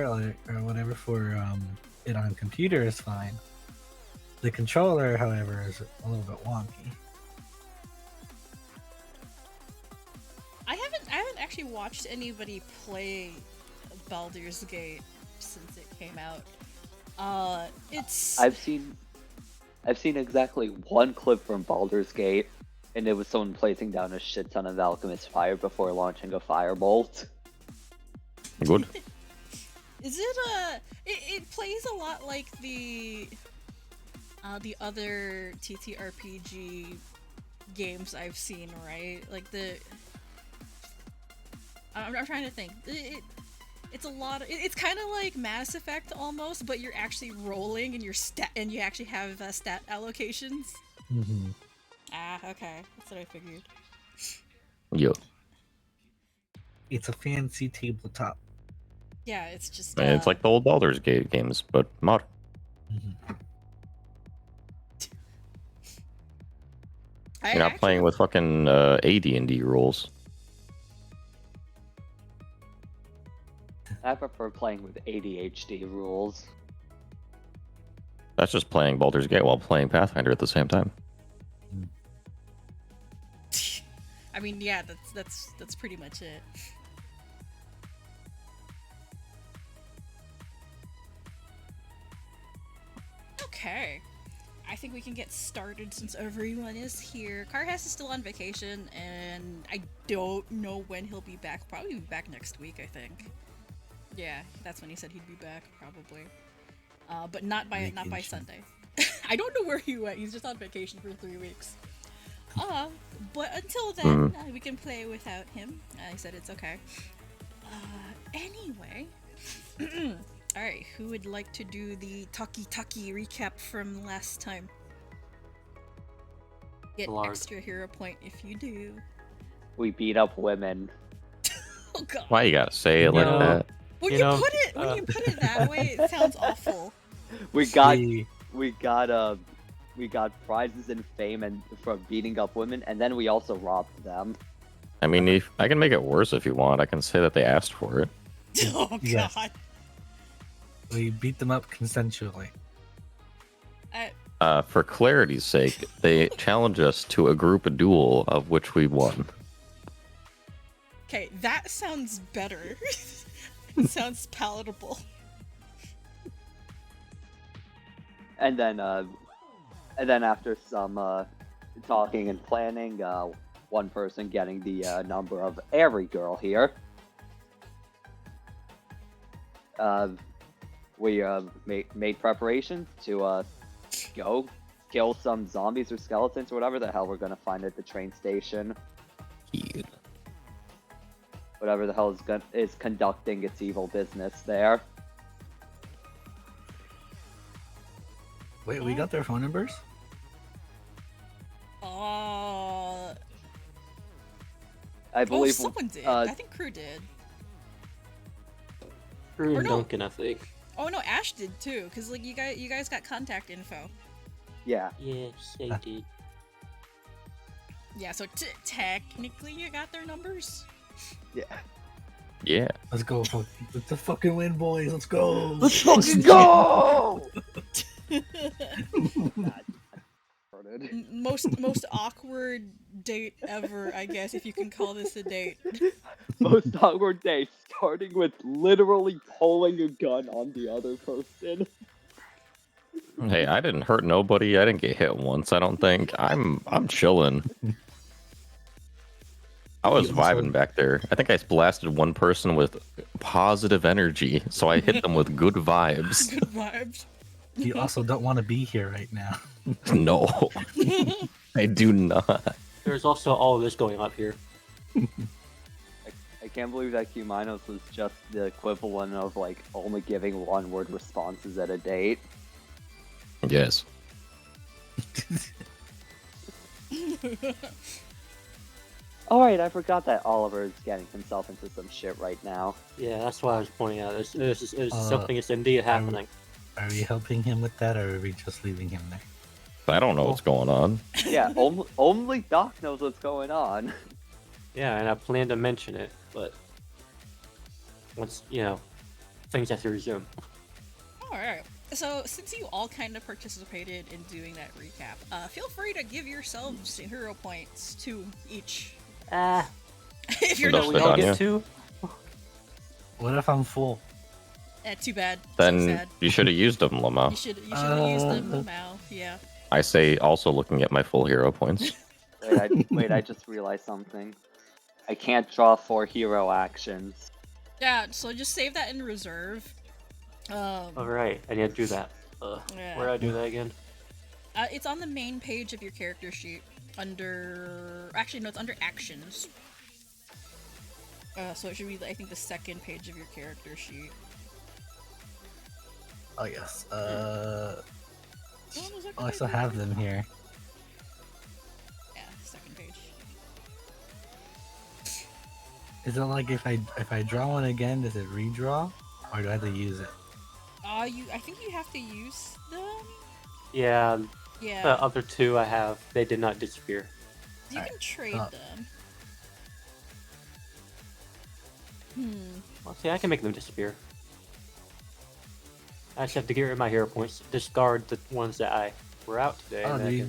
or whatever for it on computer is fine. The controller, however, is a little bit wonky. I haven't actually watched anybody play Baldur's Gate since it came out. It's I've seen exactly one clip from Baldur's Gate, and it was someone placing down a shit ton of alchemist fire before launching a firebolt. Good. Is it it plays a lot like the other TTRPG games I've seen, right? Like I'm trying to think. It's a lot of, it's kind of like Mass Effect almost, but you're actually rolling and you actually have stat allocations. Mm-hmm. Ah, okay. That's what I figured. Yo. It's a fancy tabletop. Yeah, it's just It's like the old Baldur's Gate games, but modern. Mm-hmm. You're not playing with fucking AD&D rules. I prefer playing with ADHD rules. That's just playing Baldur's Gate while playing Pathfinder at the same time. I mean, yeah, that's pretty much it. Okay. I think we can get started since everyone is here. Carhass is still on vacation, and I don't know when he'll be back. Probably be back next week, I think. Yeah, that's when he said he'd be back, probably. But not by Sunday. I don't know where he went. He's just on vacation for 3 weeks. But until then, we can play without him. I said it's okay. Anyway. Alright, who would like to do the Taki recap from last time? Get extra hero point if you do. We beat up women. Oh god. Why you gotta say it like that? When you put it that way, it sounds awful. We got prizes and fame and from beating up women, and then we also robbed them. I mean, if I can make it worse if you want. I can say that they asked for it. Oh god. Yes. We beat them up consensually. For clarity's sake, they challenged us to a group duel of which we won. Okay, that sounds better. It sounds palatable. And then after some talking and planning, one person getting the number of every girl here, we made preparations to go kill some zombies or skeletons or whatever the hell we're gonna find at the train station. Yeah. Whatever the hell is conducting its evil business there. Wait, we got their phone numbers? I believe someone did. I think Croux did. Croux and Duncan, I think. Oh no, Ash did too, because like you guys got contact info. Yeah. Yes, they did. Yeah, so technically you got their numbers. Yeah. Yeah. Let's go. Let's fucking win, boys. Let's go. Let's fucking go! Most awkward date ever, I guess, if you can call this a date. Most awkward day, starting with literally pulling a gun on the other person. Hey, I didn't hurt nobody. I didn't get hit once. I don't think. I'm chilling. I was vibing back there. I think I blasted one person with positive energy, so I hit them with good vibes. Good vibes. You also don't want to be here right now. No, I do not. There's also all of this going up here. I can't believe that Cumaenos was just the equivalent of like only giving one-word responses at a date. Yes. Alright, I forgot that Oliver is getting himself into some shit right now. Yeah, that's why I was pointing out. There's something is indeed happening. Are we helping him with that, or are we just leaving him there? I don't know what's going on. Yeah, only Doc knows what's going on. Yeah, and I plan to mention it, but once, things have to resume. Alright. So, since you all kind of participated in doing that recap, feel free to give yourselves hero points, 2 each. If you're That's not we good all on get you. 2? What if I'm full? too bad. So Then sad. you should have used them, Lama. You should have used them now. Yeah. I say also looking at my full hero points. Wait, I just realized something. I can't draw 4 hero actions. Yeah, so just save that in reserve. Alright, I need to do that. Yeah. Where do I do that again? It's on the main page of your character sheet. Actually, no, it's under actions. So it should be, I think, the second page of your character sheet. Oh yes. Oh, no, second I still page. have them here. Yeah, second page. Is it like if I draw one again, does it redraw, or do I have to use it? I think you have to use them. Yeah, Yeah. the other 2 I have, they did not disappear. You can trade them. Well, see, I can make them disappear. I just have to get rid of my hero points, discard the ones that I were out today. Oh, and do then I you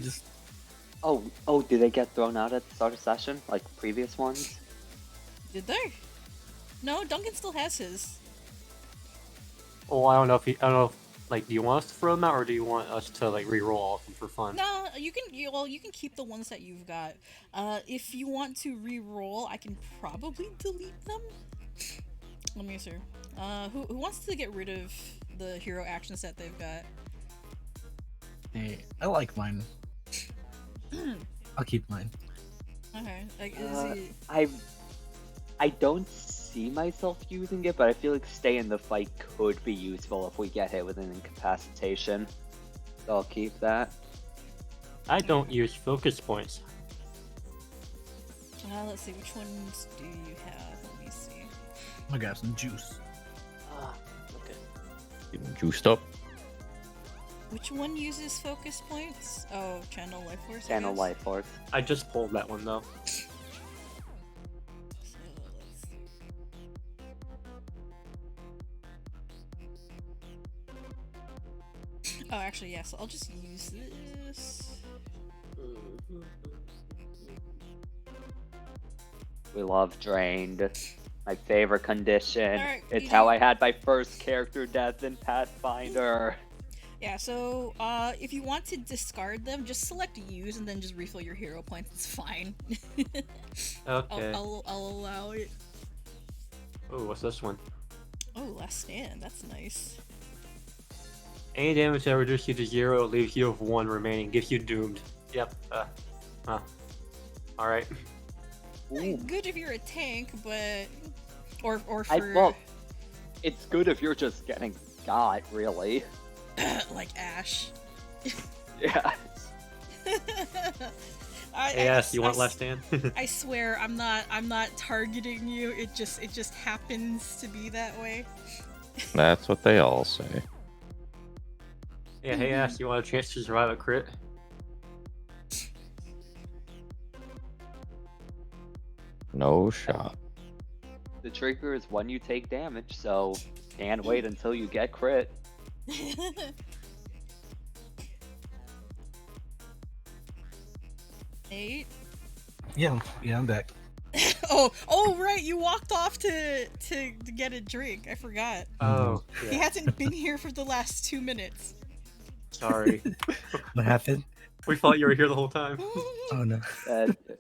can- Did they get thrown out at the start of session like previous ones? Did they? No, Duncan still has his. Oh, I don't know if do you want us to throw them out, or do you want us to like re-roll all of them for fun? No, you can keep the ones that you've got. If you want to re-roll, I can probably delete them. Let me see. Who wants to get rid of the hero actions that they've got? Hey, I like mine. I'll keep mine. Okay. Like, is he... I don't see myself using it, but I feel like stay in the fight could be useful if we get hit with an incapacitation. So I'll keep that. I don't use focus points. Let's see. Which ones do you have? Let me see. I got some juice. Okay. Getting juiced up. Which one uses focus points? Oh, channel life force. I Channel guess? life force. I just pulled that one though. So, let's see. Oh, actually, yes. I'll just use this. We love drained. My favorite condition. Alright, It's you how do- I had my first character death in Pathfinder. Yeah, so if you want to discard them, just select use and then just refill your hero points. It's fine. Okay. I'll allow it. Oh, what's this one? Oh, last stand. That's nice. Any damage that reduces you to 0 leaves you with 1 remaining. Gives you doomed. Yep. Alright. Ooh. Good if you're a tank, but or for Well, it's good if you're just getting got, really. like Ash. Yeah. Yes, you want last stand? I swear, I'm not targeting you. It just happens to be that way. That's what they all say. Yeah, hey Ash, you want a chance to survive a crit? No shot. The trigger is when you take damage, so can't wait until you get crit. Eight. Yeah, I'm back. Oh, right. You walked off to get a drink. I forgot. Oh, He yeah. hasn't been here for the last 2 minutes. Sorry. What happened? We thought you were here the whole time. Oh no.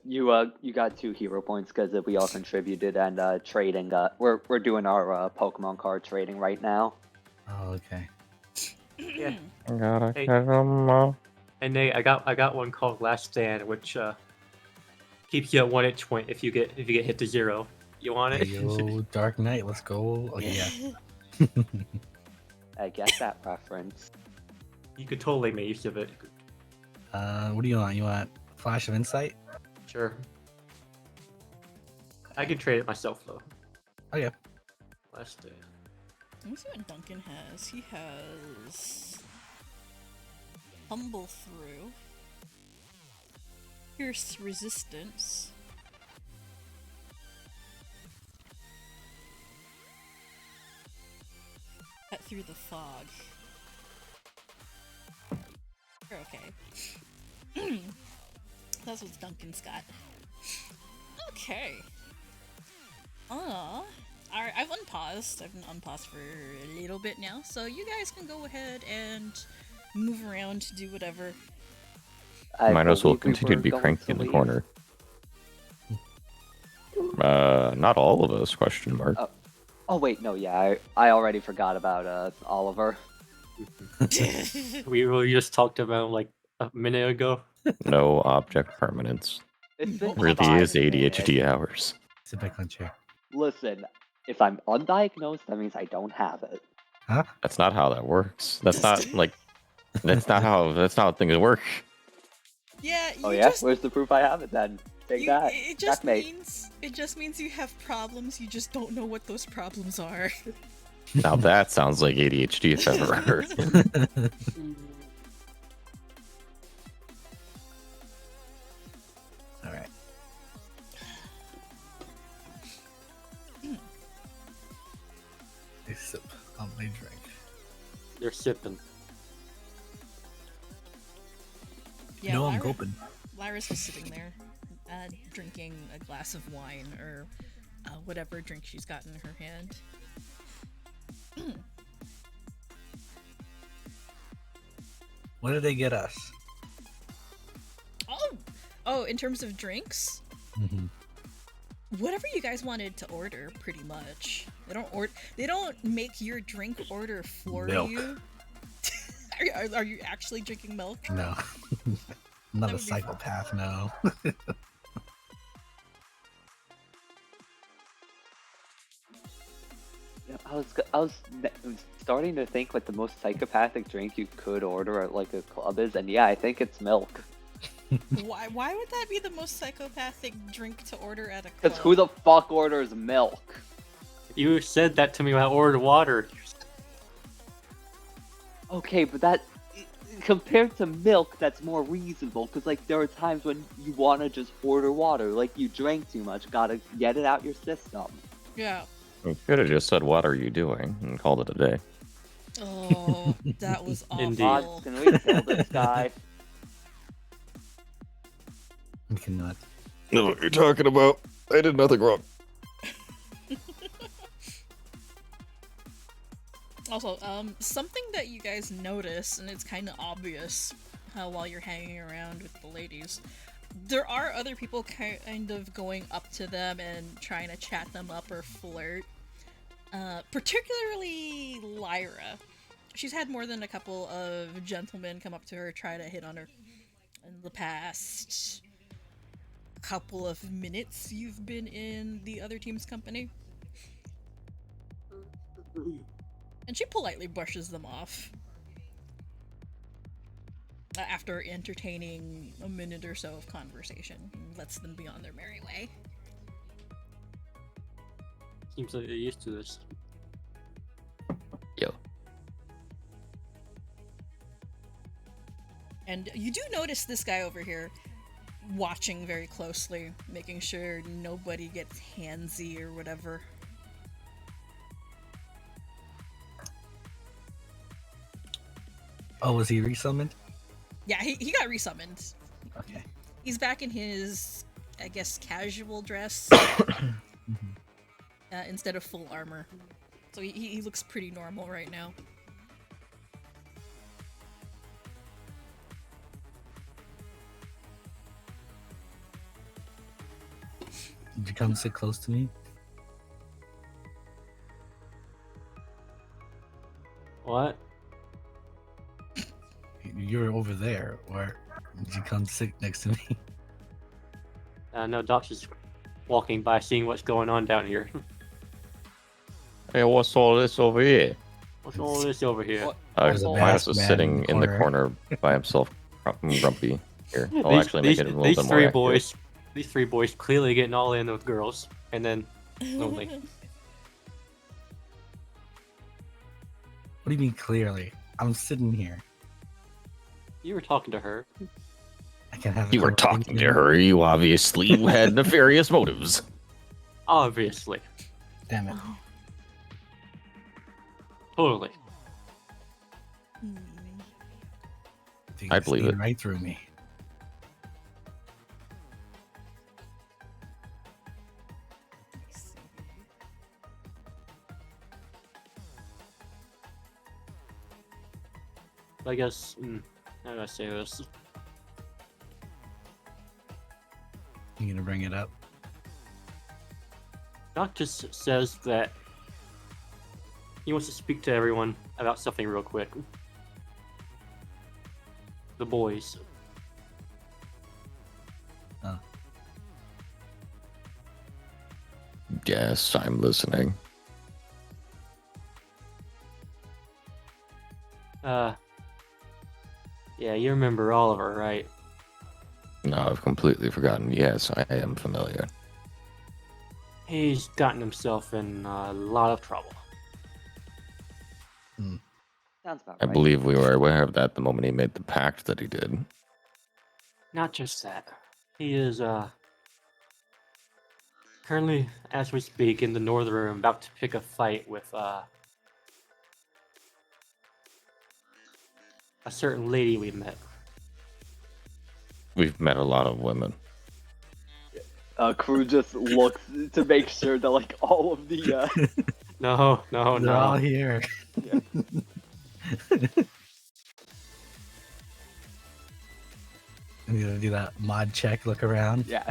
You got 2 hero points because we all contributed and trading. We're doing our Pokemon card trading right now. Oh, okay. Yeah. Gotta Hey. catch 'em all. And Nate, I got one called Last Stand, which keeps you at 1 inch point if you get hit to 0. You want it? Yo, Dark Knight, let's go. Okay, yeah. I get that reference. You could totally make use of it. What do you want? You want Flash of Insight? Sure. I can trade it myself though. Oh yeah. Last Stand. Let me see what Duncan has. He has Humble Through, Pierce Resistance, Cut through the fog. You're okay. That's what Duncan's got. Okay. Alright, I've unpaused. I've been unpaused for a little bit now, so you guys can go ahead and move around to do whatever. I Might as well believe we continue to were be going cranky in the leave. corner. Not all of us, question mark. Oh wait, no, yeah, I already forgot about Oliver. We really just talked about him, like a minute ago. No object permanence. It's been Really 5 is ADHD minutes. hours. Sit back on the chair. Listen, if I'm undiagnosed, that means I don't have it. Huh? That's not how that works. That's not like that's not how things work. Yeah, Oh you yeah? just Where's the proof I have it then? Take that. it just Checkmate. means you have problems, you just don't know what those problems are. Now that sounds like ADHD if I've ever heard. All right. I sip on my drink. They're sipping. Yeah, no, I'm Lyra- gulping. Lyra's just sitting there, drinking a glass of wine or whatever drink she's got in her hand. What did they get us? Oh, in terms of drinks, Mm-hmm. whatever you guys wanted to order, pretty much. They don't make your drink order for Milk. you. Are you actually drinking milk? No. I'm not That a would be psychopath, no. Yeah, I was starting to think what the most psychopathic drink you could order at like a club is, and yeah, I think it's milk. Why would that be the most psychopathic drink to order at a club? Because who the fuck orders milk? You said that to me when I ordered water. Okay, but that compared to milk, that's more reasonable. Because like there are times when you want to just order water, like you drank too much, gotta get it out your system. Yeah. You could have just said, "What are you doing?" and called it a day. Oh, that was awful. Indeed. Mods, can we kill this guy? We cannot. Know what you're talking about? I did nothing wrong. Also, something that you guys notice, and it's kind of obvious while you're hanging around with the ladies, there are other people kind of going up to them and trying to chat them up or flirt. Particularly Lyra. She's had more than a couple of gentlemen come up to her, try to hit on her in the past couple of minutes you've been in the other team's company. And she politely brushes them off. After entertaining a minute or so of conversation, and lets them be on their merry way. Seems like they're used to this. Yo. And you do notice this guy over here watching very closely, making sure nobody gets handsy or whatever. Oh, was he resummoned? Yeah, he got resummoned. Okay. He's back in his, I guess, casual dress instead of full armor. So he looks pretty normal right now. Did you come sit close to me? What? You're over there, or did you come sit next to me? No, Doc's just walking by, seeing what's going on down here. Hey, what's all this over here? What's all this over here? What? There's a Midas masked was man sitting in the corner. corner by himself, grumpy. Here, I'll actually make it a little these bit more three accurate. these three boys clearly getting all in with girls, and then only. What do you mean clearly? I'm sitting here. You were talking to her. I can have. a You were talking to conversation. her. You obviously had nefarious motives. Obviously. Damn it. Totally. You I can believe see it. right through me. Let's see. I guess. How do I say this? You gonna bring it up? Doc just says that he wants to speak to everyone about something real quick. The boys. Yes, I'm listening. Yeah, you remember Oliver, right? No, I've completely forgotten. Yes, I am familiar. He's gotten himself in a lot of trouble. Sounds about I right. believe we were aware of that the moment he made the pact that he did. Not just that. He is, currently, as we speak, in the northern room, about to pick a fight with, a certain lady we met. We've met a lot of women. Croux just looks to make sure that like all of the No, They're all here. yeah. I'm gonna do that mod check, look around. Yeah.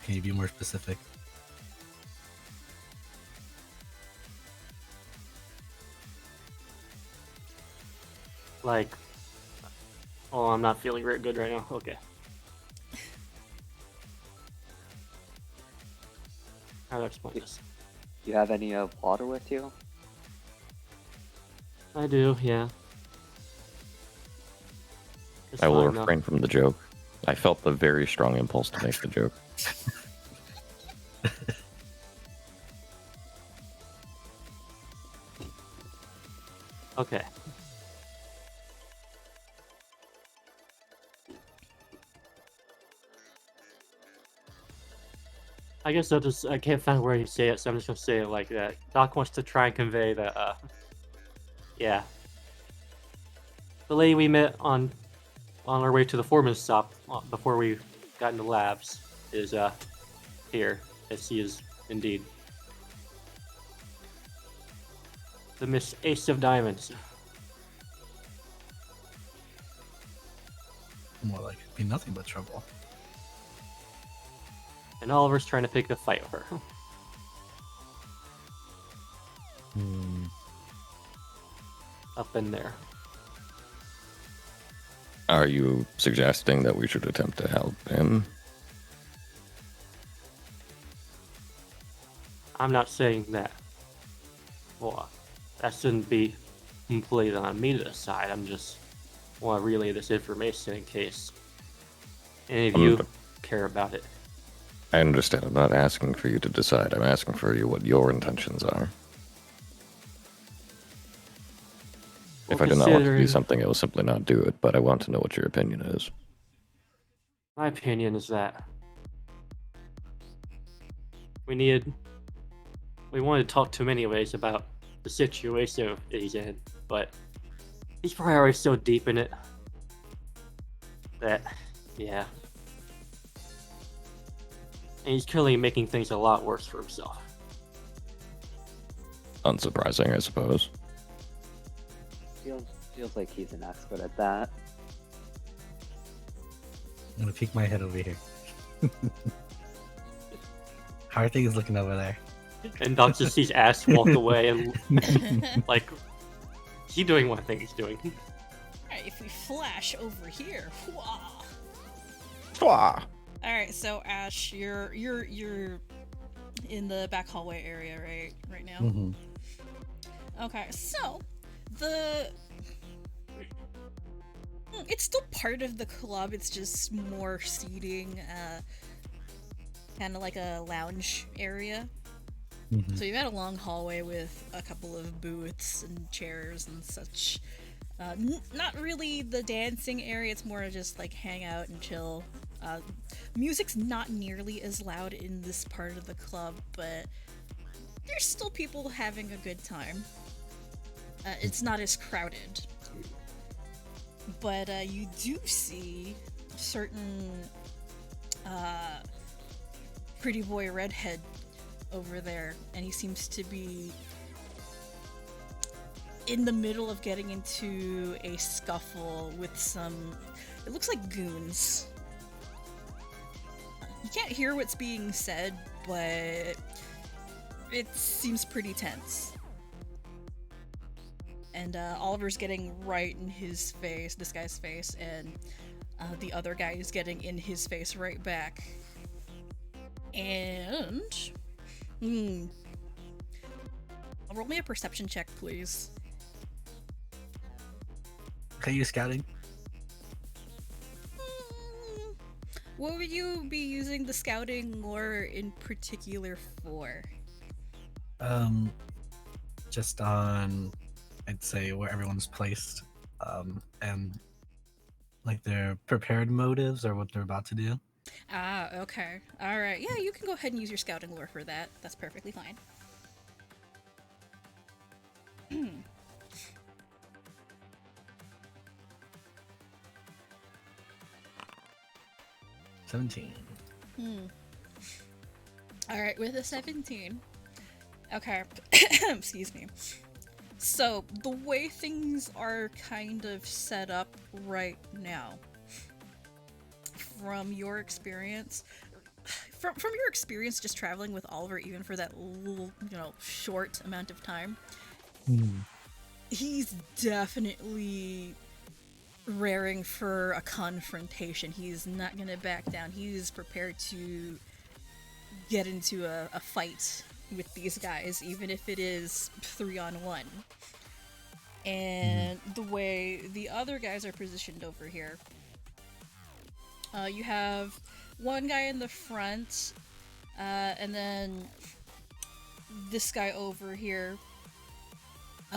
Can you be more specific? Like, oh, I'm not feeling very good right now. Okay. How do I explain this? Do you have any water with you? I do, yeah. It's I will fine, though. refrain from the joke. I felt the very strong impulse to make the joke. Okay. I guess I can't find where you say it, so I'm just gonna say it like that. Doc wants to try and convey that, yeah. The lady we met on our way to the foreman's stop before we got into labs is, here, as she is indeed. The Miss Ace of Diamonds. More like it'd be nothing but trouble. And Oliver's trying to pick a fight with her. Up in there. Are you suggesting that we should attempt to help him? I'm not saying that. Well, that shouldn't be completely on me to decide. I'm just want to relay this information in case any of you care about it. I understand. I'm not asking for you to decide. I'm asking for you what your intentions are. If I do not want to do something, I will simply not do it, but I want to know what your opinion is. My opinion is that we wanted to talk to him anyways about the situation he's in, but he's probably already so deep in it that, yeah. And he's clearly making things a lot worse for himself. Unsurprising, I suppose. Feels like he's an expert at that. I'm gonna peek my head over here. How are things looking over there? And Doc just sees Ash walk away and like, he's doing what I think he's doing. Alright, if we flash over here. Whoa. Swah! Alright, so Ash, you're in the back hallway area, right now? Mm-hmm. Okay, so it's still part of the club, it's just more seating, kind of like a lounge area. Mm-hmm. So you've got a long hallway with a couple of booths and chairs and such. Not really the dancing area, it's more just like hang out and chill. Music's not nearly as loud in this part of the club, but there's still people having a good time. It's not as crowded. But you do see certain pretty boy redhead over there, and he seems to be in the middle of getting into a scuffle with some, it looks like goons. You can't hear what's being said, but it seems pretty tense. And Oliver's getting right in his face, this guy's face, and the other guy is getting in his face right back. And roll me a perception check, please. Okay, you scouting? What would you be using the scouting lore in particular for? Just on, I'd say, where everyone's placed, and like their prepared motives or what they're about to do. Ah, okay. Alright, yeah, you can go ahead and use your scouting lore for that. That's perfectly fine. 17. Alright, with a 17. Okay. Excuse me. So, the way things are kind of set up right now, from your experience, from your experience just traveling with Oliver, even for that little, short amount of time, he's definitely raring for a confrontation. He's not gonna back down. He's prepared to get into a fight with these guys, even if it is 3-on-1. And the way the other guys are positioned over here, you have one guy in the front, and then this guy over here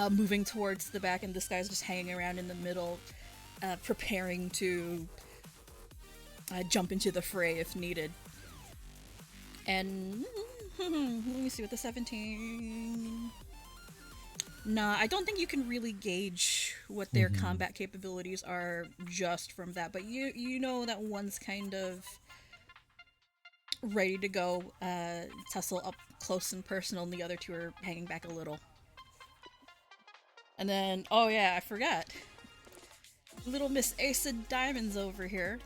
moving towards the back, and this guy's just hanging around in the middle, preparing to jump into the fray if needed. And let me see, with the 17... Nah, I don't think you can really gauge what their combat capabilities are just from that, but you know that one's kind of ready to go tussle up close and personal, and the other two are hanging back a little. And then, oh yeah, I forgot. Little Miss Ace of Diamonds over here.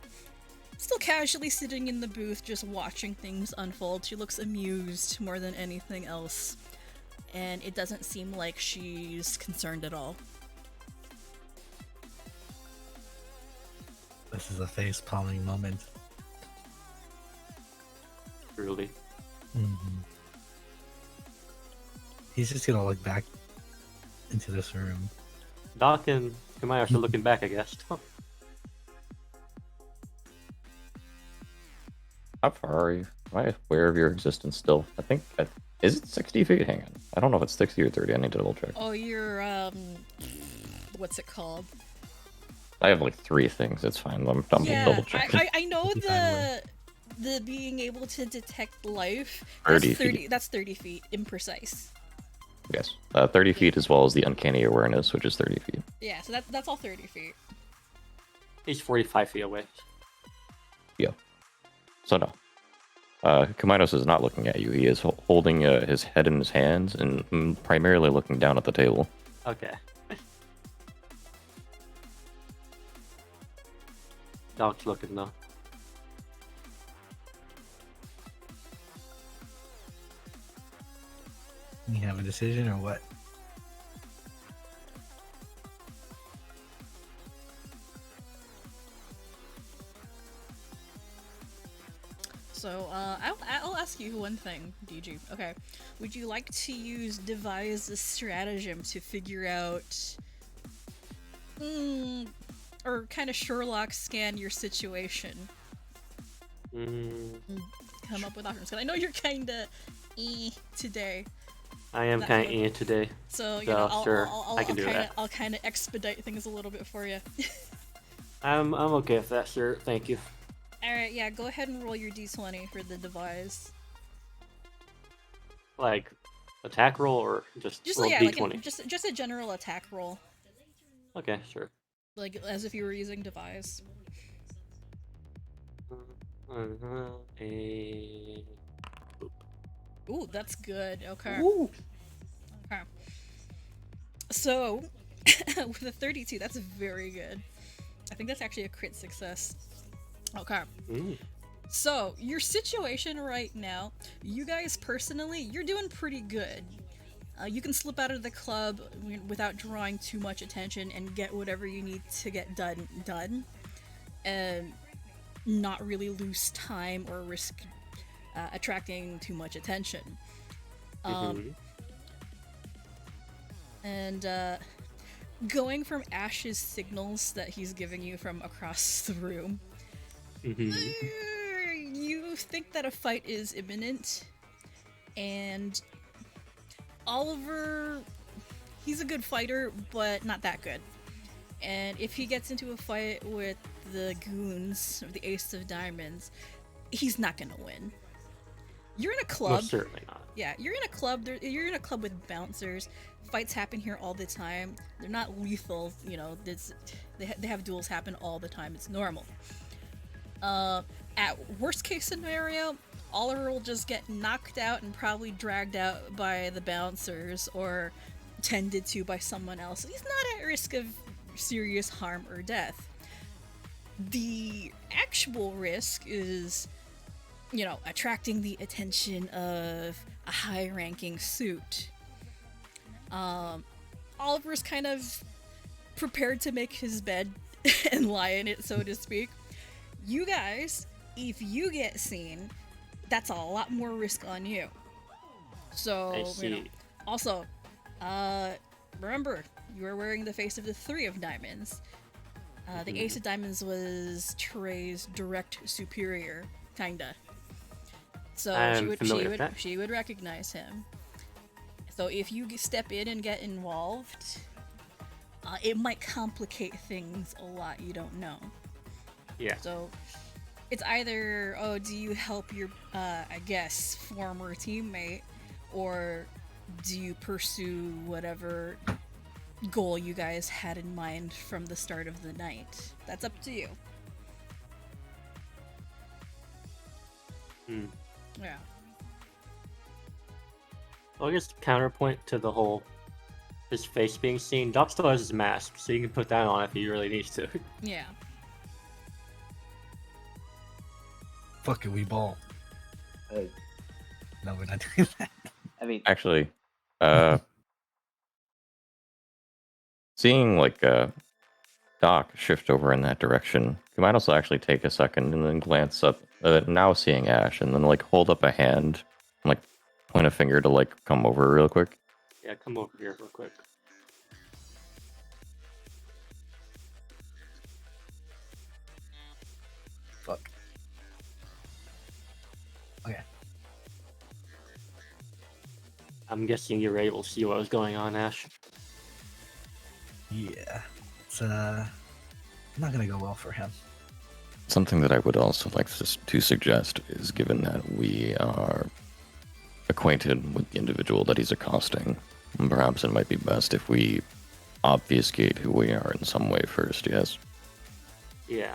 Still casually sitting in the booth, just watching things unfold. She looks amused more than anything else. And it doesn't seem like she's concerned at all. This is a face palming moment. Truly. He's just gonna look back into this room. Doc and Cumaenos are still looking back, I guess. How far are you? Am I aware of your existence still? Is it 60 feet? Hang on. I don't know if it's 60 or 30. I need to double check. Oh, you're, what's it called? I have like 3 things. It's fine. I'm double checking. I know the being able to detect life. 30 that's 30 feet. That's 30 feet, imprecise. Yes. 30 feet as well as the uncanny awareness, which is 30 feet. Yeah, so that's all 30 feet. He's 45 feet away. Yeah. So no. Cumaenos is not looking at you. He is holding his head in his hands and primarily looking down at the table. Okay. Doc's looking though. You have a decision or what? So, I'll ask you one thing, DG. Okay. Would you like to devise a stratagem to figure out, or kind of Sherlock scan your situation? Mm, Come up with options. Because I know you're kind of today. I am That kind of would- in it today. So you So, know, sure, I can do that. I'll kind of expedite things a little bit for you. I'm okay with that, sir. Thank you. All right, yeah, go ahead and roll your d20 for the device. Like, attack roll or just roll yeah, d20? just a general attack roll, Okay, sure. like as if you were using device. A... Ooh, that's good. Okay. Ooh. Okay. So, with a 32, that's very good. I think that's actually a crit success. Okay. Mm. So, your situation right now, you guys personally, you're doing pretty good. You can slip out of the club without drawing too much attention and get whatever you need to get done. And not really lose time or risk attracting too much attention. And going from Ash's signals that he's giving you from across the room, you think that a fight is imminent, and Oliver, he's a good fighter, but not that good. And if he gets into a fight with the goons of the Ace of Diamonds, he's not gonna win. You're in a club. Most certainly not. Yeah, you're in a club. You're in a club with bouncers. Fights happen here all the time. They're not lethal, you know. They have duels happen all the time. It's normal. At worst case scenario, Oliver will just get knocked out and probably dragged out by the bouncers or tended to by someone else. He's not at risk of serious harm or death. The actual risk is, you know, attracting the attention of a high-ranking suit. Oliver's kind of prepared to make his bed and lie in it, so to speak. You guys, if you get seen, that's a lot more risk on you. So, I see. you know, also, remember, you are wearing the face of the 3 of diamonds. The Ace of Diamonds was Trey's direct superior, kinda. So she would recognize him. So if you step in and get involved, it might complicate things a lot. You don't know. Yeah. So it's either, oh, do you help your, I guess, former teammate, or do you pursue whatever goal you guys had in mind from the start of the night? That's up to you. Yeah. Well, I guess counterpoint to the whole his face being seen, Doc still has his mask, so you can put that on if he really needs to. Yeah. Fuck it, we ball. Uh, No, we're not doing that. I mean, Actually, seeing like Doc shift over in that direction, you might also actually take a second and then glance up, now seeing Ash, and then like hold up a hand, and, like point a finger to like come over real quick. Yeah, come over here real quick. Fuck. Okay. I'm guessing you're able to see what was going on, Ash. Yeah. It's not gonna go well for him. Something that I would also like to suggest is, given that we are acquainted with the individual that he's accosting, perhaps it might be best if we obfuscate who we are in some way first, yes? Yeah.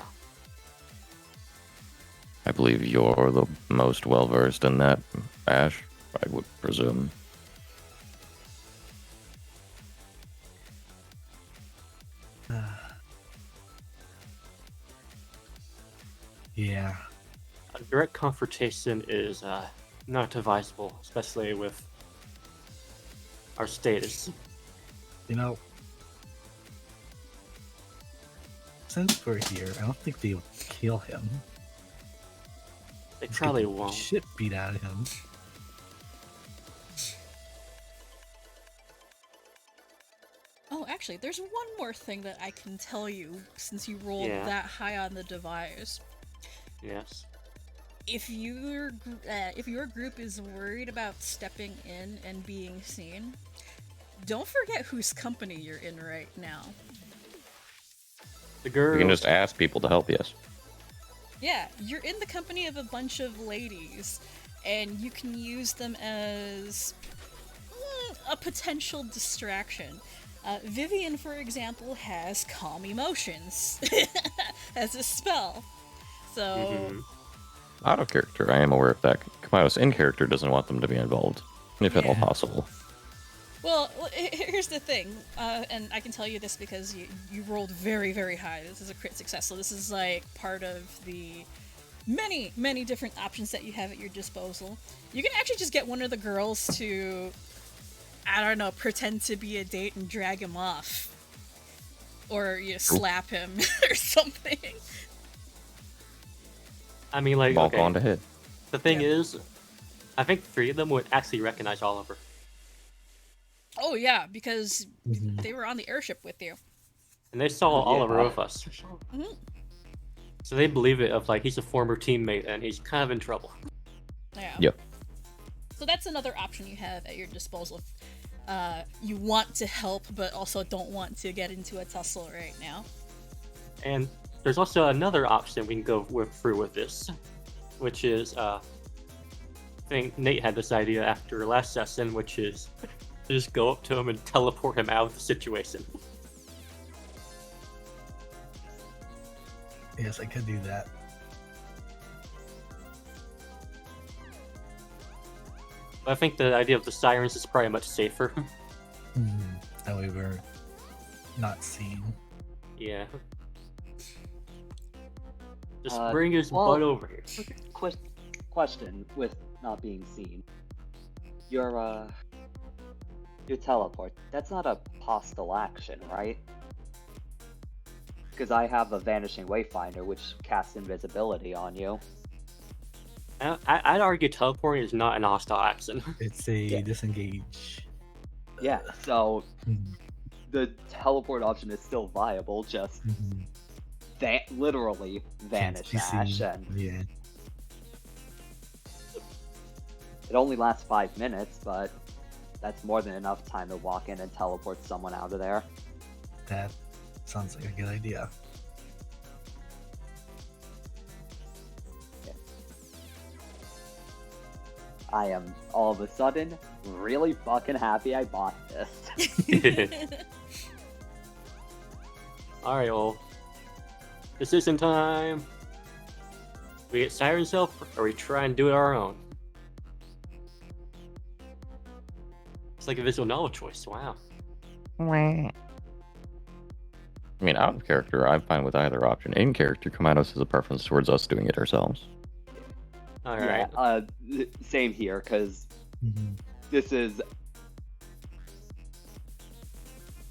I believe you're the most well-versed in that, Ash, I would presume. Yeah. A direct confrontation is not advisable, especially with our status. You know, since we're here, I don't think they'll kill him. They Let's probably get the won't. shit beat out of him. Oh, actually, there's one more thing that I can tell you since you rolled Yeah. that high on the device. Yes. if your group is worried about stepping in and being seen, don't forget whose company you're in right now. The We girl. can just ask people to help us. Yeah, you're in the company of a bunch of ladies, and you can use them as a potential distraction. Vivian, for example, has calm emotions as a spell. So, Out of character, I am aware of that. Cumaenos in character doesn't want them to be involved, if at all Yeah. possible. well, here's the thing, and I can tell you this because you rolled very, very high. This is a crit success, so this is like part of the many, many different options that you have at your disposal. You can actually just get one of the girls to, I don't know, pretend to be a date and drag him off. Or you slap him or something. I mean, like, Ball okay. on to hit. The thing Yeah. is, I think 3 of them would actually recognize Oliver. Oh yeah, because Mhm. they were on the airship with you. And they saw Yeah. Oliver with us. Mhm. So they believe it of like he's a former teammate and he's kind of in trouble. Yeah. Yep. So that's another option you have at your disposal. You want to help, but also don't want to get into a tussle right now. And there's also another option we can go through with this, which is I think Nate had this idea after last session, which is to just go up to him and teleport him out of the situation. Yes, I could do that. But I think the idea of the Sirens is probably much safer. That way we're not seen. Yeah. Just Uh, bring his well- butt over here. Question with not being seen. Your teleport, that's not a hostile action, right? Because I have a Vanishing Wayfinder, which casts invisibility on you. I'd argue teleporting is not an hostile action. It's a Yeah. disengage. Yeah, so Mhm. the teleport option is still viable, just Mhm. literally Can't vanish be Ash, seen. and Yeah. it only lasts 5 minutes, but that's more than enough time to walk in and teleport someone out of there. That sounds like a good idea. I am all of a sudden really fucking happy I bought this. Alright, well. Decision time. We get Sirens help, or we try and do it our own? It's like a visual novel choice, wow. I mean, out of character, I'm fine with either option. In character, Cumaenos has a preference towards us doing it ourselves. Alright. Yeah, same here, because Mhm. this is...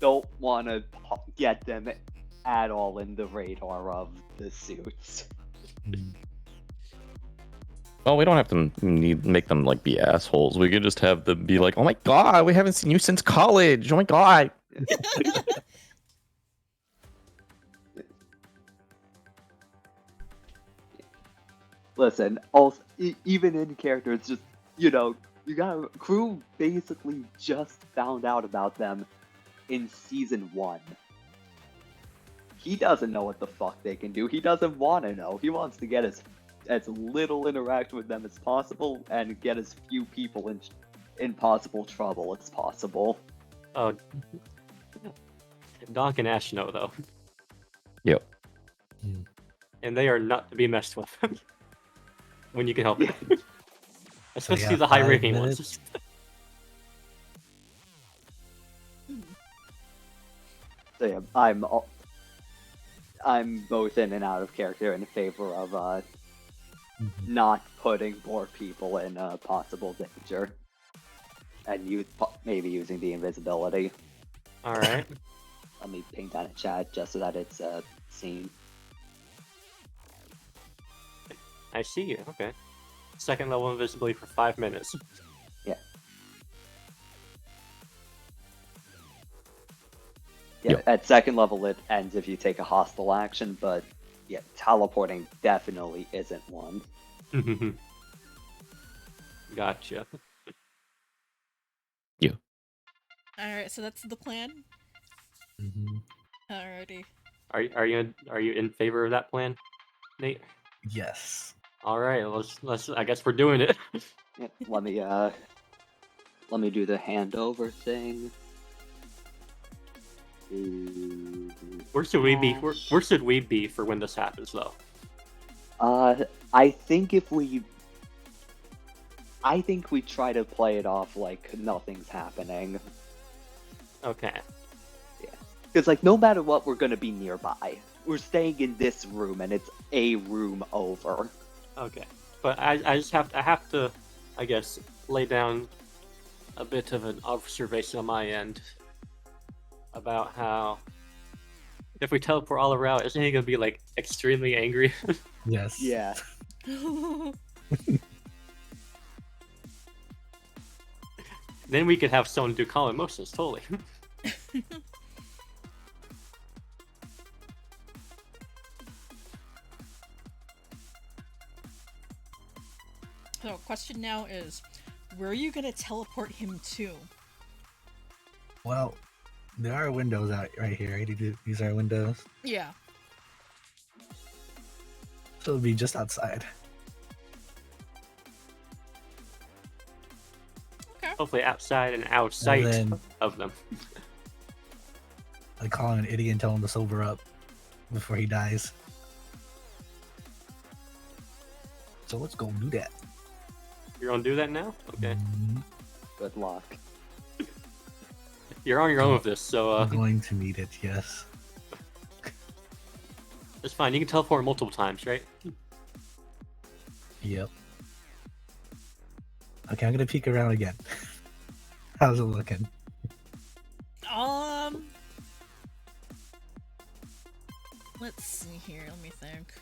Don't want to get them at all in the radar of the suits. Mhm. Well, we don't have to make them like be assholes. We could just have them be like, "Oh my god, we haven't seen you since college. Oh my god." Listen, also, even in character, it's just, you got Croux basically just found out about them in season 1. He doesn't know what the fuck they can do. He doesn't want to know. He wants to get as little interaction with them as possible and get as few people in possible trouble as possible. Oh. Doc and Ash know, though. Yep. And they are not to be messed with. When you can help it. Especially got the 5 high-ranking ones. minutes. So yeah, I'm both in and out of character in favor of Mhm. not putting more people in possible danger, and maybe using the invisibility. Alright. Let me ping that in chat just so that it's seen. I see you, okay. Second level invisibility for 5 minutes. Yeah, Yep. at second level it ends if you take a hostile action, but yeah, teleporting definitely isn't one. Gotcha. Alright, so that's the plan? Hmm. Alrighty. Are you in favor of that plan, Nate? Yes. All right, let's. I guess we're doing it. Yeah, let me do the handover thing. Where should we be? Ash. Where should we be for when this happens, though? I think we try to play it off like nothing's happening. Okay. Because, like, no matter what, we're gonna be nearby. We're staying in this room, and it's a room over. Okay. But I have to, I guess, lay down a bit of an observation on my end about how if we teleport all around, isn't he gonna be like extremely angry? Yes. Yeah. Then we could have someone do calm emotions, totally. So, question now is, where are you gonna teleport him to? Well, there are windows out right here. These are windows. Yeah. So it'll be just outside. Okay. Hopefully outside and out of sight then- of them. I call him an idiot and tell him to sober up before he dies. So let's go do that. You're gonna do that now? Okay. Mhm. Good luck. You're on your own with this, so I'm going to need it, yes. it's fine. You can teleport multiple times, right? Yep. Okay, I'm gonna peek around again. How's it looking? Let's see here. Let me think.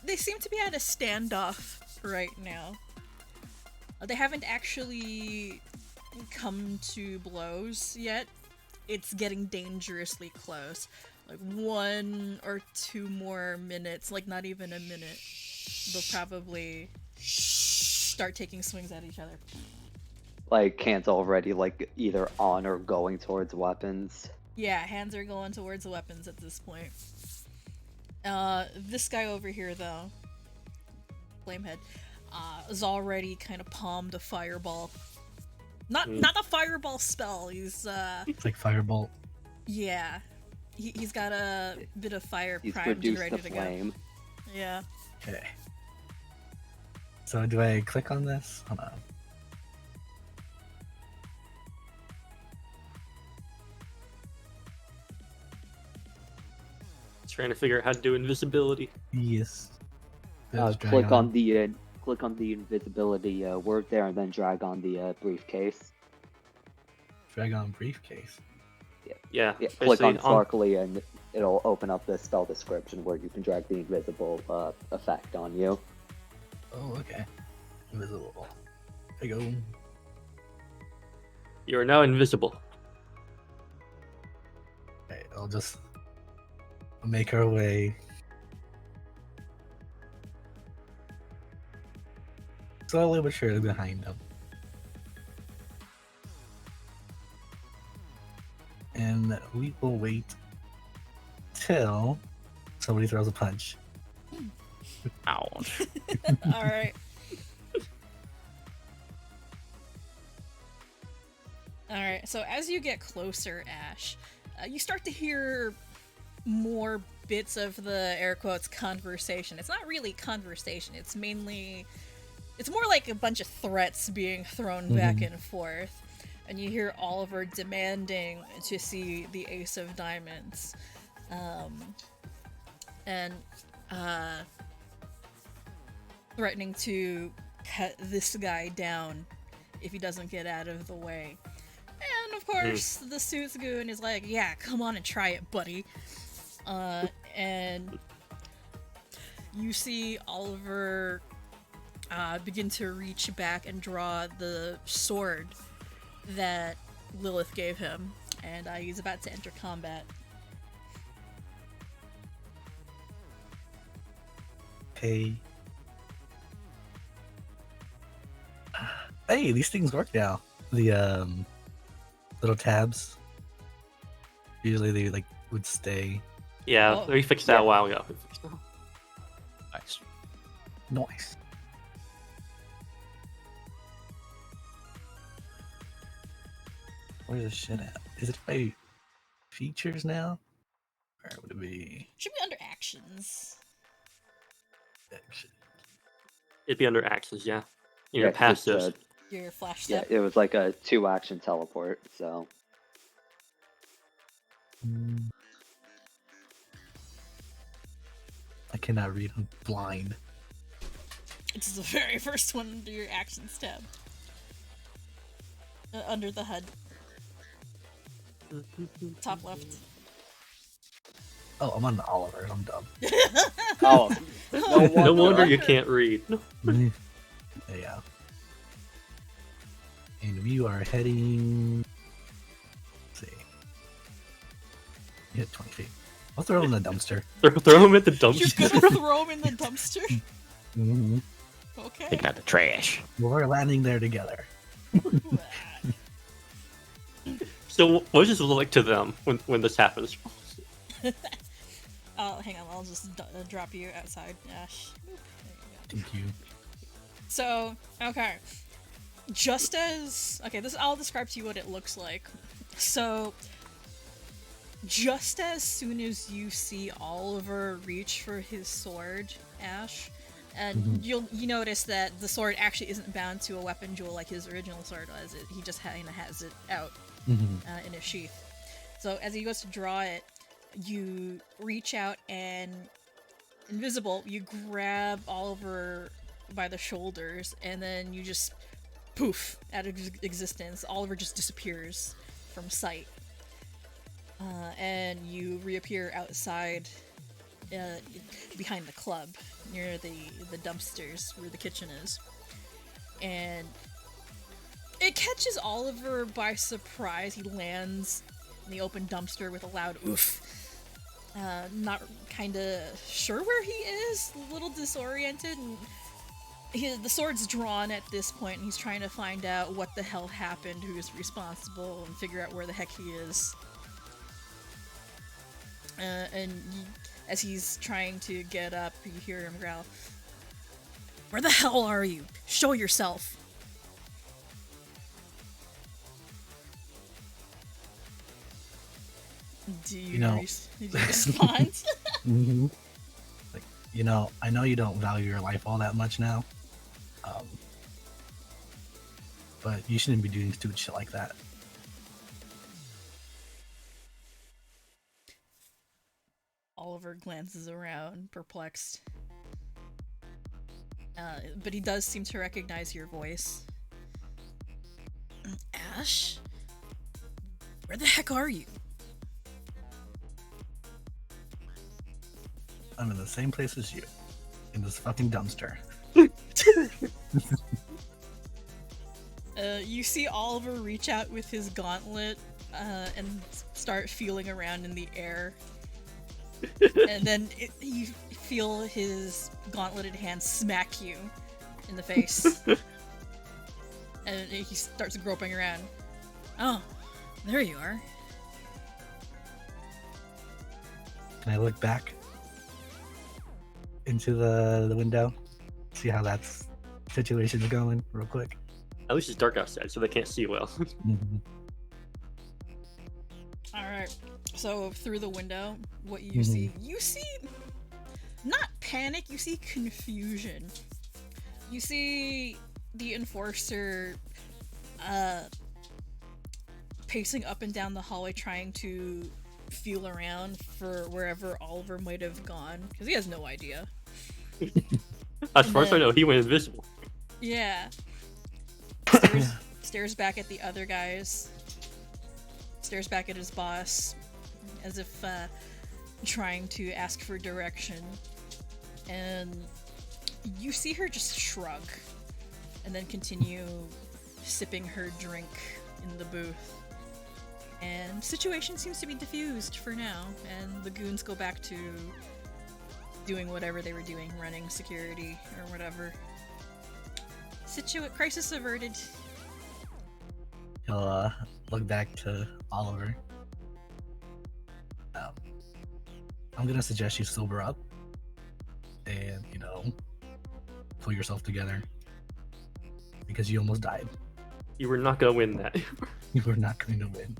They seem to be at a standoff right now. They haven't actually come to blows yet. It's getting dangerously close. Like 1 or 2 more minutes, like not even a minute, they'll probably start taking swings at each other. Like, hands already, like, either on or going towards weapons. Yeah, hands are going towards the weapons at this point. This guy over here, though, Flamehead, is already kind of palmed a fireball. Not a fireball spell. He's It's like firebolt. yeah, he's got a bit of fire He's primed and produced ready the to flame. go. Yeah. Okay. So do I click on this? Hold on. Trying to figure out how to do invisibility. Yes. Click on the invisibility word there, and then drag on the briefcase. Drag on briefcase. Yeah. Yeah, click on basically sparkly, and it'll open up the spell description where you can drag the invisible effect on you. Oh, okay. Invisible. There you go. You are now invisible. Okay, I'll just make our way. Slowly but surely behind them. And we will wait till somebody throws a punch. Ouch. Alright. Alright, so as you get closer, Ash, you start to hear more bits of the air quotes conversation. It's not really conversation, it's more like a bunch of threats being thrown back and forth. And you hear Oliver demanding to see the Ace of Diamonds. And threatening to cut this guy down if he doesn't get out of the way. And of course, the Suits Goon is like, yeah, come on and try it, buddy. And you see Oliver begin to reach back and draw the sword that Lilith gave him, and he's about to enter combat. pay. Hey, these things work now. The little tabs. Usually they like would stay. Yeah, Oh. we fixed that a while ago. Nice. Nice. Where's this shit at? Is it by features now? Or would it be Should be under actions. action? It'd be under actions, yeah. In your 'cause it's, passives. Your flash yeah, step. it was like a 2-action teleport, so. I cannot read. I'm blind. It's the very first one under your actions tab. Under the HUD. Top left. Oh, I'm on the Oliver. I'm dumb. Oh, No wonder you can't read. Yeah. And we are heading. Let's see. You hit 20 feet. I'll throw it in the dumpster. Throw him at the You're dumpster. gonna throw him in the dumpster? Mhm. Okay. Taking out the trash. We're landing there together. So what does it look like to them when this happens? Hang on, I'll just drop you outside, Ash. Oop, there you go. Thank you. So, okay. Just as... Okay, I'll describe to you what it looks like. So, just as soon as you see Oliver reach for his sword, Ash, and you notice that the sword actually isn't bound to a weapon jewel like his original sword was. He just has it out in a sheath. So as he goes to draw it, you reach out and, invisible, you grab Oliver by the shoulders, and then you just poof out of existence. Oliver just disappears from sight. And you reappear outside behind the club near the dumpsters where the kitchen is. And it catches Oliver by surprise. He lands in the open dumpster with a loud oof. Not kinda sure where he is, a little disoriented, and the sword's drawn at this point, and he's trying to find out what the hell happened, who is responsible, and figure out where the heck he is. As he's trying to get up, you hear him growl, "Where the hell are you? Show yourself!" Do you, do you respond? Like, I know you don't value your life all that much now. But you shouldn't be doing stupid shit like that. Oliver glances around, perplexed. But he does seem to recognize your voice. Ash? Where the heck are you? I'm in the same place as you. In this fucking dumpster. You see Oliver reach out with his gauntlet and start feeling around in the air. And then you feel his gauntleted hand smack you in the face. And he starts groping around. Oh, there you are. Can I look back into the window? See how that situation's going real quick. At least it's dark outside, so they can't see well. Alright, so through the window, what you see not panic, you see confusion. You see the enforcer pacing up and down the hallway trying to feel around for wherever Oliver might have gone, because he has no idea. As far as I know, he went invisible. Yeah. Stares back at the other guys. Stares back at his boss, as if trying to ask for direction. And you see her just shrug, and then continue sipping her drink in the booth. And situation seems to be diffused for now, and the goons go back to doing whatever they were doing, running security or whatever. Crisis averted. He'll look back to Oliver. I'm gonna suggest you sober up and, pull yourself together because you almost died. You were not gonna win that. You were not going to win.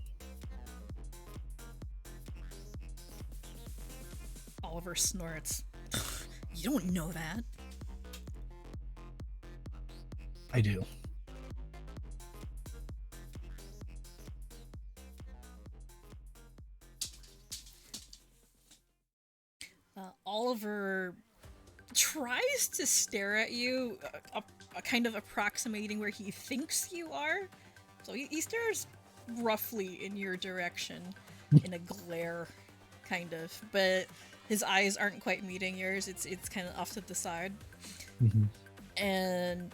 Oliver snorts. You don't know that. I do. Oliver tries to stare at you, kind of approximating where he thinks you are. So he stares roughly in your direction, in a glare, kind of. But his eyes aren't quite meeting yours. It's kind of off to the side. Mm-hmm. And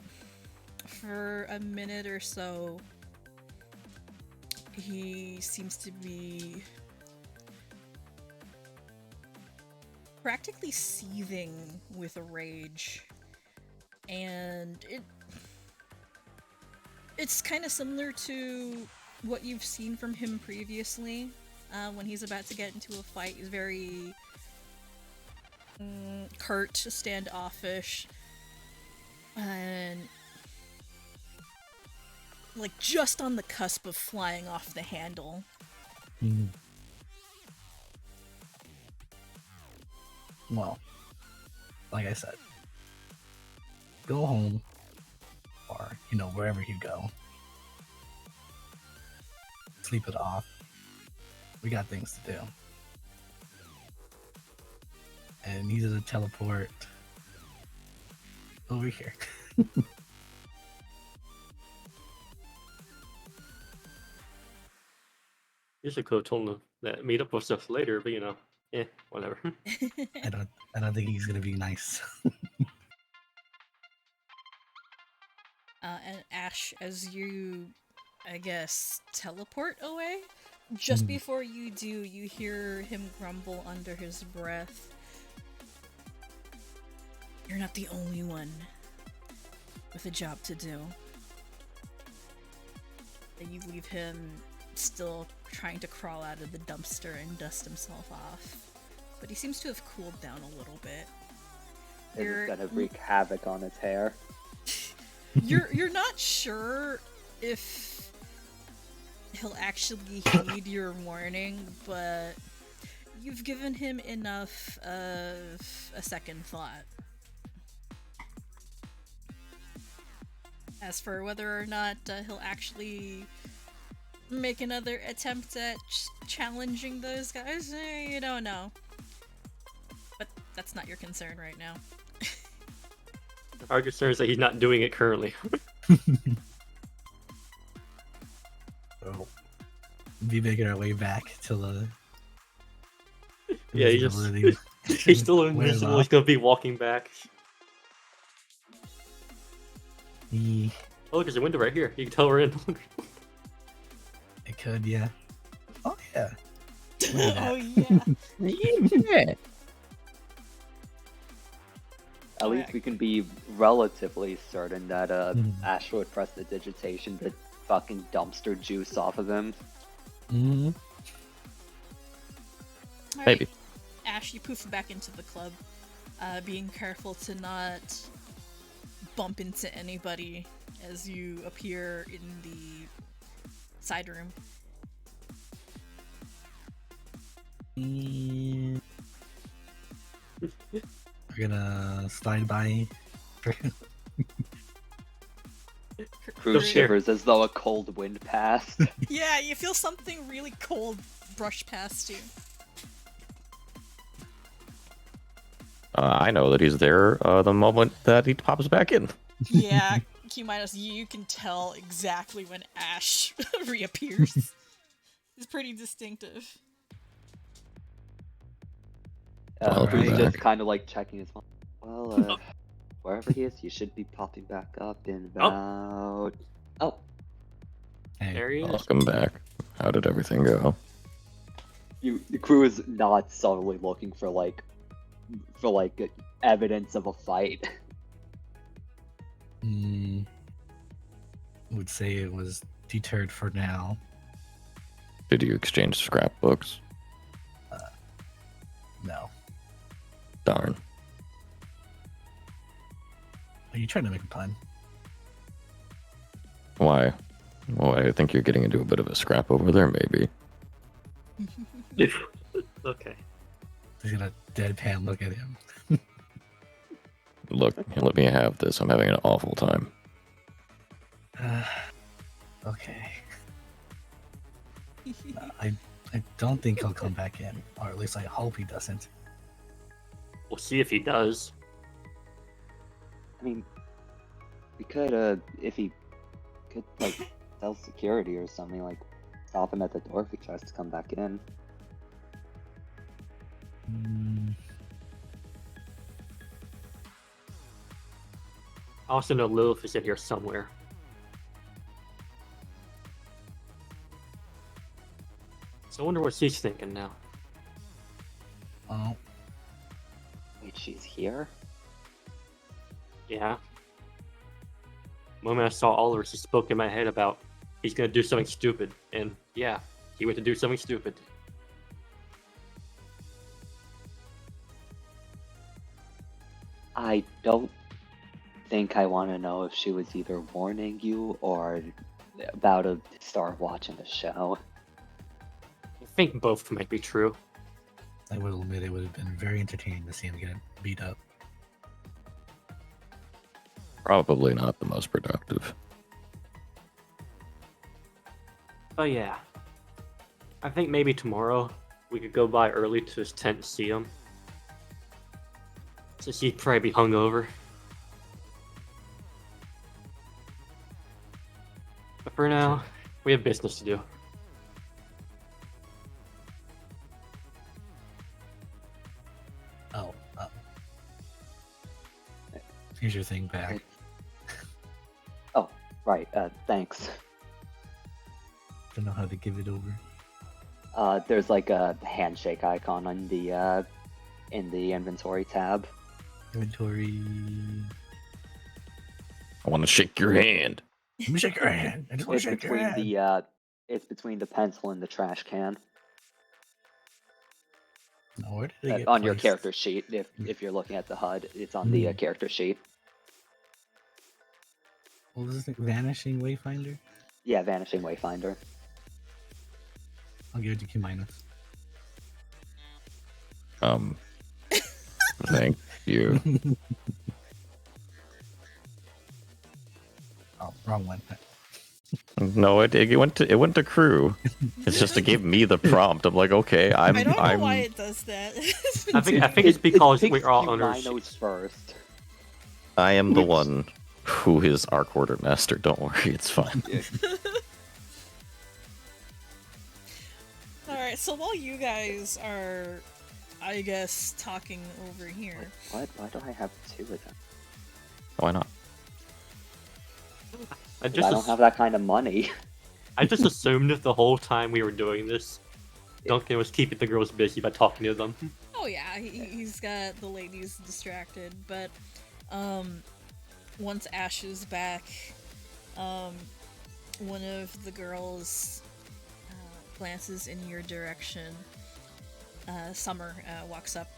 for a minute or so, he seems to be practically seething with rage, and it's kind of similar to what you've seen from him previously. When he's about to get into a fight, he's very curt, standoffish, and like just on the cusp of flying off the handle. Mm. Well, like I said, go home, or, wherever you go. Sleep it off. We got things to do. And needs to teleport over here. You should have told him that meet up with stuff later, but whatever. I don't think he's gonna be nice. And Ash, as you, I guess, teleport away, just before you do, you hear him grumble under his breath. You're not the only one with a job to do. And you leave him still trying to crawl out of the dumpster and dust himself off. But he seems to have cooled down a little bit. It's gonna wreak havoc on his hair. You're not sure if he'll actually heed your warning, but you've given him enough of a second thought. As for whether or not he'll actually make another attempt at challenging those guys, you don't know. But that's not your concern right now. Our concern is that he's not doing it currently. So, be making our way back to the. Yeah, he's still invisible. He's gonna be walking back. Oh, look, there's a window right here. You can tell we're in. It could, yeah. Oh yeah. Oh yeah. Yeah. At least we can be relatively certain that Ash would press the digitation to fucking dumpster juice off of him. Mm-hmm. Alright, Maybe. Ash, you poof back into the club, being careful to not bump into anybody as you appear in the side room. We're gonna slide by. Croux shivers as though a cold wind passed. Yeah, you feel something really cold brush past you. I know that he's there the moment that he pops back in. Yeah, Cumaenos, you can tell exactly when Ash reappears. It's pretty distinctive. I'll be Croux back. just kind of like checking his phone. Well, wherever he is, he should be popping back up in about... Oh. Hey, There he is. Welcome back. How did everything go? The Croux is not subtly looking for, like, for like evidence of a fight. Would say it was deterred for now. Did you exchange scrapbooks? No. Darn. Are you trying to make a pun? Why? Well, I think you're getting into a bit of a scrap over there, maybe. Okay. He's gonna deadpan look at him. Look, let me have this. I'm having an awful time. Okay. I don't think he'll come back in, or at least I hope he doesn't. We'll see if he does. I mean, we could, if he could, like, tell security or something, like, stop him at the door if he tries to come back in. I also know Lilith is in here somewhere. So I wonder what she's thinking now. Oh, Wait, she's here? Yeah. The moment I saw Oliver, she spoke in my head about he's gonna do something stupid. And yeah, he went to do something stupid. I don't think I want to know if she was either warning you or about to start watching the show. I think both might be true. I will admit it would have been very entertaining to see him get beat up. Probably not the most productive. But yeah. I think maybe tomorrow we could go by early to his tent and see him. So he'd probably be hungover. But for now, we have business to do. Oh, here's your thing back. Oh, right, thanks. Don't know how to give it over. There's like a handshake icon on the, in the inventory tab. Inventory. I want to shake your hand. Let me shake your hand. I just want It's to shake your between hand. the, it's between the pencil and the trash can. Now, where did it get On your placed? character sheet, if you're looking at the HUD, it's on the character sheet. What was this thing? Vanishing Wayfinder? Yeah, Vanishing Wayfinder. I'll give it to Cumaenos. Thank you. Oh, wrong one. No, it went to Croux. It's just to give me the prompt. I'm like, okay, I don't know I'm why it does that. I think it's because it we're all picks owners. Cumaenos first. I am the one who is our quartermaster. Don't worry, it's fine. Alright, so while you guys are, I guess, talking over here. What? Why do I have two of them? Why not? I 'Cause I don't have that kind of money. I just assumed the whole time we were doing this, Duncan was keeping the girls busy by talking to them. Oh yeah, he's got the ladies distracted, but once Ash is back, one of the girls glances in your direction. Summer walks up.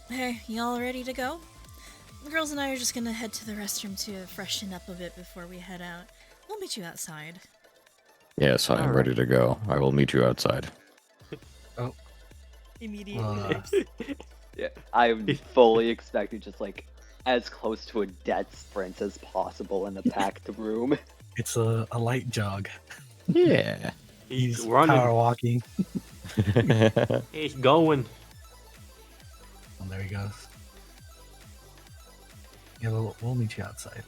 Hey, you all ready to go? The girls and I are just gonna head to the restroom to freshen up a bit before we head out. We'll meet you outside. Yes, I am ready to go. I will meet you outside. Immediately. Yeah, I'm fully expecting just like as close to a dead sprint as possible in the packed room. It's a light jog. Yeah. He's running. power walking. He's going. Oh, there he goes. Yeah, we'll meet you outside.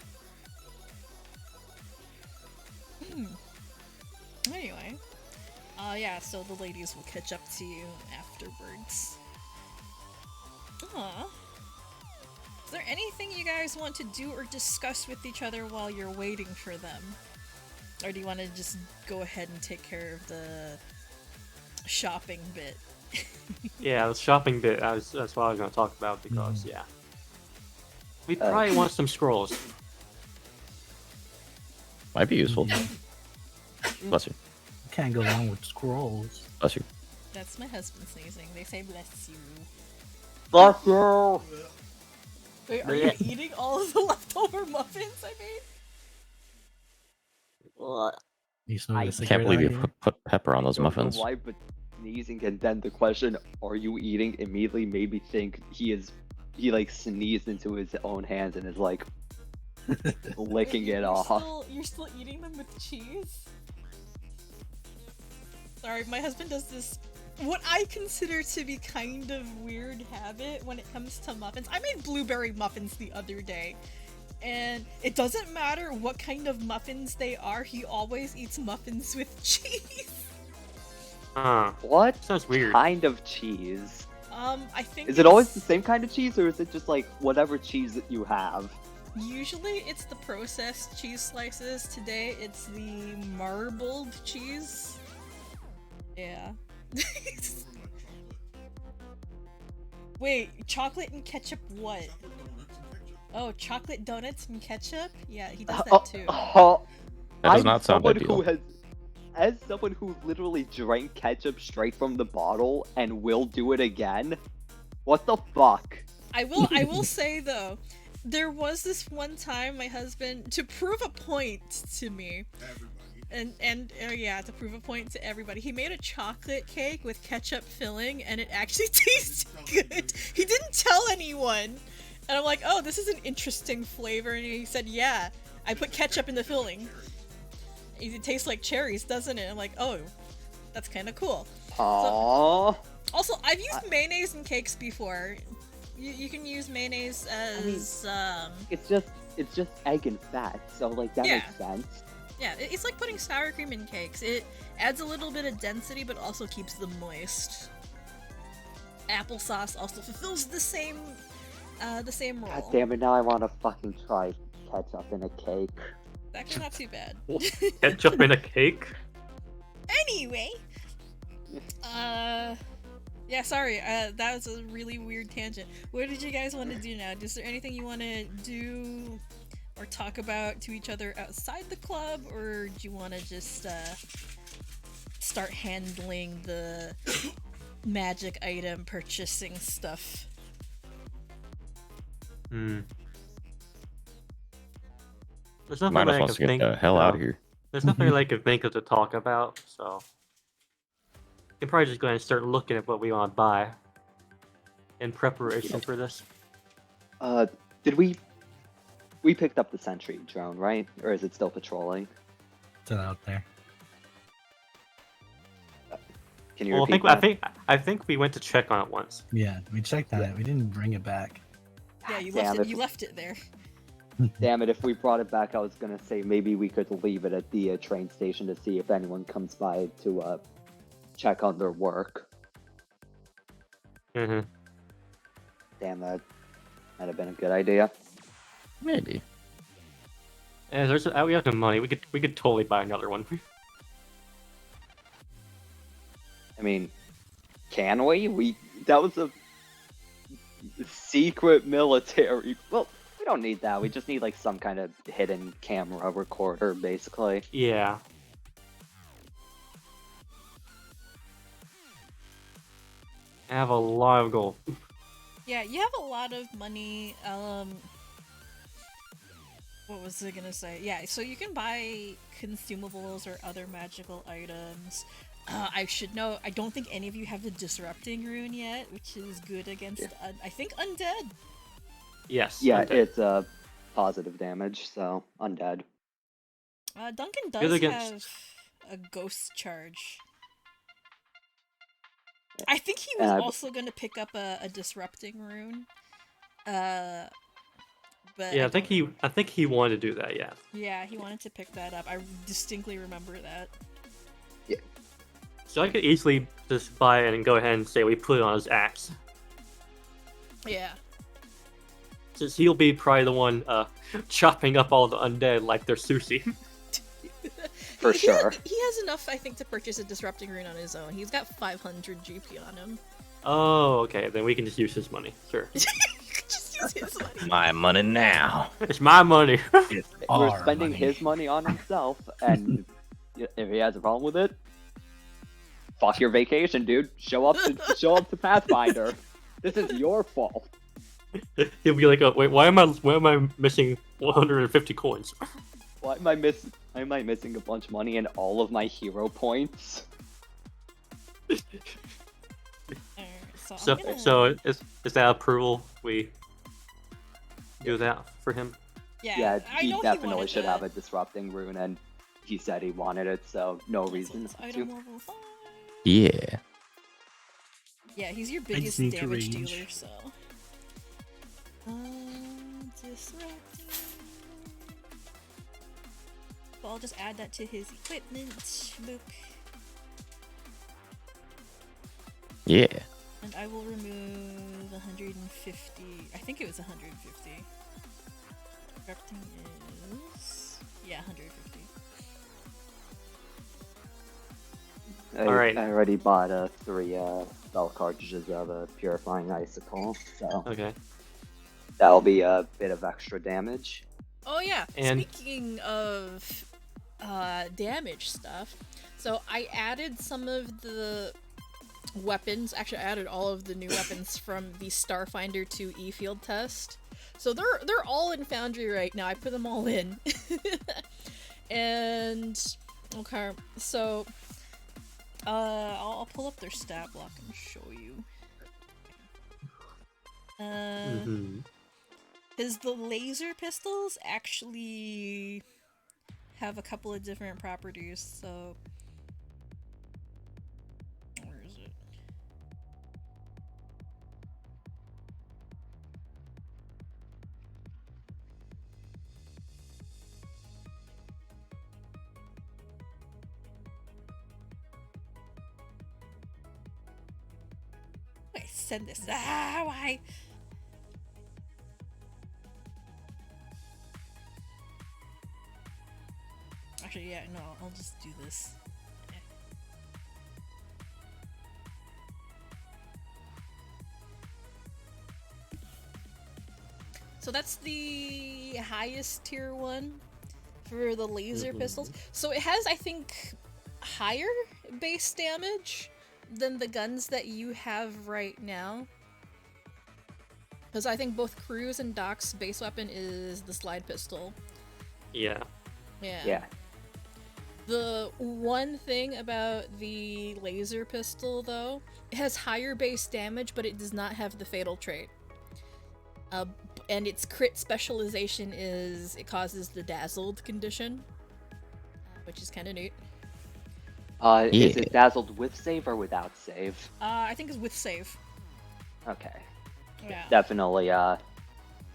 Anyway, yeah, so the ladies will catch up to you afterwards. Is there anything you guys want to do or discuss with each other while you're waiting for them? Or do you want to just go ahead and take care of the shopping bit. Yeah, the shopping bit. That's what I was gonna talk about because yeah, we probably want some scrolls. Might be useful. Bless you. Can't go wrong with scrolls. Bless you. That's my husband sneezing. They say bless you. Fuck you! Wait, are you eating all of the leftover muffins I made? You smoking a I I cigarette can't believe out you here? put pepper on those Don't know muffins. why, but sneezing and then the question, "Are you eating?" immediately made me think he like sneezed into his own hands and is like licking Wait, it off. You're still eating them with cheese? Sorry, my husband does this, what I consider to be kind of weird habit when it comes to muffins. I made blueberry muffins the other day, and it doesn't matter what kind of muffins they are, he always eats muffins with cheese. What Sounds weird. kind of cheese? I think Is it always the same kind of cheese, or is it just like whatever cheese that you have? Usually it's the processed cheese slices. Today it's the marbled cheese. Yeah. Wait, chocolate and ketchup what? Oh, chocolate donuts and ketchup? Yeah, he does that too. That does not sound ideal. As someone who literally drank ketchup straight from the bottle and will do it again, what the fuck? I will say though, there was this one time my husband, to prove a point to me, to prove a point to everybody, he made a chocolate cake with ketchup filling and it actually tasted good. He didn't tell anyone. And I'm like, oh, this is an interesting flavor. And he said, yeah, I put ketchup in the filling. It tastes like cherries, doesn't it? I'm like, oh, that's kind of cool. Aww. Also, I've used mayonnaise in cakes before. You can use mayonnaise as, It's just egg and fat, so like that Yeah. makes sense. Yeah, it's like putting sour cream in cakes. It adds a little bit of density, but also keeps them moist. Applesauce also fulfills the same role. God damn it! Now I want to fucking try ketchup in a cake. It's actually not too bad. Ketchup in a cake? Anyway, yeah, sorry, that was a really weird tangent. What did you guys want to do now? Is there anything you want to do or talk about to each other outside the club, or do you want to just start handling the magic item purchasing stuff? There's nothing Might as I well can get think. the hell out of here. There's nothing I can think of to talk about, so we can probably just go ahead and start looking at what we want to buy in preparation for this. Did we picked up the sentry drone, right? Or is it still patrolling? It's out there. Can you Well, repeat that? I think we went to check on it once. Yeah, we checked on it. We didn't bring it back. Yeah, you Damn left it. it. You left it there. Damn it, if we brought it back, I was gonna say maybe we could leave it at the train station to see if anyone comes by to check on their work. Mm-hmm. Damn, that might have been a good idea. Maybe. And we have the money. We could totally buy another one. I mean, can we? That was a secret military. Well, we don't need that. We just need like some kind of hidden camera recorder, basically. Yeah. I have a lot of gold. Yeah, you have a lot of money. What was I gonna say? Yeah, so you can buy consumables or other magical items. I should know, I don't think any of you have the disrupting rune yet, which is good against, I think, undead. Yes. Yeah, undead. it's positive damage, so undead. Duncan Good does against- have a ghost charge. I think he was And also going to pick up a disrupting rune. But Yeah, I think he wanted to do that. Yeah. Yeah, he wanted to pick that up. I distinctly remember that. So I could easily just buy it and go ahead and say we put it on his axe. Yeah. Since he'll be probably the one chopping up all the undead like they're sushi. for sure. He has enough, I think, to purchase a disrupting rune on his own. He's got 500 GP on him. Oh, okay. Then we can just use his money. Sure. You could just use his money. My money now. It's my money. It's We're our spending money. his money on himself, and if he has a problem with it, fuck your vacation, dude. Show up to Pathfinder. This is your fault. He'll be like, oh, wait, why am I missing 150 coins? Why am I missing a bunch of money and all of my hero points? Alright, So, I'm gonna- so is that approval? We do that for him. Yeah, I he know definitely wanted should that. have a disrupting rune, and he said he wanted it, so no So reason it's not item to. level 5. Yeah. Yeah, he's your just biggest need to damage range. dealer, so. Disrupting. So I'll just add that to his equipment book, Yeah. and I will remove 150. I think it was 150. Disrupting is 150. Alright. I already bought 3 spell cartridges of a purifying icicle, so Okay. that'll be a bit of extra damage. Oh yeah. And- Speaking of damage stuff, so I added some of the weapons. Actually, I added all of the new weapons from the Starfinder 2E field test. So they're all in Foundry right now. I put them all in, and okay. So I'll pull up their stat block and show you. Because the laser pistols actually have a couple of different properties, so... Where is it? Wait, send this. Why? Actually, yeah, no, I'll just do this. So that's the highest tier one for the laser pistols. So it has, I think, higher base damage than the guns that you have right now. Because I think both Croux and Doc's base weapon is the slide pistol. Yeah. Yeah. The one thing about the laser pistol, though, it has higher base damage, but it does not have the fatal trait. And its crit specialization is it causes the dazzled condition, which is kind of neat. Is it dazzled with save or without save? I think it's with save. Okay. Yeah. Definitely not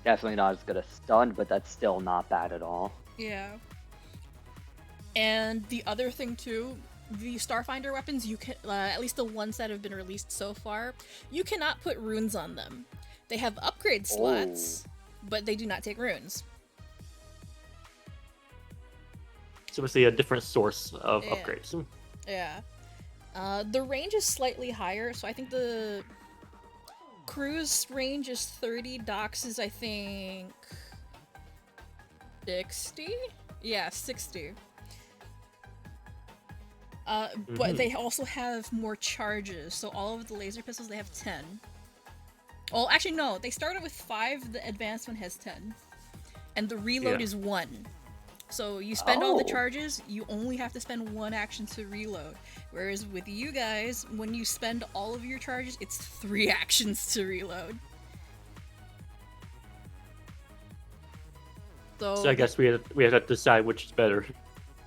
as good as stunned, but that's still not bad at all. Yeah. And the other thing too, the Starfinder weapons, you can at least the ones that have been released so far, you cannot put runes on them. They have upgrade slots, but they do not take runes. So it's a different source of Yeah. upgrades. Yeah. The range is slightly higher, so I think the Croux range is 30, Doc's is, I think, 60? Yeah, 60. But they also have more charges, so all of the laser pistols, they have 10. Well, actually, no, they started with 5, the advanced one has 10. And the reload is 1. So you spend all the charges, you only have to spend 1 action to reload. Whereas with you guys, when you spend all of your charges, it's 3 actions to reload. So I guess we have to decide which is better.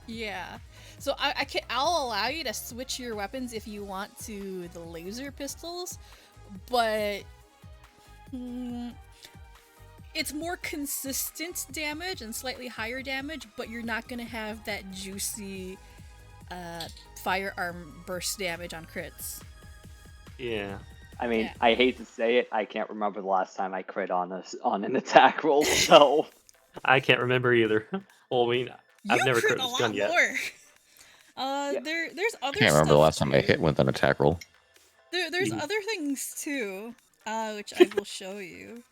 Yeah. So I'll allow you to switch your weapons if you want to the laser pistols, but it's more consistent damage and slightly higher damage, but you're not gonna have that juicy firearm burst damage on crits. Yeah. I mean, Yeah. I hate to say it, I can't remember the last time I crit on an attack roll, so I can't remember either. Well, I mean, I've You never crit crit a this lot gun yet. more. There's other Can't remember the stuff last time I too. hit with an attack roll. There's Mhm. other things too, which I will show you.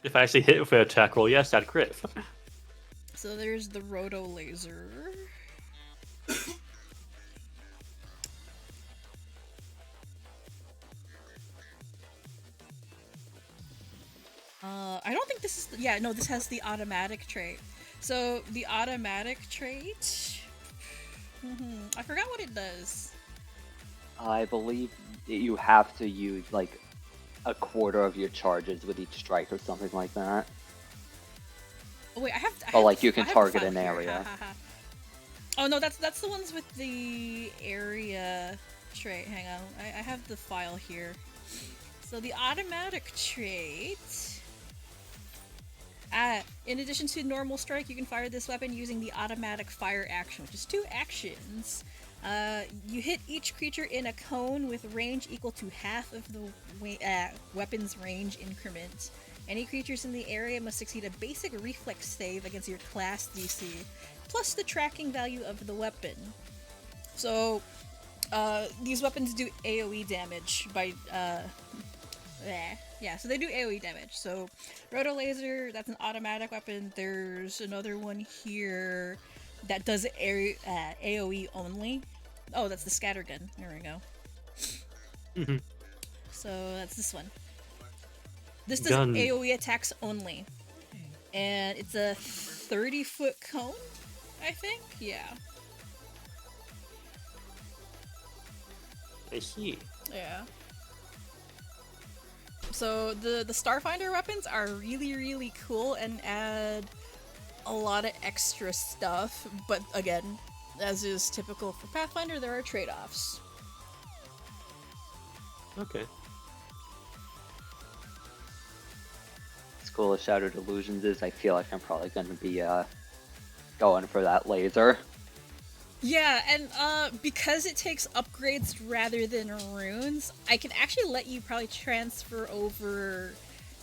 If I actually hit with an attack roll, yes, I'd crit. So there's the roto laser. I don't think this is. Yeah, no, this has the automatic trait. So the automatic trait. I forgot what it does. I believe you have to use like a quarter of your charges with each strike or something like that. Oh wait, I have. Or like you I can have the target file an here. area. Ha, ha, ha. Oh no, that's the ones with the area trait. Hang on, I have the file here. So the automatic trait. In addition to normal strike, you can fire this weapon using the automatic fire action, which is 2 actions. You hit each creature in a cone with range equal to half of the weapon's range increment. Any creatures in the area must succeed a basic reflex save against your class DC, plus the tracking value of the weapon. So, these weapons do AoE damage by, yeah, so they do AoE damage. So, Roto Laser, that's an automatic weapon. There's another one here that does AoE only. Oh, that's the scattergun. There we go. Mhm. So, that's this one. This does Gun. AoE attacks only. And it's a 30-foot cone, I think? Yeah. I see. Yeah. So the Starfinder weapons are really, really cool and add a lot of extra stuff, but again, as is typical for Pathfinder, there are trade-offs. Okay. As cool as Shattered Illusions is, I feel like I'm probably going to be going for that laser. Yeah, and because it takes upgrades rather than runes, I can actually let you probably transfer over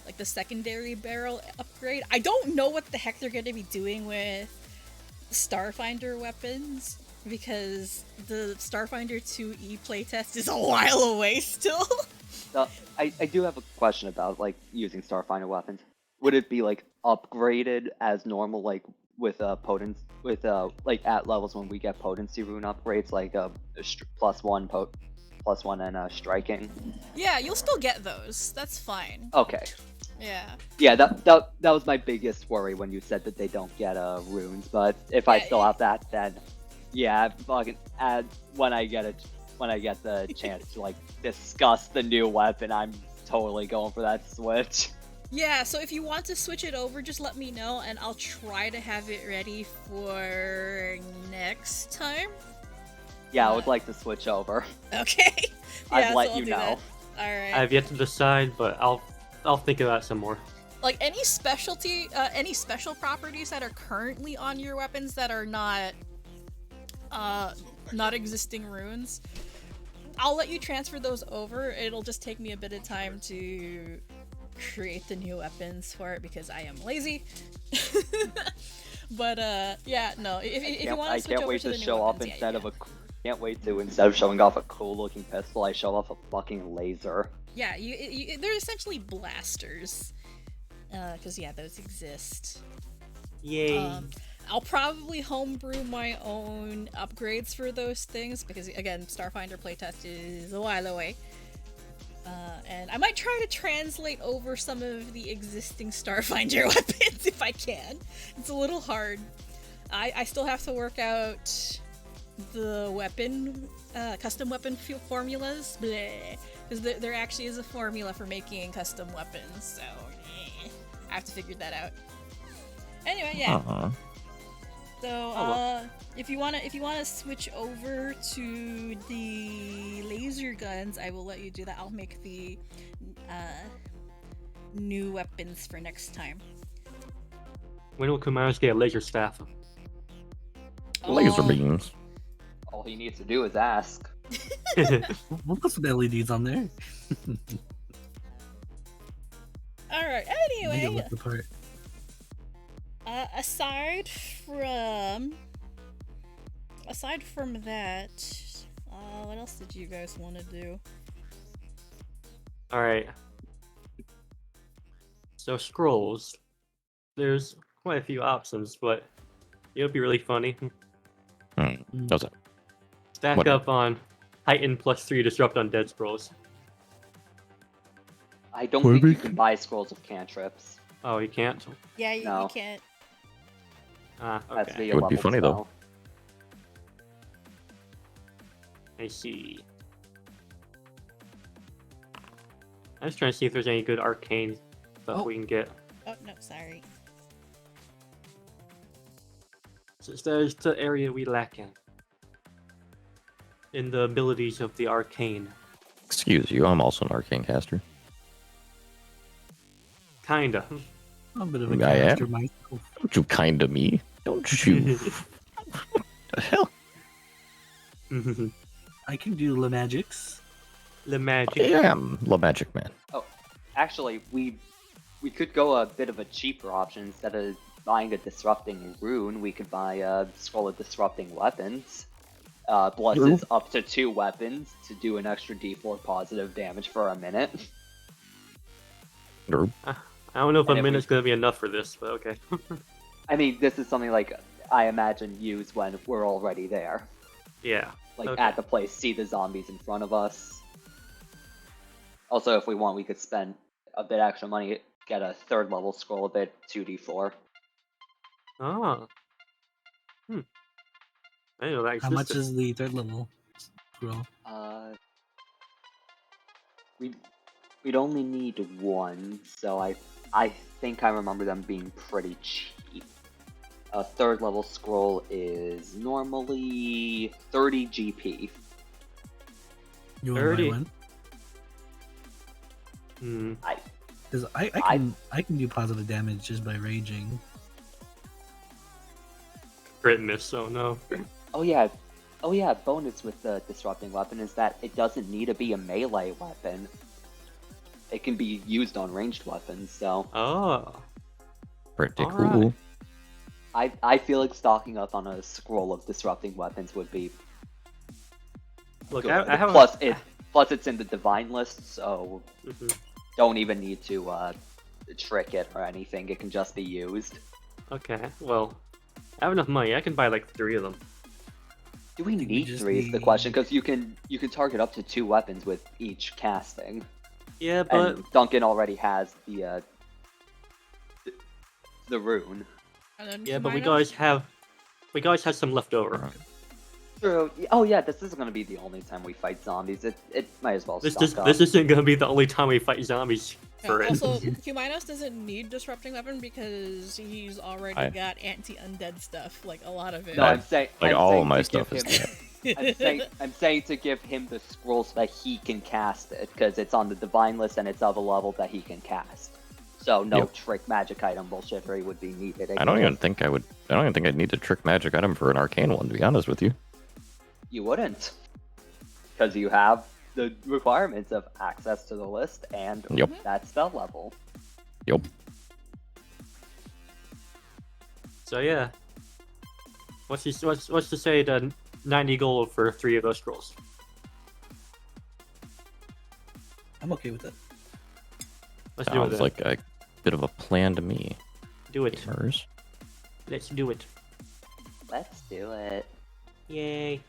like the secondary barrel upgrade. I don't know what the heck they're going to be doing with Starfinder weapons, because the Starfinder 2E playtest is a while away still. I do have a question about like using Starfinder weapons. Would it be like upgraded as normal, like with potency, with like at levels when we get potency rune upgrades, like +1 and striking? Yeah, you'll still get those. That's fine. Okay. Yeah. Yeah, that was my biggest worry when you said that they don't get runes. But if I Yeah, still have that, then yeah, fucking add when I get the chance to like discuss the new weapon, I'm totally going for that switch. Yeah, so if you want to switch it over, just let me know and I'll try to have it ready for next time. Yeah, I would like to switch over. Okay. I'd Yeah, let so I'll you do know. that. Alright. I have yet to decide, but I'll think about it some more. Like any special properties that are currently on your weapons that are not existing runes, I'll let you transfer those over. It'll just take me a bit of time to create the new weapons for it because I am lazy. But yeah, no. If you want to switch over to the new weapons, Can't wait to, instead of showing off a cool looking pistol, I show off a fucking laser. Yeah, they're essentially blasters. Because yeah, those exist. Yay. I'll probably homebrew my own upgrades for those things because again, Starfinder playtest is a while away. And I might try to translate over some of the existing Starfinder weapons if I can. It's a little hard. I still have to work out the weapon, custom weapon formulas, because there actually is a formula for making custom weapons, so I have to figure that out. Anyway, yeah. Uh-huh. So, if you wanna switch over to the laser guns, I will let you do that. I'll make the new weapons for next time. When will Cumaenos get a laser staff? Laser beams. All he needs to do is ask. We'll put some LEDs on there. Alright, Make it anyway, look the part. aside from aside from that, what else did you guys want to do? All right. So scrolls. There's quite a few options, but it would be really funny. How's that? Stack What? up on heighten +3 disrupt undead scrolls. I don't think you can buy scrolls of cantrips. Oh, you can't? Yeah, you No. can't. Ah, That's okay. the It would be level funny, though. spell. I see. I'm just trying to see if there's any good arcane stuff Oh. we can get. Oh no, sorry. Since there's the area we lack in the abilities of the arcane. Excuse you, I'm also an arcane caster. Kinda. I'm a bit of a I am? caster myself. Don't you kinda me? Don't you? What the hell? I can do the magics. The magic. I am the magic man. Actually, we could go a bit of a cheaper option. Instead of buying a disrupting rune, we could buy a scroll of disrupting weapons. Blesses up to 2 weapons to do an extra d4 positive damage for a minute. Nope. I don't know if a And if we- minute's gonna be enough for this, but okay. I mean, this is something like I imagine use when we're already there. Yeah. Like Okay. at the place, see the zombies in front of us. Also, if we want, we could spend a bit extra money, get a 3rd level scroll of it, 2d4. Oh. I didn't know that How much existed. is the 3rd level scroll? We'd only need 1, so I think I remember them being pretty cheap. A 3rd level scroll is normally 30 GP. You want to 30. buy one? Hmm. Because I can do positive damage just by raging. Crit miss, so no. Oh yeah, bonus with the disrupting weapon is that it doesn't need to be a melee weapon. It can be used on ranged weapons, so Oh. Pretty Alright. cool. I feel like stocking up on a scroll of disrupting weapons would be Look, good. I have Plus it's in the divine list, so Mhm. don't even need to trick it or anything. It can just be used. Okay, well, I have enough money. I can buy like 3 of them. Do we think we need just 3 is the need- question, because you can target up to 2 weapons with each casting. Yeah, but And Duncan already has the rune. And then yeah, but we Cumaenos? guys have some left over. True. Oh yeah, this isn't gonna be the only time we fight zombies. It might as well stock up. This isn't gonna be the only time we fight zombies for it. Also, Cumaenos doesn't need disrupting weapon because he's already got anti-undead stuff, like a lot of it. No, I'm saying Like I'm all saying of my to stuff give is him- dead. I'm saying to give him the scroll so that he can cast it, because it's on the divine list and it's of a level that he can cast. So no Yep. trick magic item bullshittery would be needed. I don't even think I'd need a trick magic item for an arcane one, to be honest with you. You wouldn't, because you have the requirements of access to the list and Yep. that spell level. Yep. So yeah, what's to say the 90 gold for 3 of those scrolls? I'm okay with it. Let's do it. Sounds Then. like a bit of a plan to me. Do it. Gamers. Let's do it. Let's do it. Yay.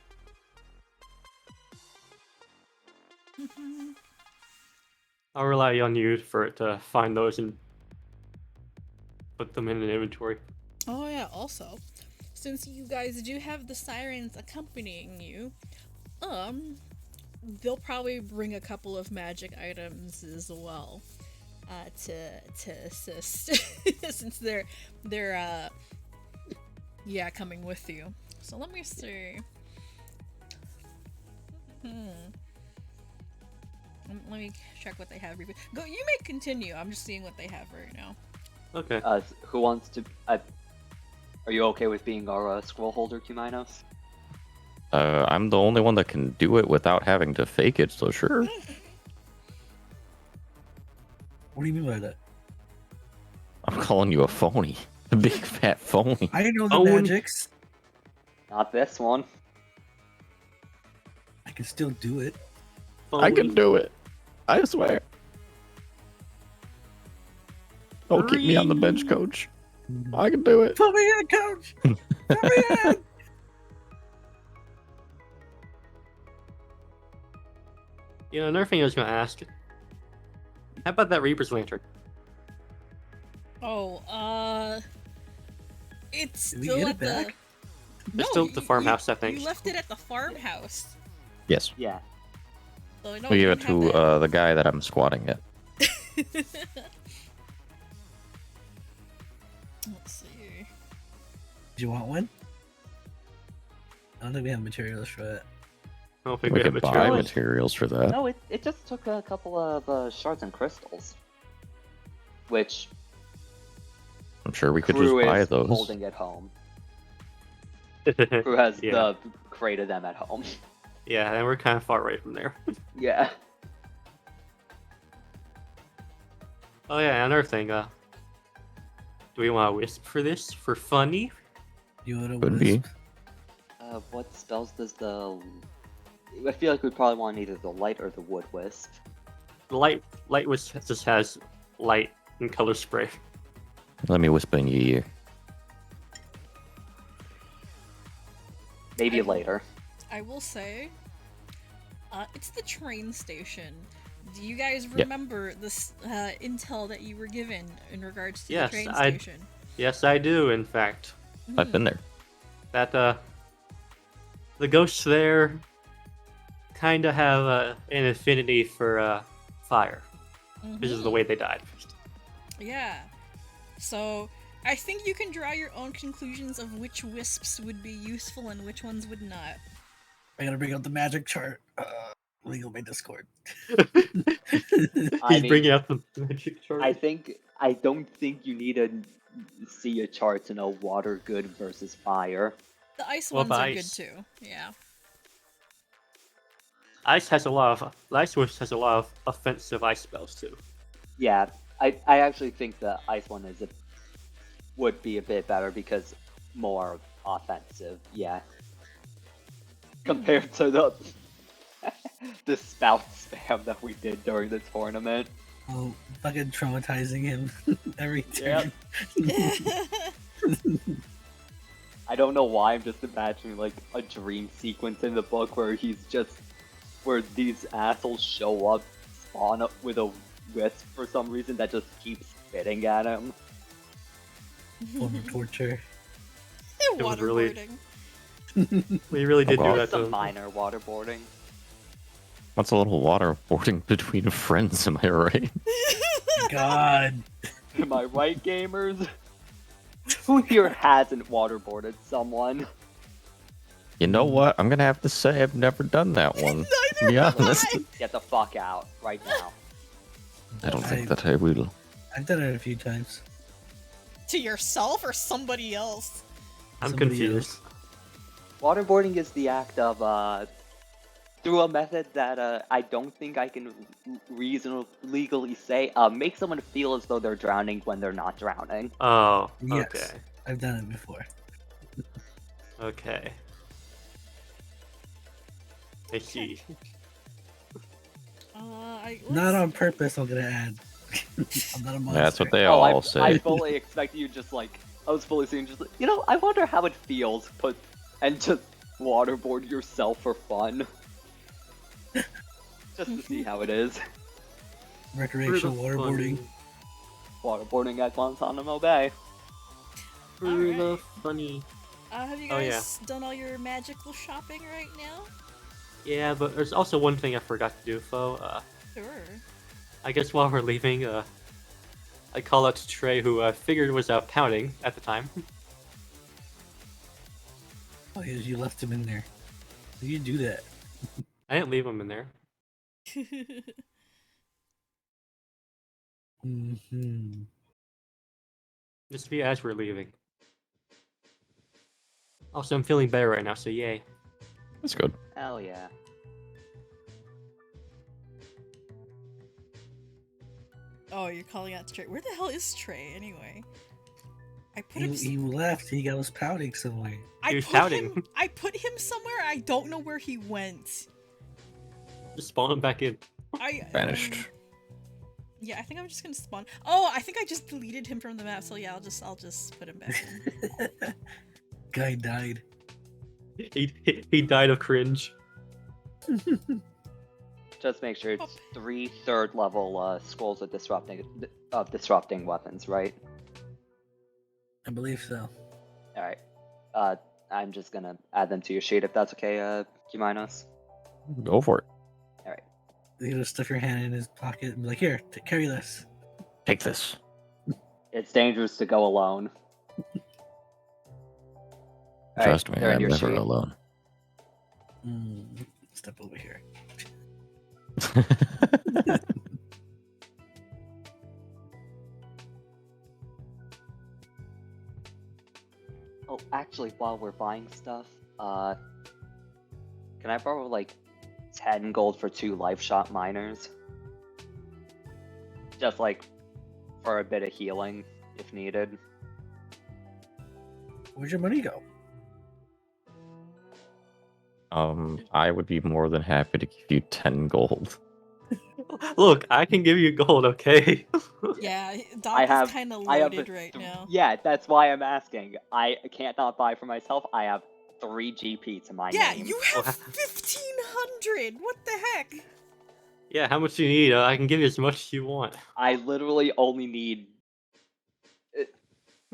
I'll rely on you for it to find those and put them in an inventory. Oh yeah, also, since you guys do have the Sirens accompanying you, they'll probably bring a couple of magic items as well, to assist, since they're coming with you. So let me see. Let me check what they have. Go. You may continue. I'm just seeing what they have right now. Okay. Who wants to? Are you okay with being our scroll holder, Cumaenos? I'm the only one that can do it without having to fake it, so sure. What do you mean by that? I'm calling you a phony. A big fat phony. I know the Owen- magics. Not this one. can still do it. I can do it. I swear. Don't keep me on the bench, coach. I can do it. Put me in, coach. Put me in. You know, another thing I was gonna ask. How about that Reaper's Lantern? Oh, it's Did we still get at it the. back? It's still at the farmhouse, I think. You left it at the farmhouse. Yes. Yeah. So no, We you give it don't to have the guy that I'm squatting at. that. Let's see. Do you want one? I don't think we have materials for it. I don't think We we have could buy materials. materials for that. No, it just took a couple of shards and crystals. Which I'm sure we could Croux just buy is those. holding at home. Who has Yeah. the crate of them at home. Yeah, and we're kind of far away from there. Yeah. Oh yeah, another thing. Do we want a wisp for this? For funny? You want a Could be. wisp? What spells does the... I feel like we probably want either the light or the wood wisp. The light wisp just has light and color spray. Let me whisper in your ear. Maybe later. I will say, it's the train station. Do you guys remember this intel that you were given in regards to Yes, the train I- station? Yes, I do. In fact, I've been there. that the ghosts there kind of have an affinity for fire. This is the way they died. Yeah. So I think you can draw your own conclusions of which wisps would be useful and which ones would not. I gotta bring up the magic chart. Legal my Discord. He's bringing out the magic chart. I don't think you need to see a chart to know water good versus fire. The ice Well, ones the are ice. good too. Yeah. Ice has a lot of ice wisp has a lot of offensive ice spells too. Yeah, I actually think the ice one would be a bit better because more offensive. Yeah. Compared to the spout spam that we did during the tournament. Oh, fucking traumatizing him every turn. I don't know why, I'm just imagining like a dream sequence in the book where where these assholes show up, spawn up with a wisp for some reason that just keeps spitting at him. Form of torture. was really- Waterboarding. We really did do wow. that Some to minor waterboarding. What's a little waterboarding between friends, am I right? God. Am I right, gamers? Who here hasn't waterboarded someone? You know what? I'm gonna have to say I've never done that one. To be honest. Get the fuck out right now. I don't think that I will. I've done it a few times. To yourself or somebody else? I'm Somebody confused. else. Waterboarding is the act of, through a method that I don't think I can reasonably legally say, make someone feel as though they're drowning when they're not drowning. Oh, Yes. okay. I've done it before. Okay. I see. Not on purpose, I'm gonna add. I'm not a monster. That's what they Oh, all I say. fully expect you just like, I was fully seeing just like, I wonder how it feels, and just waterboard yourself for fun. Just to see how it is. Recreational waterboarding. Waterboarding at Guantanamo Bay. Really Alright. funny. Have you Oh, yeah. guys done all your magical shopping right now? Yeah, but there's also one thing I forgot to do, Fo. Sure. I guess while we're leaving, I call out to Trey, who I figured was pouting at the time. Oh, yeah, you left him in there. How do you do that? I didn't leave him in there. Mm-hmm. Just be as we're leaving. Also, I'm feeling better right now, so yay. That's good. Hell yeah. Oh, you're calling out Trey. Where the hell is Trey anyway? I put him. He left. He was pouting somewhere. He was pouting. I put him somewhere. I don't know where he went. Just spawn him back in. Vanished. Yeah, I think I'm just gonna spawn. Oh, I think I just deleted him from the map. So yeah, I'll just put him back in. Guy died. He died of cringe. Just make sure it's 3 third-level scrolls of disrupting weapons, right? I believe so. All right. I'm just gonna add them to your sheet if that's okay, Cumaenos. Go for it. All right. You just stuff your hand in his pocket and be like, "Here, carry this." Take this. It's dangerous to go alone. All Trust right, me, they're in I'm your never sheet. alone. Step over here. Oh, actually, while we're buying stuff, can I borrow like 10 gold for 2 life shot miners? Just like for a bit of healing if needed. Where'd your money go? I would be more than happy to give you 10 gold. Look, I can give you gold, okay? Yeah, Doc is kind of I have loaded right now. Yeah, that's why I'm asking. I can't not buy for myself. I have 3 GP to my Yeah, name. you have 1,500. What the heck? Yeah, how much do you need? I can give you as much as you want. I literally only need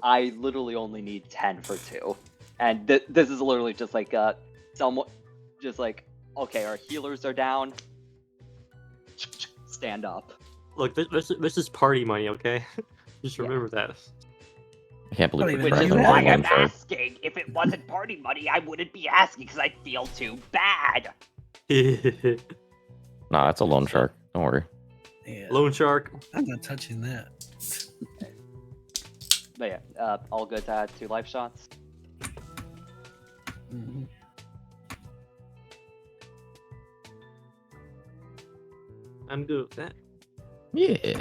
10 for 2, and this is literally just like just like, okay, our healers are down. Stand up. Look, this is party money, okay? Just remember that. I can't believe Which we're is cracking why the I'm one chart. asking. If it wasn't party money, I wouldn't be asking because I feel too bad. Nah, it's a loan shark. Don't worry. Yeah. Loan shark. I'm not touching that. But yeah, all good to add 2 life shots. Mhm. I'm good with that. Yeah.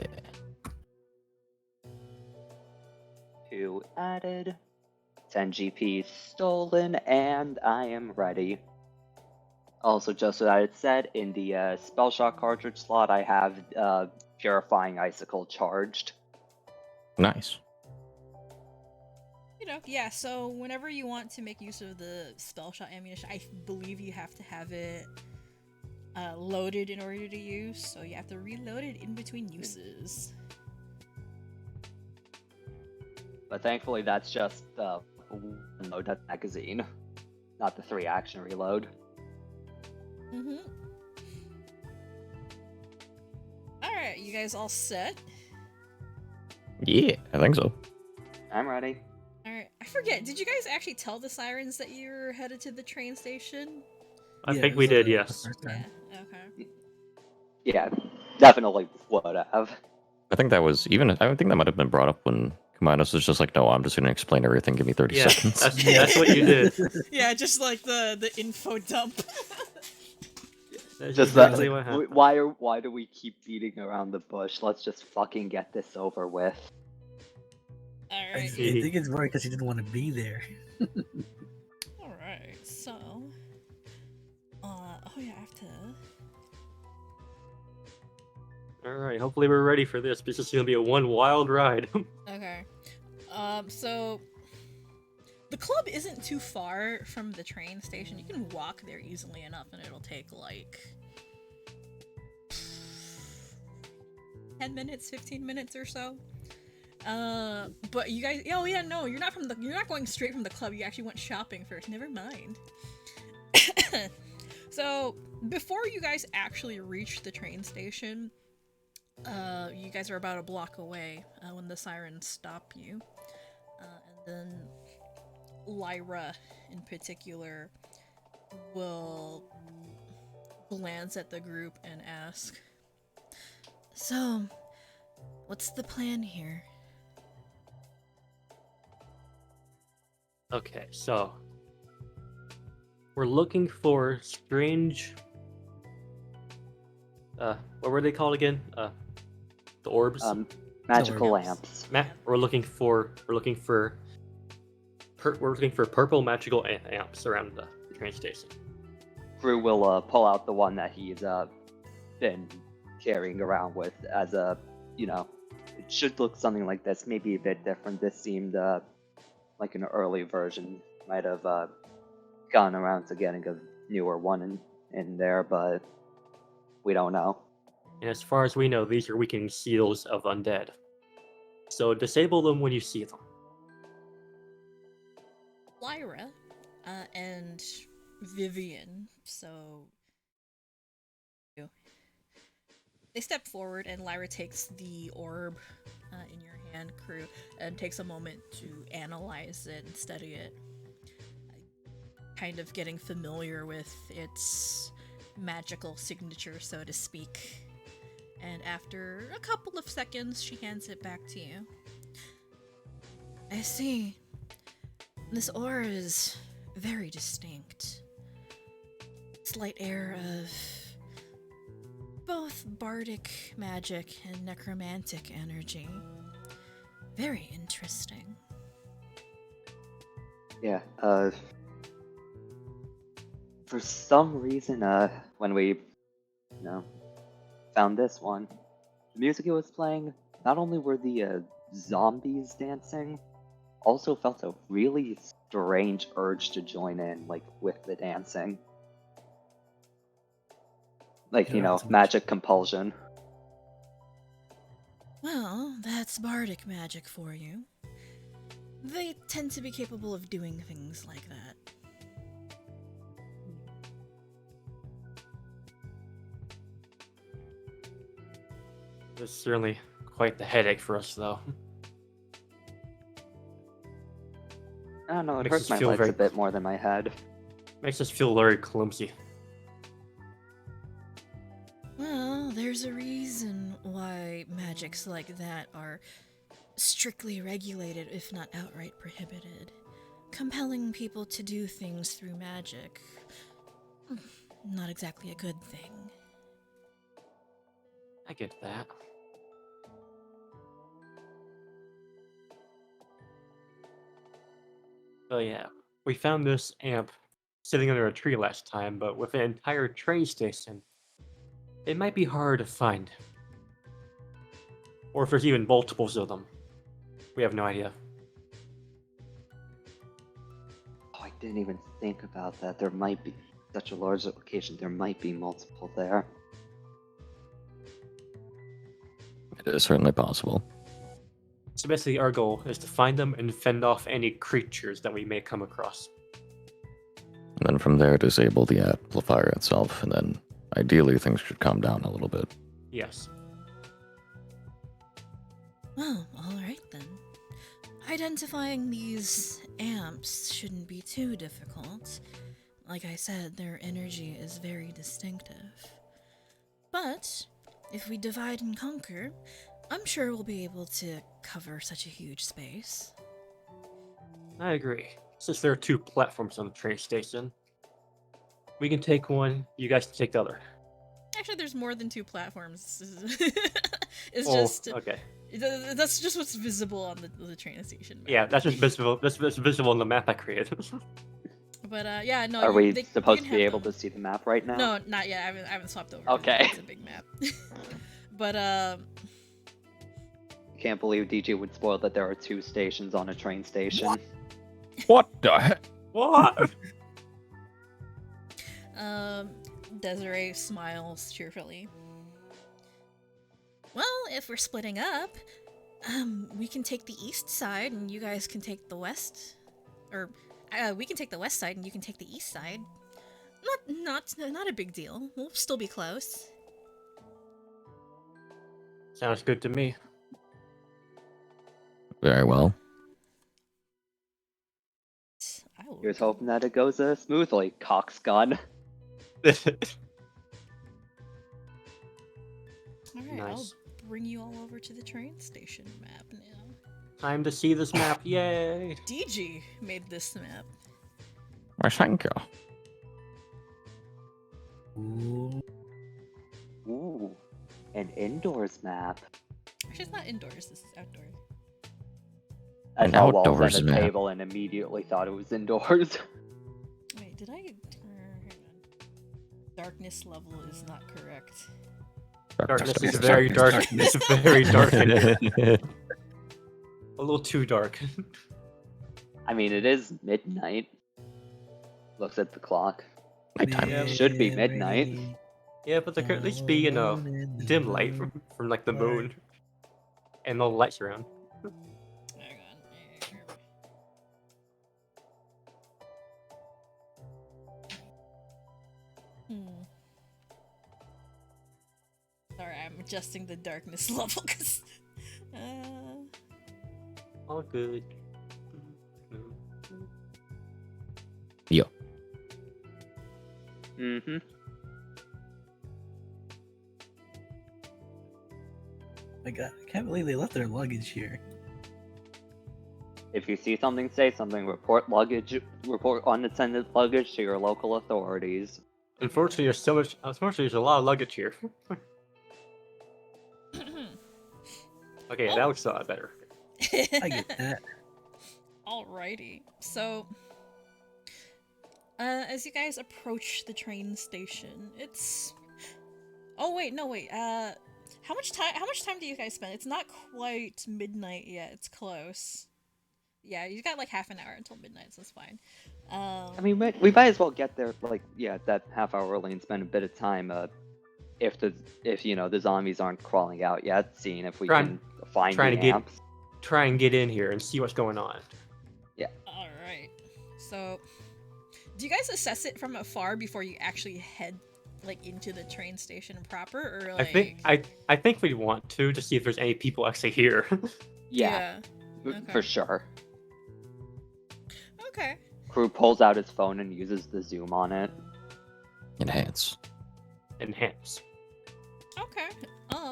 2 added, 10 GP stolen, and I am ready. Also, just so that it's said, in the spell shot cartridge slot, I have Purifying Icicle charged. Nice. You know, yeah, so whenever you want to make use of the spell shot ammunition, I believe you have to have it loaded in order to use, so you have to reload it in between uses. But thankfully, that's just one load that magazine, not the 3 action reload. Alright, you guys all set? Yeah, I think so. I'm ready. Alright, I forget, did you guys actually tell the Sirens that you were headed to the train station? I Yeah, think it we was, did, the yes. first time. Yeah, okay. Yeah, definitely would have. I think that was even. I think that might have been brought up when Cumaenos was just like, "No, I'm just going to explain everything. Give me 30 Yeah, seconds." that's what you did. Yeah, just like the info dump. That's Just exactly what happened. why do we keep beating around the bush? Let's just fucking get this over with. I Alright. think it's right because he didn't want to be there. Alright, so oh yeah, I have to Alright, hopefully we're ready for this. This is gonna be a one wild ride. Okay. So the club isn't too far from the train station. You can walk there easily enough and it'll take like 10 minutes, 15 minutes or so. But you guys, oh yeah, no, you're not going straight from the club. You actually went shopping first. Never mind. So before you guys actually reach the train station, you guys are about a block away when the Sirens stop you. And then Lyra, in particular, will glance at the group and ask, "So, what's the plan here?" Okay, so we're looking for strange. What were they called again? The orbs. Magical Orbs. lamps. We're looking for purple magical amps around the train station. Croux will pull out the one that he's been carrying around with as a, it should look something like this, maybe a bit different. This seemed like an early version, might have gone around to getting a newer one in there, but we don't know. And as far as we know, these are weakening seals of undead. So disable them when you see them. Lyra and Vivian, so they step forward and Lyra takes the orb in your hand, Croux, and takes a moment to analyze it and study it, kind of getting familiar with its magical signature, so to speak. And after a couple of seconds, she hands it back to you. I see. This aura is very distinct. Slight air of both bardic magic and necromantic energy. Very interesting. Yeah, for some reason, when we, found this one, the music it was playing, not only were the zombies dancing, also felt a really strange urge to join in, with the dancing. Magic compulsion. Well, that's bardic magic for you. They tend to be capable of doing things like that. It's certainly quite the headache for us, though. I don't know, it Makes hurts us my feel legs very- a bit more than my head. Makes us feel very clumsy. Well, there's a reason why magics like that are strictly regulated, if not outright prohibited. Compelling people to do things through magic. Not exactly a good thing. I get that. Oh yeah, we found this amp sitting under a tree last time, but with an entire train station, it might be hard to find. Or if there's even multiples of them. We have no idea. Oh, I didn't even think about that. There might be such a large location. There might be multiple there. It is certainly possible. So basically our goal is to find them and fend off any creatures that we may come across. And then from there, disable the amplifier itself, and then ideally things should calm down a little bit. Yes. Well, alright then. Identifying these amps shouldn't be too difficult. Like I said, their energy is very distinctive. But, if we divide and conquer, I'm sure we'll be able to cover such a huge space. I agree. Since there are 2 platforms on the train station, we can take one, you guys can take the other. Actually, there's more than 2 platforms. It's Oh, just... okay. That's just what's visible on the train station map. Yeah, that's just visible. That's visible on the map I created. But yeah, no. Are we you supposed can to be have able them. to see the map right now? No, not yet. I haven't swapped over. Okay. It's a big map. But Can't believe DJ would spoil that there are 2 stations on a train station. What the heck? What? Desiree smiles cheerfully. Well, if we're splitting up, we can take the east side and you guys can take the west, or we can take the west side and you can take the east side. Not a big deal. We'll still be close. Sounds good to me. Very well. I will. Here's hoping that it goes smoothly, cocksgun. Alright, Nice. I'll bring you all over to the train station map now. Time to see this map. Yay! DG made this map. Why, thank you. Ooh. Ooh, an indoors map. Actually, it's not indoors. This is outdoors. I An saw walls outdoors and a map. table and immediately thought it was indoors. Wait, did I? Hang on. Darkness level is not correct. Darkness is very dark. It's very dark in here. A little too dark. I mean, it is midnight. Looks at the clock. Nighttime. Yeah. Should be midnight. Yeah, but there could at least be, dim light from like the moon. And no lights around. Hang on. Sorry, I'm adjusting the darkness level because. All good. Yo. Mm-hmm. My God, I can't believe they left their luggage here. If you see something, say something. Report unattended luggage to your local authorities. Unfortunately, there's a lot of luggage here. Okay, that looks a lot better. I get that. Alrighty. So, as you guys approach the train station, it's. Oh wait, no wait. How much time do you guys spend? It's not quite midnight yet. It's close. Yeah, you got like half an hour until midnight, so it's fine. I mean, we might as well get there, like, that half hour early and spend a bit of time, if the zombies aren't crawling out yet, seeing if we can find the amps. Try and get in here and see what's going on. Yeah. Alright. So, do you guys assess it from afar before you actually head, like, into the train station proper, or like... I think we want to see if there's any people actually here. Yeah. Okay. For sure. Okay. Croux pulls out his phone and uses the zoom on it. Enhance. Okay.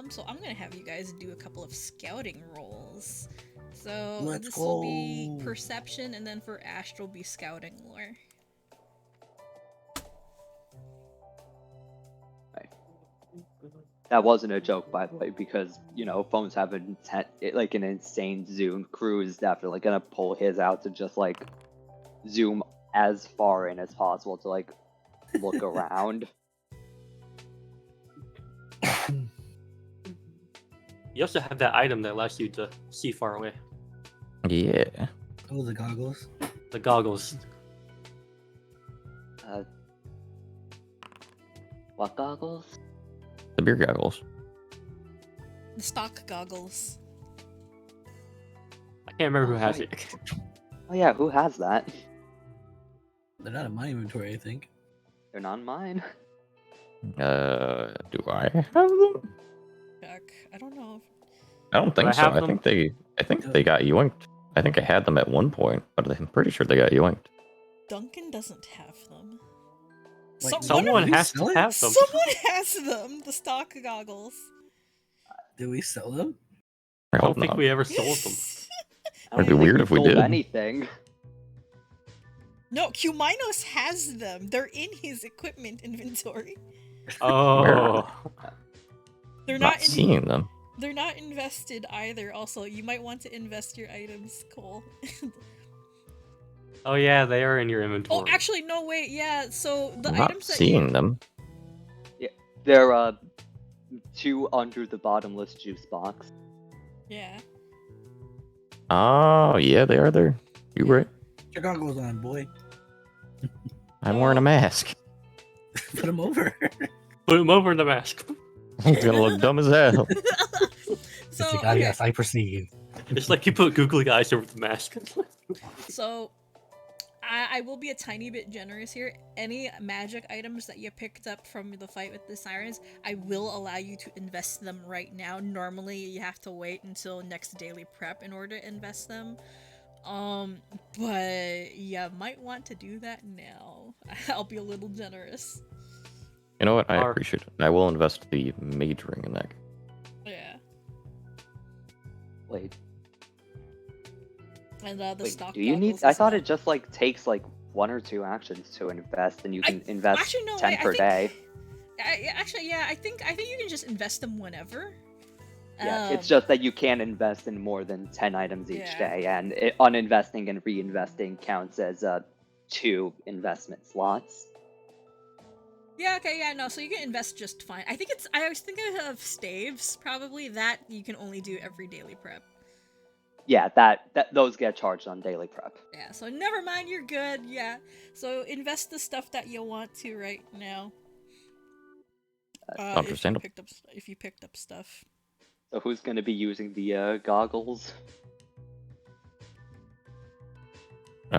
So I'm gonna have you guys do a couple of scouting rolls. So Let's this will be go. perception, and then for Astral be scouting lore. That wasn't a joke, by the way, because, phones have an insane zoom. Croux is definitely gonna pull his out to just, like, zoom as far in as possible to, like, look around. You also have that item that allows you to see far away. Yeah. Oh, the goggles. The goggles. What goggles? The beer goggles. The stock goggles. I can't remember who has it. Oh yeah, who has that? They're not in my inventory, I think. They're not mine. Do I have them? Chuck, I don't know. I don't think I so. have I them? think they got yoinked. I think I had them at one point, but I'm pretty sure they got yoinked. Duncan doesn't have them. Like, Someone did we has sell to it? have them. Someone has them. The stock goggles. Did we sell them? I I don't hope think not. we ever sold them. I don't It'd be think weird if we sold did. anything. No, Cumaenos has them. They're in his equipment inventory. Oh. They're Not not. seeing them. They're not invested either. Also, you might want to invest your items, Cole. Oh yeah, they are in your Oh, inventory. actually, no, wait. Yeah. So the I'm not items that seeing them. They're two under the bottomless juice box. Yeah. Oh, yeah, they are there. You right. Put your goggles on, boy. I'm wearing a mask. Put them over. Put him over in the mask. He's gonna look dumb as hell. So It's like, ah, okay. yes, I perceive. It's like you put googly eyes over the mask. So, I will be a tiny bit generous here. Any magic items that you picked up from the fight with the Sirens, I will allow you to invest them right now. Normally, you have to wait until next daily prep in order to invest them. But you might want to do that now. I'll be a little generous. You know what? I Our- appreciate it. I will invest the mage ring in that. Yeah. Wait, And the stock do you need? goggles I as thought well. it just like takes like 1 or 2 actions to invest, and you can invest Actually, no, 10 wait, per day. I think you can just invest them whenever. Yeah, it's just that you can't invest in more than 10 items each Yeah. day, and uninvesting and reinvesting counts as 2 investment slots. Yeah, okay, yeah, no, so you can invest just fine. I was thinking of staves, probably, that you can only do every daily prep. Yeah, those get charged on daily prep. Yeah, so never mind, you're good, yeah. So invest the stuff that you want to right now. Understandable. If you picked up stuff. So who's going to be using the goggles?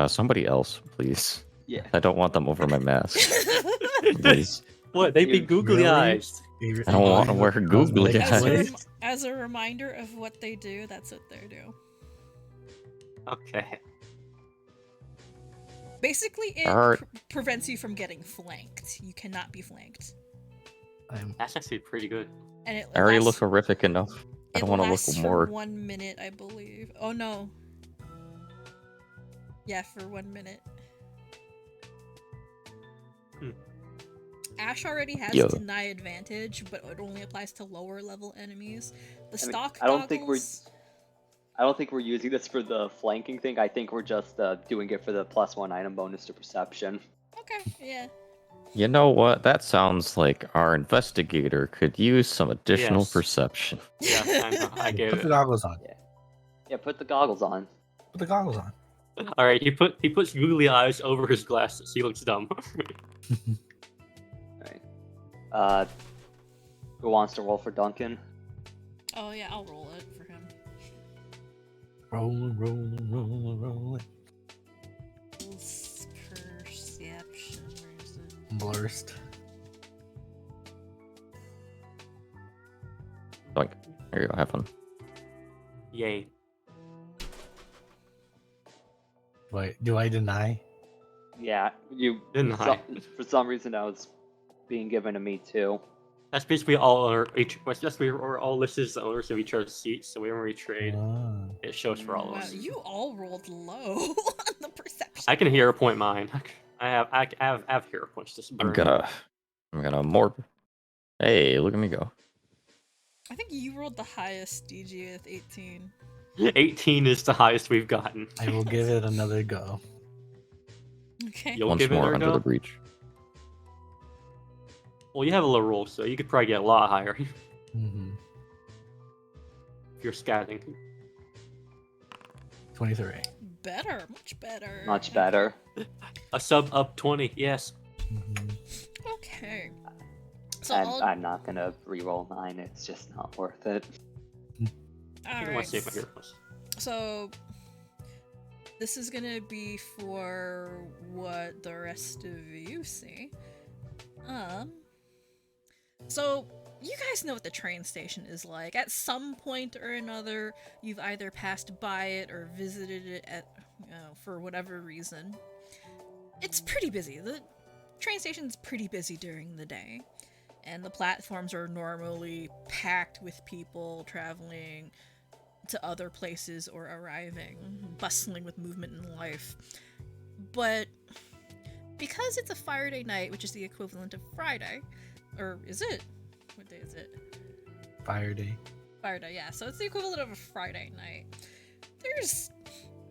Somebody else, please. Yeah. I don't want them over my mask. Please. What? They'd be You- googly really? eyes. I don't want to wear googly Cosmetic eyes. As a reminder of what they do, that's what they do. Okay. Basically, it Alright. prevents you from getting flanked. You cannot be flanked. That's actually pretty good. And it I already look lasts, horrific enough. I it don't want to lasts look for more. 1 minute, I believe. Oh no. Yeah, for 1 minute. Hmm. Ash already has Yo. deny advantage, but it only applies to lower level enemies. The stock I don't think goggles... I don't think we're using this for the flanking thing. I think we're just doing it for the +1 item bonus to perception. Okay, yeah. You know what? That sounds like our investigator could use some additional Yes. perception. Yeah, I get Put the it. goggles on. Yeah, put the goggles on. Put the goggles on. All right, he puts googly eyes over his glasses. He looks dumb. Alright. Who wants to roll for Duncan? Oh yeah, I'll roll it for him. Rolling, rolling, rolling, rolling. Perception, where is it? Blurst. Like, there you go. Have fun. Yay. Wait, do I deny? Yeah, you. Deny. For some reason, that was being given to me too. That's basically all we're all listed as the owners of each other's seats, so whenever we trade, Ah. it shows for all of Wow, us. you all rolled low on the perception. I can hero point mine. I have hero points to I'm burn. gonna more. Hey, look at me go. I think you rolled the highest, DG, with 18. 18 is the highest we've gotten. I will give it another go. Okay. You'll Once give it more a under go? the breach. Well, you have a low roll, so you could probably get a lot higher Mm-hmm. if you're scatting. 23. Better, much better. Much better. A sub up 20, yes. Mm-hmm. Okay. So I'm not gonna re-roll mine. It's just not worth it. I want to save my hero points. So this is gonna be for what the rest of you see. So you guys know what the train station is like. At some point or another, you've either passed by it or visited it for whatever reason. It's pretty busy. The train station's pretty busy during the day, and the platforms are normally packed with people traveling to other places or arriving, bustling with movement and life. But because it's a Fire Day night, which is the equivalent of Friday, or is it? What day is it? Fire Day. Fire Day, yeah. So it's the equivalent of a Friday night. There's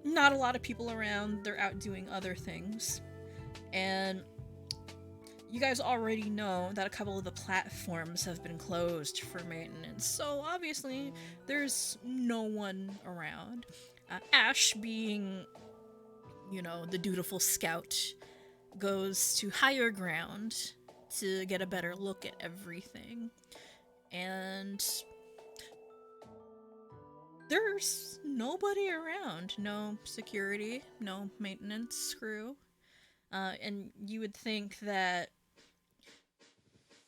not a lot of people around. They're out doing other things. And you guys already know that a couple of the platforms have been closed for maintenance, so obviously there's no one around. Ash, being, the dutiful scout, goes to higher ground to get a better look at everything. And there's nobody around. No security, no maintenance crew. And you would think that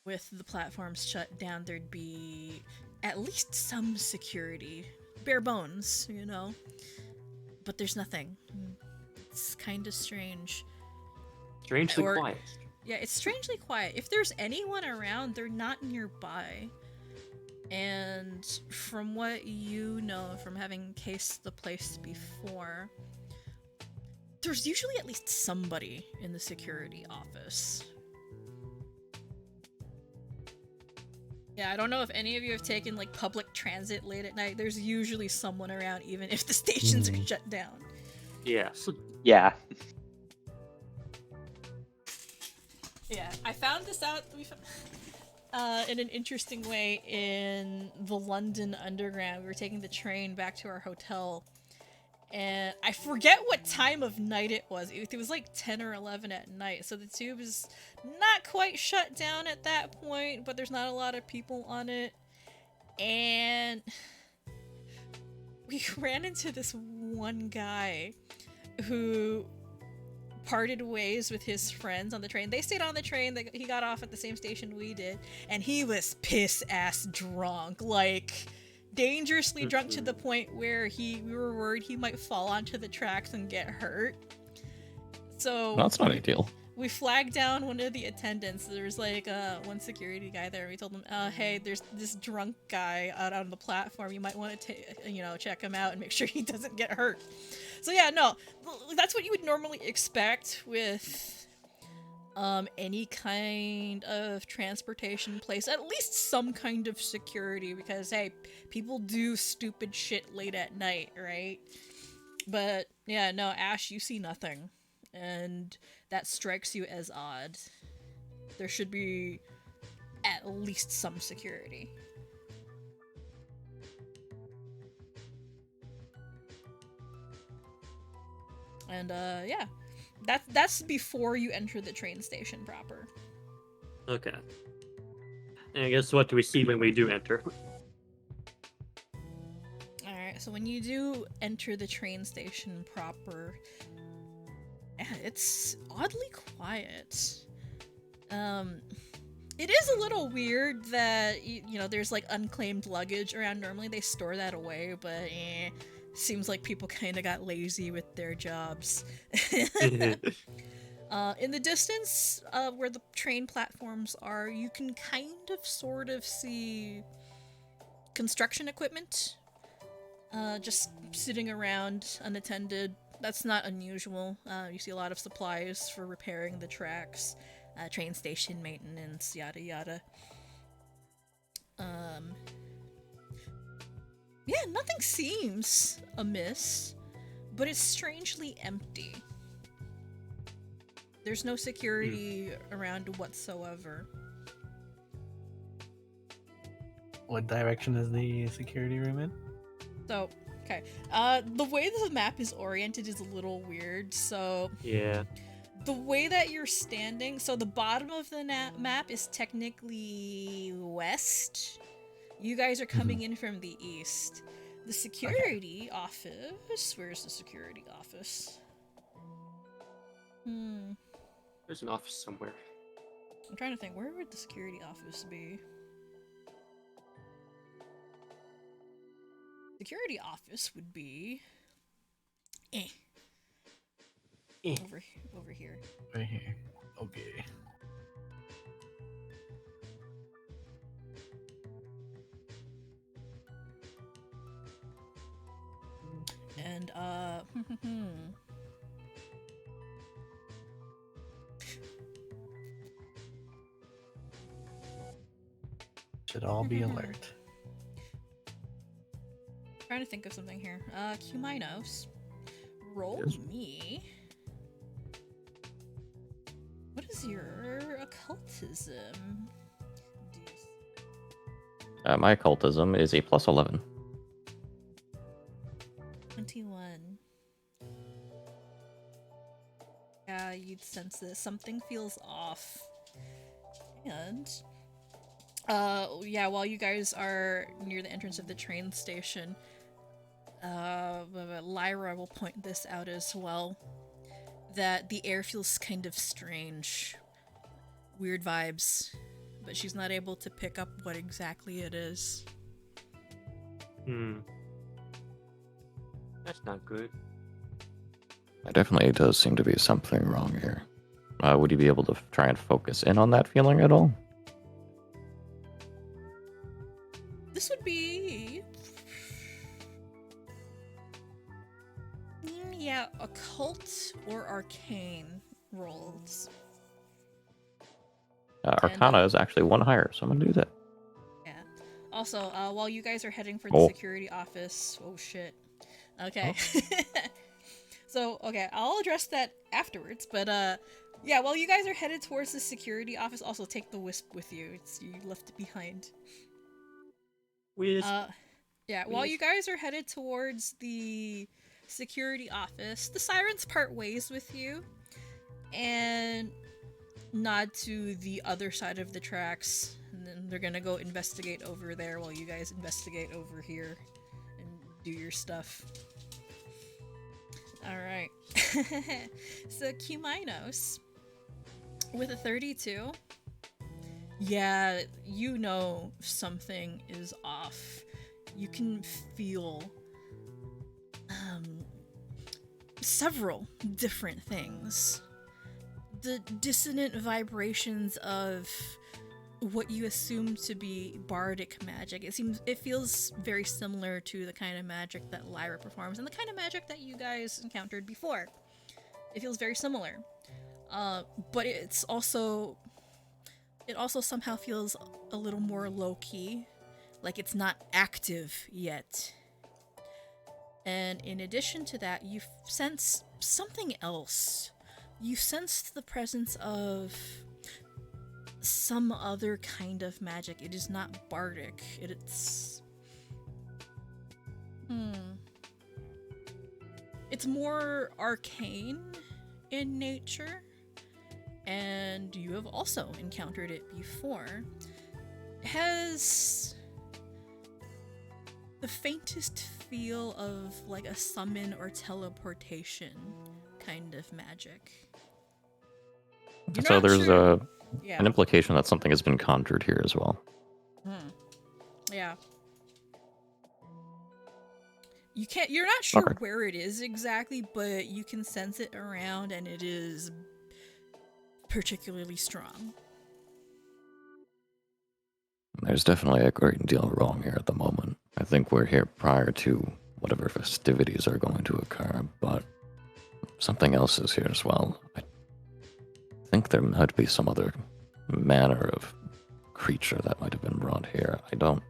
with the platforms shut down, there'd be at least some security. Bare bones, But there's nothing. It's kind of strange. Strangely quiet. Yeah, it's strangely quiet. If there's anyone around, they're not nearby. And from what you know from having cased the place before, there's usually at least somebody in the security office. Yeah, I don't know if any of you have taken public transit late at night. There's usually someone around even if the stations are shut down. Yes. Yeah. Yeah, I found this out in an interesting way in the London Underground. We were taking the train back to our hotel, and I forget what time of night it was. It was like 10 or 11 at night, so the tube is not quite shut down at that point, but there's not a lot of people on it. And we ran into this one guy who parted ways with his friends on the train. They stayed on the train. He got off at the same station we did, and he was piss-ass drunk. Like, dangerously drunk to the point where we were worried he might fall onto the tracks and get hurt. So That's not ideal. we flagged down one of the attendants. There was like one security guy there. We told him, hey, there's this drunk guy out on the platform. You might want to, check him out and make sure he doesn't get hurt. So yeah, no, that's what you would normally expect with any kind of transportation place. At least some kind of security, because hey, people do stupid shit late at night, right? But yeah, no, Ash, you see nothing, and that strikes you as odd. There should be at least some security. And yeah, that's before you enter the train station proper. Okay. And I guess what do we see when we do enter? Alright, so when you do enter the train station proper, yeah, it's oddly quiet. It is a little weird that, there's like unclaimed luggage around. Normally they store that away, but seems like people kind of got lazy with their jobs. In the distance, where the train platforms are, you can kind of sort of see construction equipment just sitting around unattended. That's not unusual. You see a lot of supplies for repairing the tracks, train station maintenance, yada yada. Yeah, nothing seems amiss, but it's strangely empty. There's no security around whatsoever. What direction is the security room in? So, okay. The way the map is oriented is a little weird, so... Yeah. The way that you're standing, so the bottom of the map is technically west. You guys are coming in from the east. The security office... Where's the security office? There's an office somewhere. I'm trying to think, where would the security office be? Security office would be... Over here. Right here. Okay. And, Should all be alert. Trying to think of something here. Cumaenos. Roll Yes. me. What is your occultism? My occultism is a plus 11. 21. Yeah, you'd sense this. Something feels off. And yeah, while you guys are near the entrance of the train station, Lyra will point this out as well, that the air feels kind of strange. Weird vibes, but she's not able to pick up what exactly it is. That's not good. It definitely does seem to be something wrong here. Would you be able to try and focus in on that feeling at all? This would be... yeah, occult or arcane rolls. Arcana is actually one higher, so I'm gonna do that. Yeah. Also, while you guys are heading for the security office... Oh, shit. Okay. So, okay, I'll address that afterwards, but, yeah, while you guys are headed towards the security office, also take the wisp with you. You left it behind. Wisp. Yeah, while you guys are headed towards the security office, the Sirens part ways with you and nod to the other side of the tracks, and then they're gonna go investigate over there while you guys investigate over here and do your stuff. Alright. So Cumaenos with a 32. Yeah, you know something is off. You can feel several different things. The dissonant vibrations of what you assume to be bardic magic. It feels very similar to the kind of magic that Lyra performs and the kind of magic that you guys encountered before. It feels very similar. But it also somehow feels a little more low-key, like it's not active yet. And in addition to that, you sense something else. You sense the presence of some other kind of magic. It is not bardic. It's more arcane in nature, and you have also encountered it before. It has the faintest feel of like a summon or teleportation kind of magic. You're So not there's sure. Yeah. an implication that something has been conjured here as well. Yeah. You're not sure Okay. where it is exactly, but you can sense it around, and it is particularly strong. There's definitely a great deal wrong here at the moment. I think we're here prior to whatever festivities are going to occur, but something else is here as well. I think there might be some other manner of creature that might have been brought here. I don't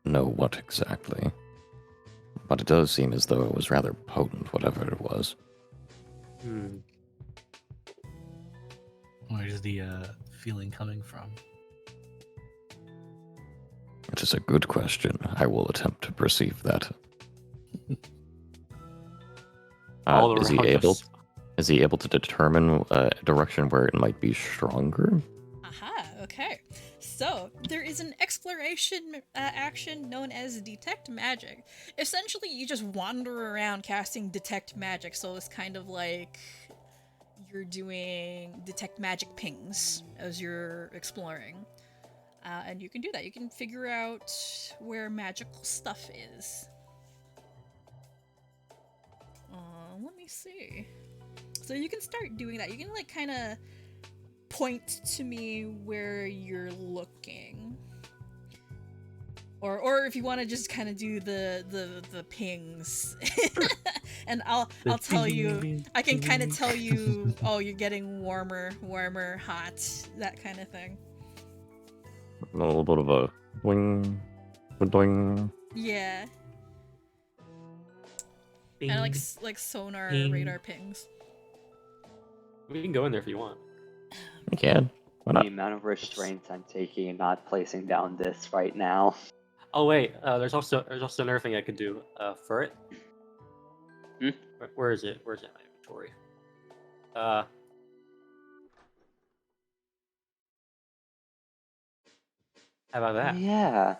know what exactly, but it does seem as though it was rather potent, whatever it was. Where's the feeling coming from? It is a good question. I will attempt to perceive that. All Is he around able? us. Is he able to determine a direction where it might be stronger? Aha, okay. So, there is an exploration action known as Detect Magic. Essentially, you just wander around casting Detect Magic, so it's kind of like you're doing Detect Magic pings as you're exploring. And you can do that. You can figure out where magical stuff is. Let me see. So you can start doing that. You can like kind of point to me where you're looking, or if you want to just kind of do the pings, and I'll tell you. I can kind of tell you. Oh, you're getting warmer, hot, that kind of thing. A little bit of a boing, boing. Yeah. Bing. And like sonar Ping. radar pings. We can go in there if you want. You can. Why The not? amount of restraints I'm taking in not placing down this right now. Oh wait, there's also another thing I could do for it. Where is it? Where's it in my inventory? How about that? Yeah.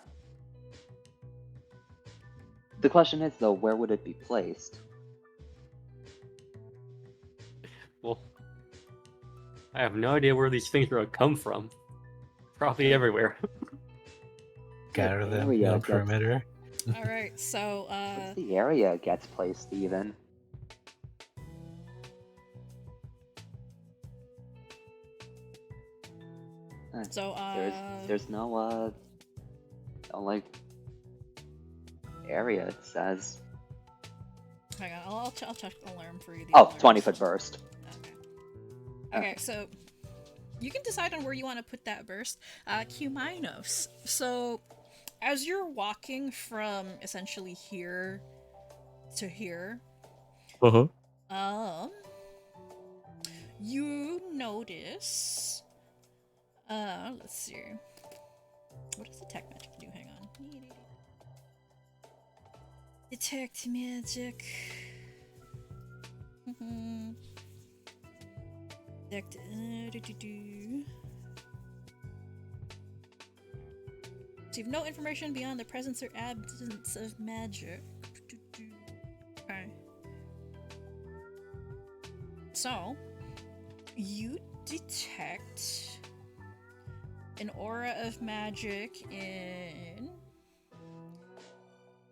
The question is, though, where would it be placed? Well, I have no idea where these things are gonna come from. Probably everywhere. Gather them area in a gets- perimeter. All right, so What's the area it gets placed, even? so There's no like area, it says. hang on, I'll check the alarm for you. the Oh, alarms. 20-foot burst. Okay, so you can decide on where you want to put that burst. Cumaenos. So as you're walking from essentially here to here, Uh-huh. You notice. Let's see. What does detect magic do? Hang on. Detect magic. Detect. So you have no information beyond the presence or absence of magic. Okay. So, you detect an aura of magic in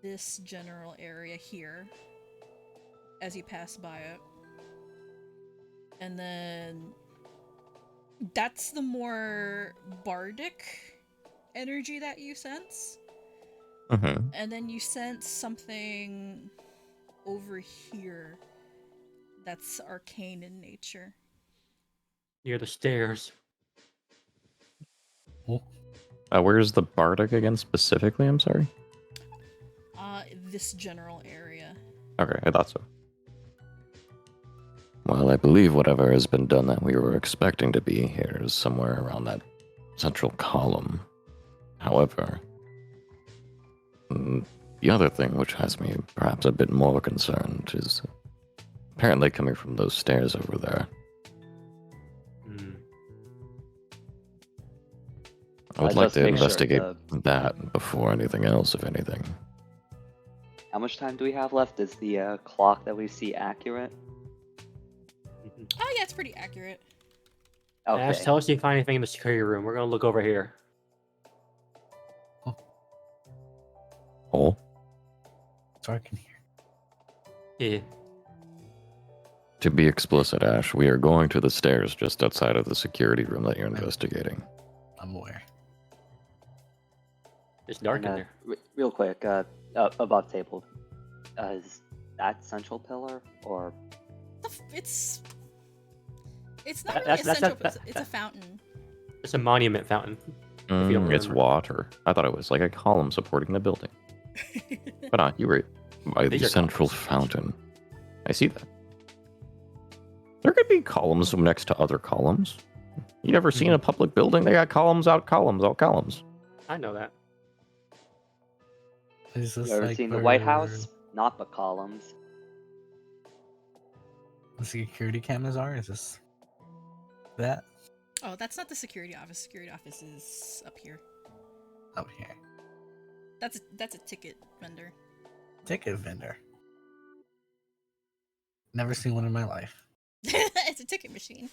this general area here as you pass by it. And then that's the more bardic energy that you sense. Mm-hmm. And then you sense something over here that's arcane in nature. Near the stairs. Oh, Where's the Bardic again specifically? I'm sorry. This general area. Okay, I thought so. Well, I believe whatever has been done that we were expecting to be here is somewhere around that central column. However, the other thing which has me perhaps a bit more concerned is apparently coming from those stairs over there. I would like Just to make sure investigate that before anything else, if anything. How much time do we have left? Is the clock that we see accurate? Oh yeah, it's pretty accurate. Okay. Ash, tell us if you find anything in the security room. We're gonna look over here. Oh, dark in here. Yeah. to be explicit, Ash, we are going to the stairs just outside of the security room that you're investigating. I'm aware. It's dark in And, there. Real quick, above table, is that central pillar or? It's not really That's- a that's- central. that- It's a fountain. It's a monument fountain. you don't It's remember. water. I thought it was like a column supporting the building. But you were by the These are central columns. fountain. I see that. There could be columns next to other columns. You never seen a public building? They got columns out columns. I know that. Is this You ever like seen the where White House? Not the columns. the security cameras are? Is this that? Oh, that's not the security office. Security office is up here. Up here. That's a ticket vendor. Ticket vendor. Never seen one in my life. It's a ticket machine.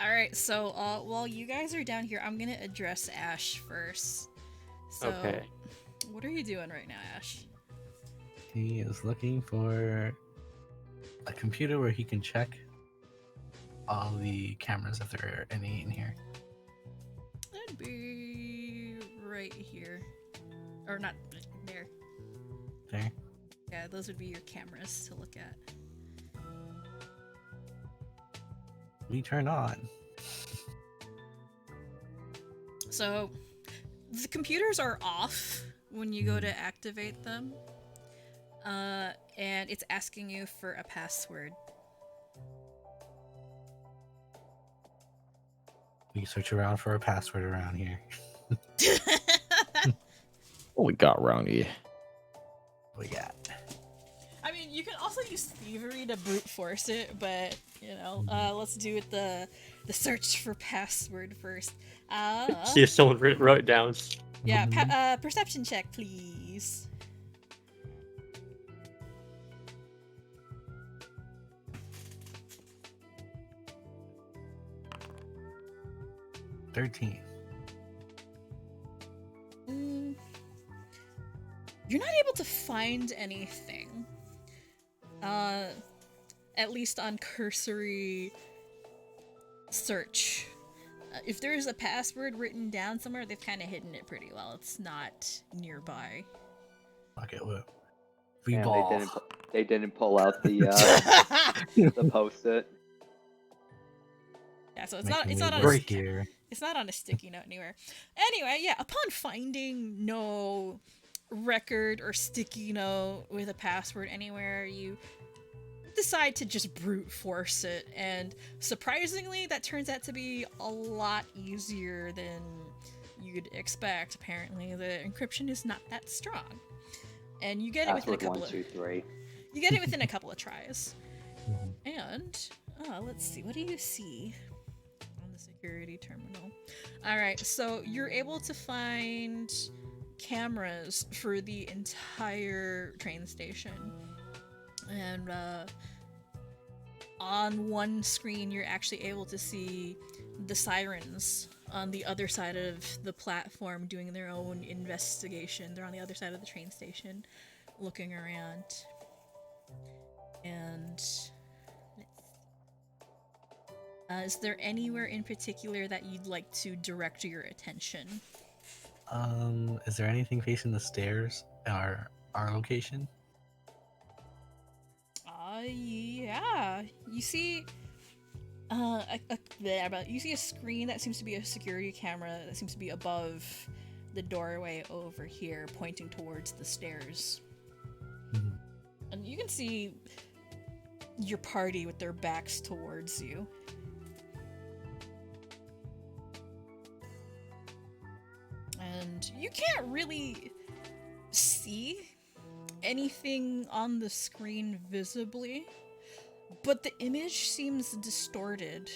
Alright, so while you guys are down here, I'm gonna address Ash first. So, Okay. what are you doing right now, Ash? He is looking for a computer where he can check all the cameras if there are any in here. That'd be right here. Or not there. There. Yeah, those would be your cameras to look at. We turn on. So, the computers are off when you go to activate them. And it's asking you for a password. We search around for a password around here. What we got around here? What we got? I mean, you can also use thievery to brute force it, but you know, let's do it the search for password first. See if someone wrote it down. Yeah, perception check, please. $13. You're not able to find anything. At least on cursory search. If there's a password written down somewhere, they've kind of hidden it pretty well. It's not nearby. Okay, well, we And ball. they didn't pull out the the post-it. Yeah, so Making it's me not on work a here. It's not on a sticky note anywhere. Anyway, yeah, upon finding no record or sticky note with a password anywhere, you decide to just brute force it, and surprisingly, that turns out to be a lot easier than you'd expect. Apparently, the encryption is not that strong, and you get it within a Password couple 1, 2, 3. of you get it within a couple of tries. Mhm. And let's see, what do you see on the security terminal? All right, so you're able to find cameras for the entire train station. And on one screen, you're actually able to see the Sirens on the other side of the platform doing their own investigation. They're on the other side of the train station looking around. And is there anywhere in particular that you'd like to direct your attention? Is there anything facing the stairs? Our location? Yeah. You see, you see a screen that seems to be a security camera that seems to be above the doorway over here, pointing towards the stairs. Mhm. And you can see your party with their backs towards you. And you can't really see anything on the screen visibly, but the image seems distorted,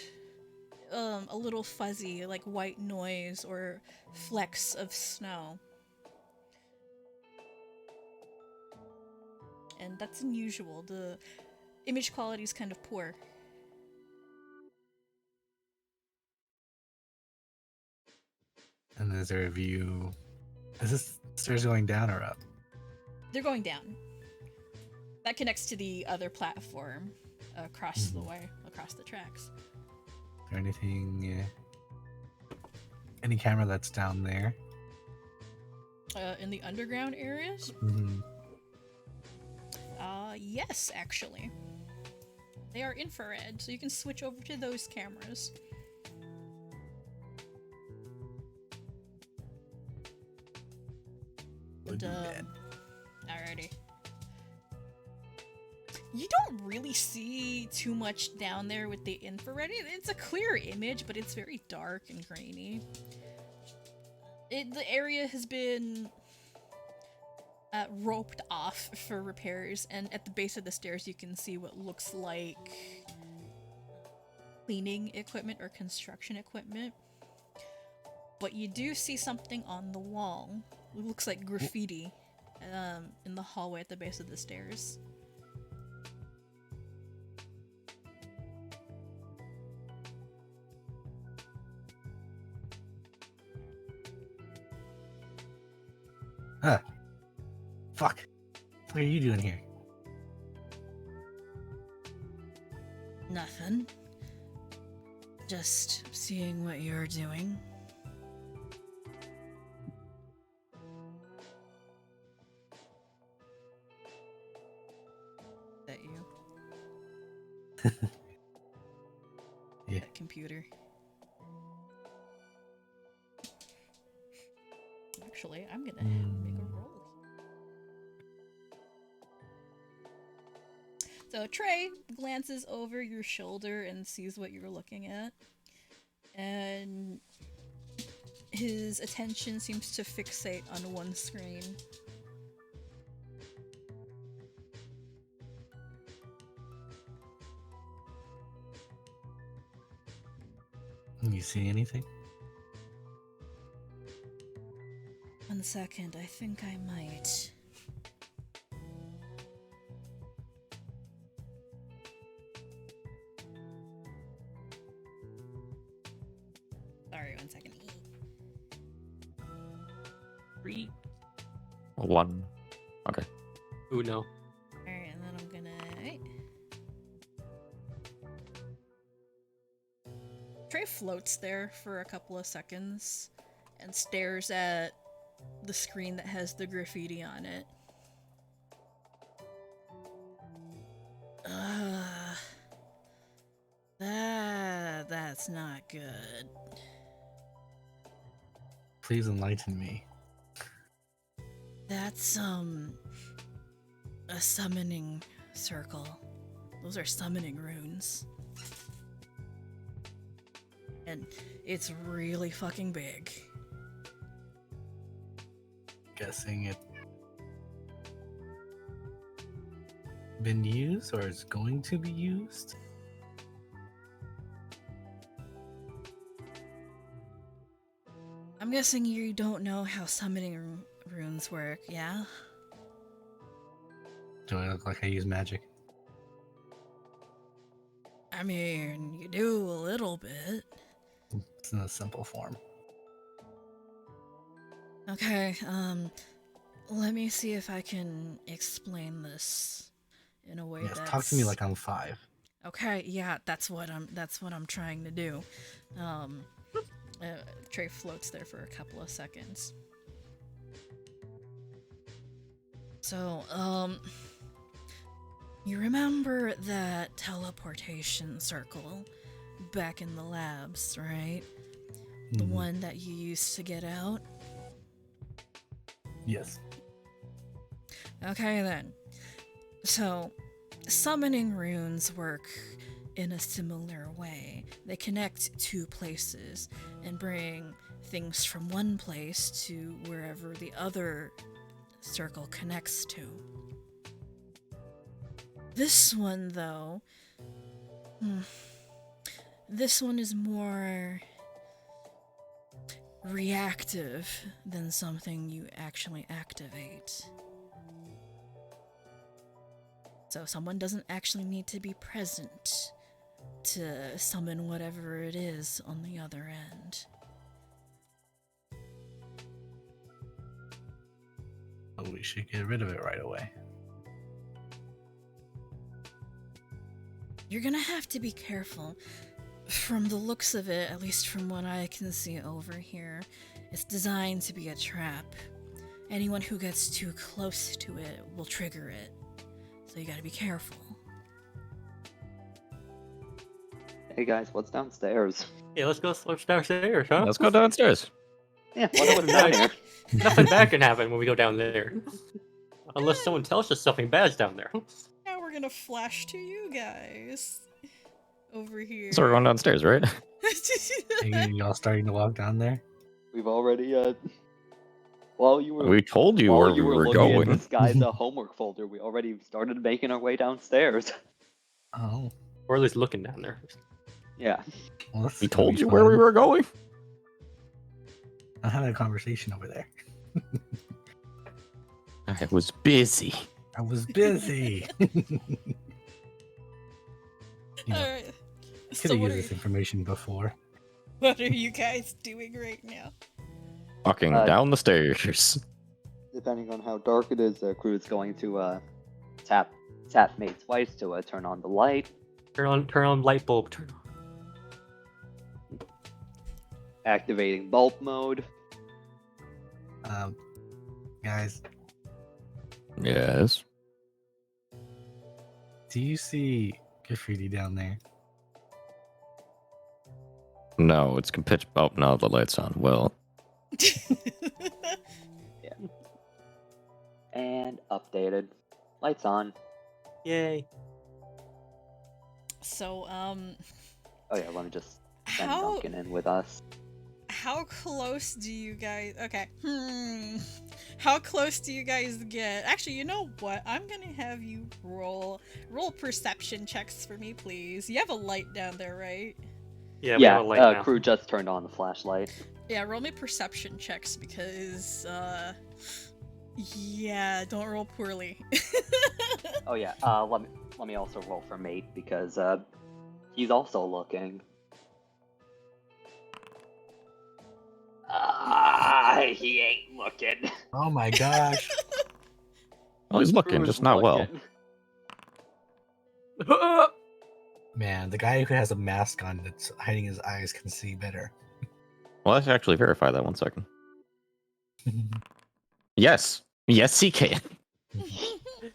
a little fuzzy, like white noise or flecks of snow. And that's unusual. The image quality is kind of poor. And is there a view? Is this stairs going down or up? They're going down. That connects to the other platform across the way, across the tracks. Is there anything? Any camera that's down there? In the underground areas? Mm-hmm. Yes, actually. They are infrared, so you can switch over to those cameras. And, alrighty. You don't really see too much down there with the infrared. It's a clear image, but it's very dark and grainy. The area has been roped off for repairs, and at the base of the stairs you can see what looks like cleaning equipment or construction equipment. But you do see something on the wall. It looks like graffiti in the hallway at the base of the stairs. Huh. Fuck. What are you doing here? Nothing. Just seeing what you're doing. That you? Yeah. That computer. Actually, I'm gonna make a roll. So Trey glances over your shoulder and sees what you're looking at, and his attention seems to fixate on one screen. You see anything? 1 second, I think I might. Sorry, 1 second. 3. 1. Okay. Uno. Alright, and then I'm gonna... Trey floats there for a couple of seconds and stares at the screen that has the graffiti on it. That's not good. Please enlighten me. That's a summoning circle. Those are summoning runes. And it's really fucking big. Guessing it been used or is going to be used? I'm guessing you don't know how summoning runes work, yeah? Do I look like I use magic? I mean, you do a little bit. It's in a simple form. Okay, let me see if I can explain this in a way Yes, that's... talk to me like I'm 5. Okay, yeah, that's what I'm trying to do. Trey floats there for a couple of seconds. So, you remember that teleportation circle back in the labs, right? The Mhm. one that you used to get out? Yes. Okay then. So, summoning runes work in a similar way. They connect two places and bring things from one place to wherever the other circle connects to. This one, though, this one is more reactive than something you actually activate. So someone doesn't actually need to be present to summon whatever it is on the other end. So we should get rid of it right away. You're gonna have to be careful. From the looks of it, at least from what I can see over here, it's designed to be a trap. Anyone who gets too close to it will trigger it. So you gotta be careful. Hey guys, what's downstairs? Yeah, let's go downstairs, huh? Let's go downstairs. Yeah, wonder what's down here. Nothing bad can happen when we go down there. Unless someone tells us something bad's down there. Now we're gonna flash to you guys. Over here. So we're going downstairs, right? Y'all starting to walk down there? We've already while you were We told you while where you we were were looking at going. this guy's homework folder, we already started making our way downstairs. Oh. Or at least looking down there. Yeah. Well, that's We gonna told be you where we fun. were going. I had a conversation over there. I was busy. I was busy. You know, Alright. could So have what used are, this information before. what are you guys doing right now? Walking down the stairs. Depending on how dark it is, Croux is going to tap mate twice to turn on the light. Turn on light bulb. Turn on. Activating bulb mode. Guys, Yes. do you see graffiti down there? No, it's pitch. Oh, now the light's on. Well, And updated. Lights on. Yay. So, Oh yeah, let me just send how Duncan in with us. close do you guys... Okay. How close do you guys get? Actually, you know what? I'm gonna have you roll perception checks for me, please. You have a light down there, right? Yeah, we have a light now. Croux just turned on the flashlight. Yeah, roll me perception checks because, yeah, don't roll poorly. Oh yeah, let me also roll for mate because he's also looking. He ain't looking. Oh my gosh. well, he's looking, Croux is just not well. looking. Man, the guy who has a mask on that's hiding his eyes can see better. Well, let's actually verify that 1 second. Yes. Yes, he can.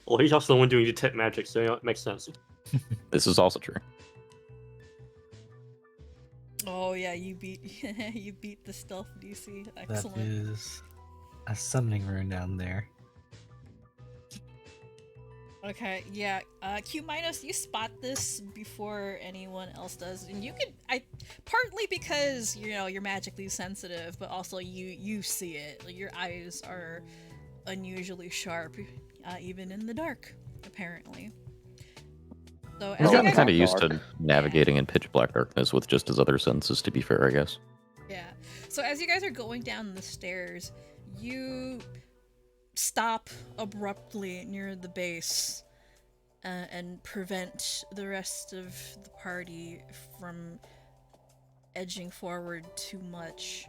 Well, he's also the one doing detect magic, so you know, it makes sense. This is also true. Oh Oh yeah, you beat you beat the stealth DC. That Excellent. is a summoning rune down there. Okay, yeah. Cumaenos, you spot this before anyone else does, and you could. Partly because you're magically sensitive, but also you see it. Like, your eyes are unusually sharp, even in the dark, apparently. So He's as you gotten guys kind are, of used to navigating in pitch black darkness with just his other senses, to be fair, I guess. yeah. So as you guys are going down the stairs, you stop abruptly near the base and prevent the rest of the party from edging forward too much.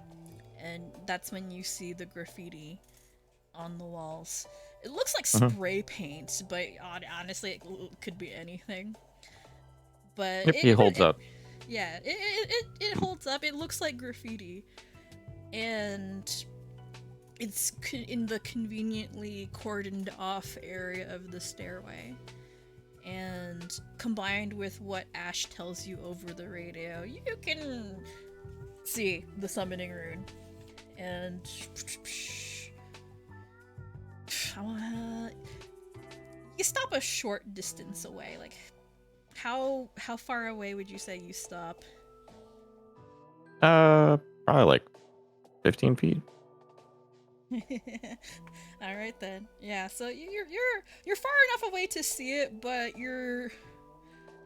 And that's when you see the graffiti on the walls. It looks like spray paint, but honestly, it could be anything. But Yep, he holds up. Yeah, it holds up. It looks like graffiti, and it's in the conveniently cordoned off area of the stairway. And combined with what Ash tells you over the radio, you can see the summoning rune. And you stop a short distance away. Like, how far away would you say you stop? Probably like 15 feet. All right then. Yeah, so you're far enough away to see it, but you're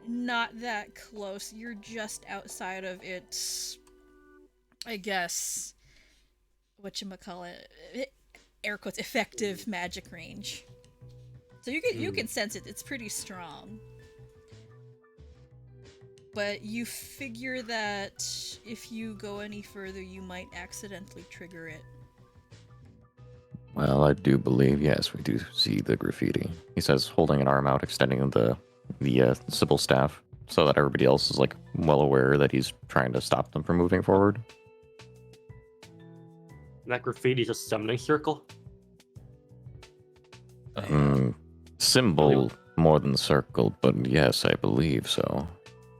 not that close. You're just outside of its, I guess, whatchamacallit, air quotes, effective magic range. So you can sense it. It's pretty strong. But you figure that if you go any further, you might accidentally trigger it. Well, I do believe, yes, we do see the graffiti. He says, holding an arm out, extending the Sybil staff, so that everybody else is, like, well aware that he's trying to stop them from moving forward. That graffiti's a summoning circle. Symbol more than circle, but yes, I believe so.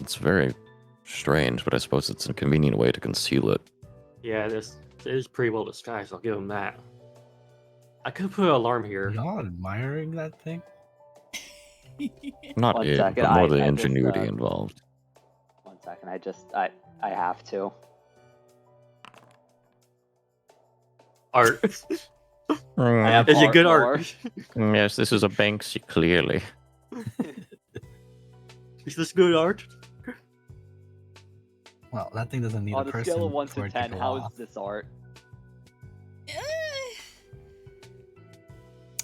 It's very strange, but I suppose it's a convenient way to conceal it. Yeah, it is pretty well disguised, I'll give him that. I could put an alarm here. Y'all admiring that thing? Not One it, second, but more I the just, ingenuity involved. 1 second, I have to. Art. I have Is it good more. art? Yes, this is a Banksy, clearly. Is this good art? Well, that thing doesn't need On a a person scale of 1 for to it 10, go how is off. this art?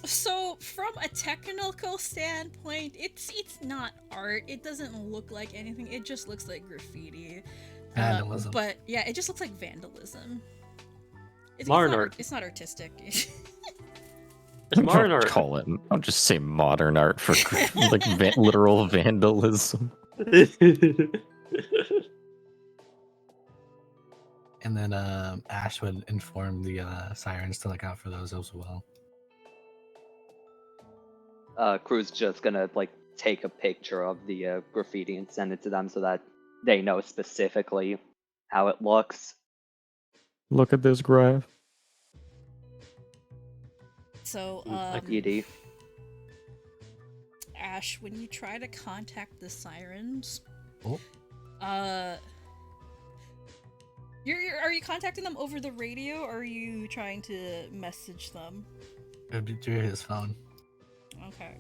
So from a technical standpoint, it's not art. It doesn't look like anything. It just looks like graffiti. Vandalism. But yeah, it just looks like vandalism. Modern art. It's not artistic. It's modern art. Call it. I'll just say modern art for like literal vandalism. And then Ash would inform the Sirens to look out for those as well. Crew's just gonna like take a picture of the graffiti and send it to them so that they know specifically how it looks. Look at this graph. So, ED. Ash, when you try to contact the Sirens, Oh. are you contacting them over the radio, or are you trying to message them? It would be through his phone. Okay.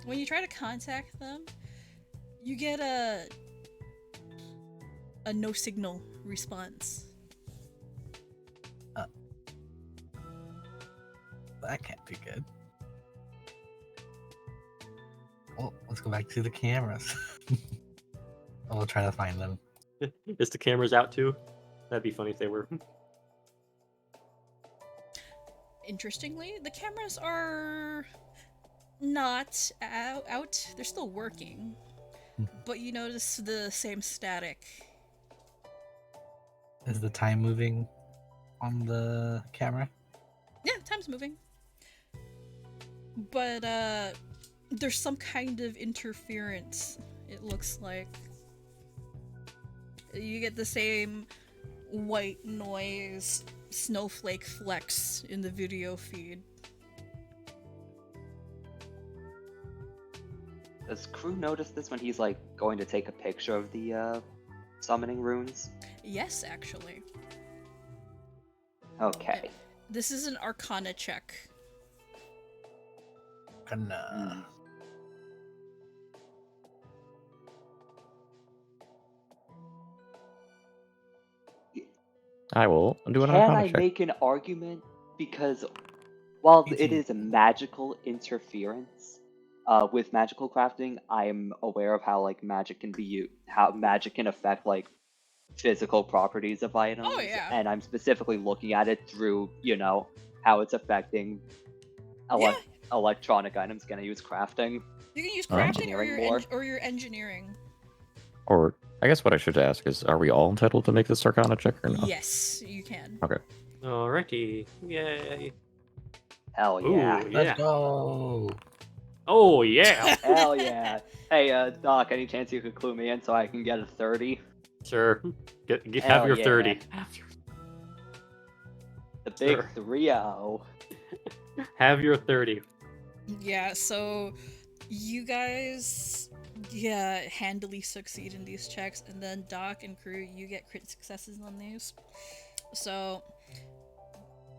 When you try to contact them, you get a no signal response. That can't be good. Well, let's go back to the cameras. We'll try to find them. Is the cameras out too? That'd be funny if they were. Interestingly, the cameras are not out. They're still working. But you notice the same static. Is the time moving on the camera? Yeah, time's moving. But there's some kind of interference, it looks like. You get the same white noise snowflake flex in the video feed. Does Croux notice this when he's like going to take a picture of the summoning runes? Yes, actually. Okay. This is an Arcana check. Kinda. I will do an Can Arcana I check. make an argument? Because while it 18. is a magical interference with magical crafting, I'm aware of how like magic can be how magic can affect like physical properties of items. Oh, yeah. And I'm specifically looking at it through, how it's affecting electronic items. Can I use crafting? You can use Oh. crafting or Engineering more. your engineering. Or I guess what I should ask is, are we all entitled to make this Arcana check or no? Yes, you can. Alrighty. Yay. Hell Ooh, yeah. Let's yeah. go. Oh, yeah. Hell yeah. Hey, Doc, any chance you could clue me in so I can get a 30? Sure. Have Hell your yeah. 30. The big Sure. 3-0. Have your 30. Yeah, so you guys handily succeed in these checks, and then Doc and Croux, you get crit successes on these. So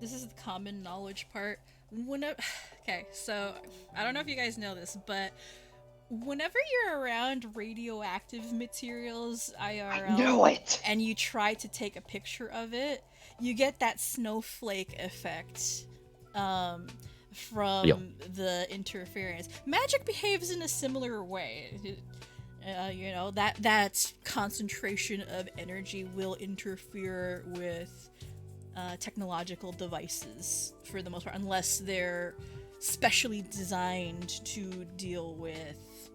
this is the common knowledge part. Okay, so I don't know if you guys know this, but whenever you're around radioactive materials, IRL, I knew it! and you try to take a picture of it, you get that snowflake effect from Yep. the interference. Magic behaves in a similar way. That concentration of energy will interfere with technological devices for the most part, unless they're specially designed to deal with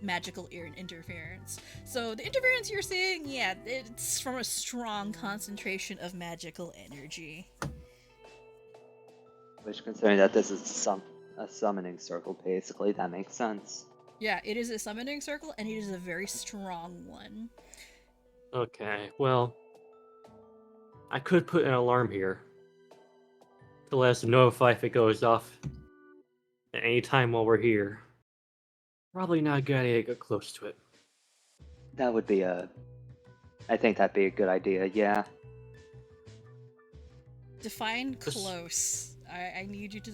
magical interference. So the interference you're seeing, it's from a strong concentration of magical energy. Which, considering that this is a summoning circle, basically, that makes sense. Yeah, it is a summoning circle, and it is a very strong one. Okay, well, I could put an alarm here to let us notify if it goes off at any time while we're here. Probably not a good idea to get close to it. That would be I think that'd be a good idea, yeah. Define This- close. I need you to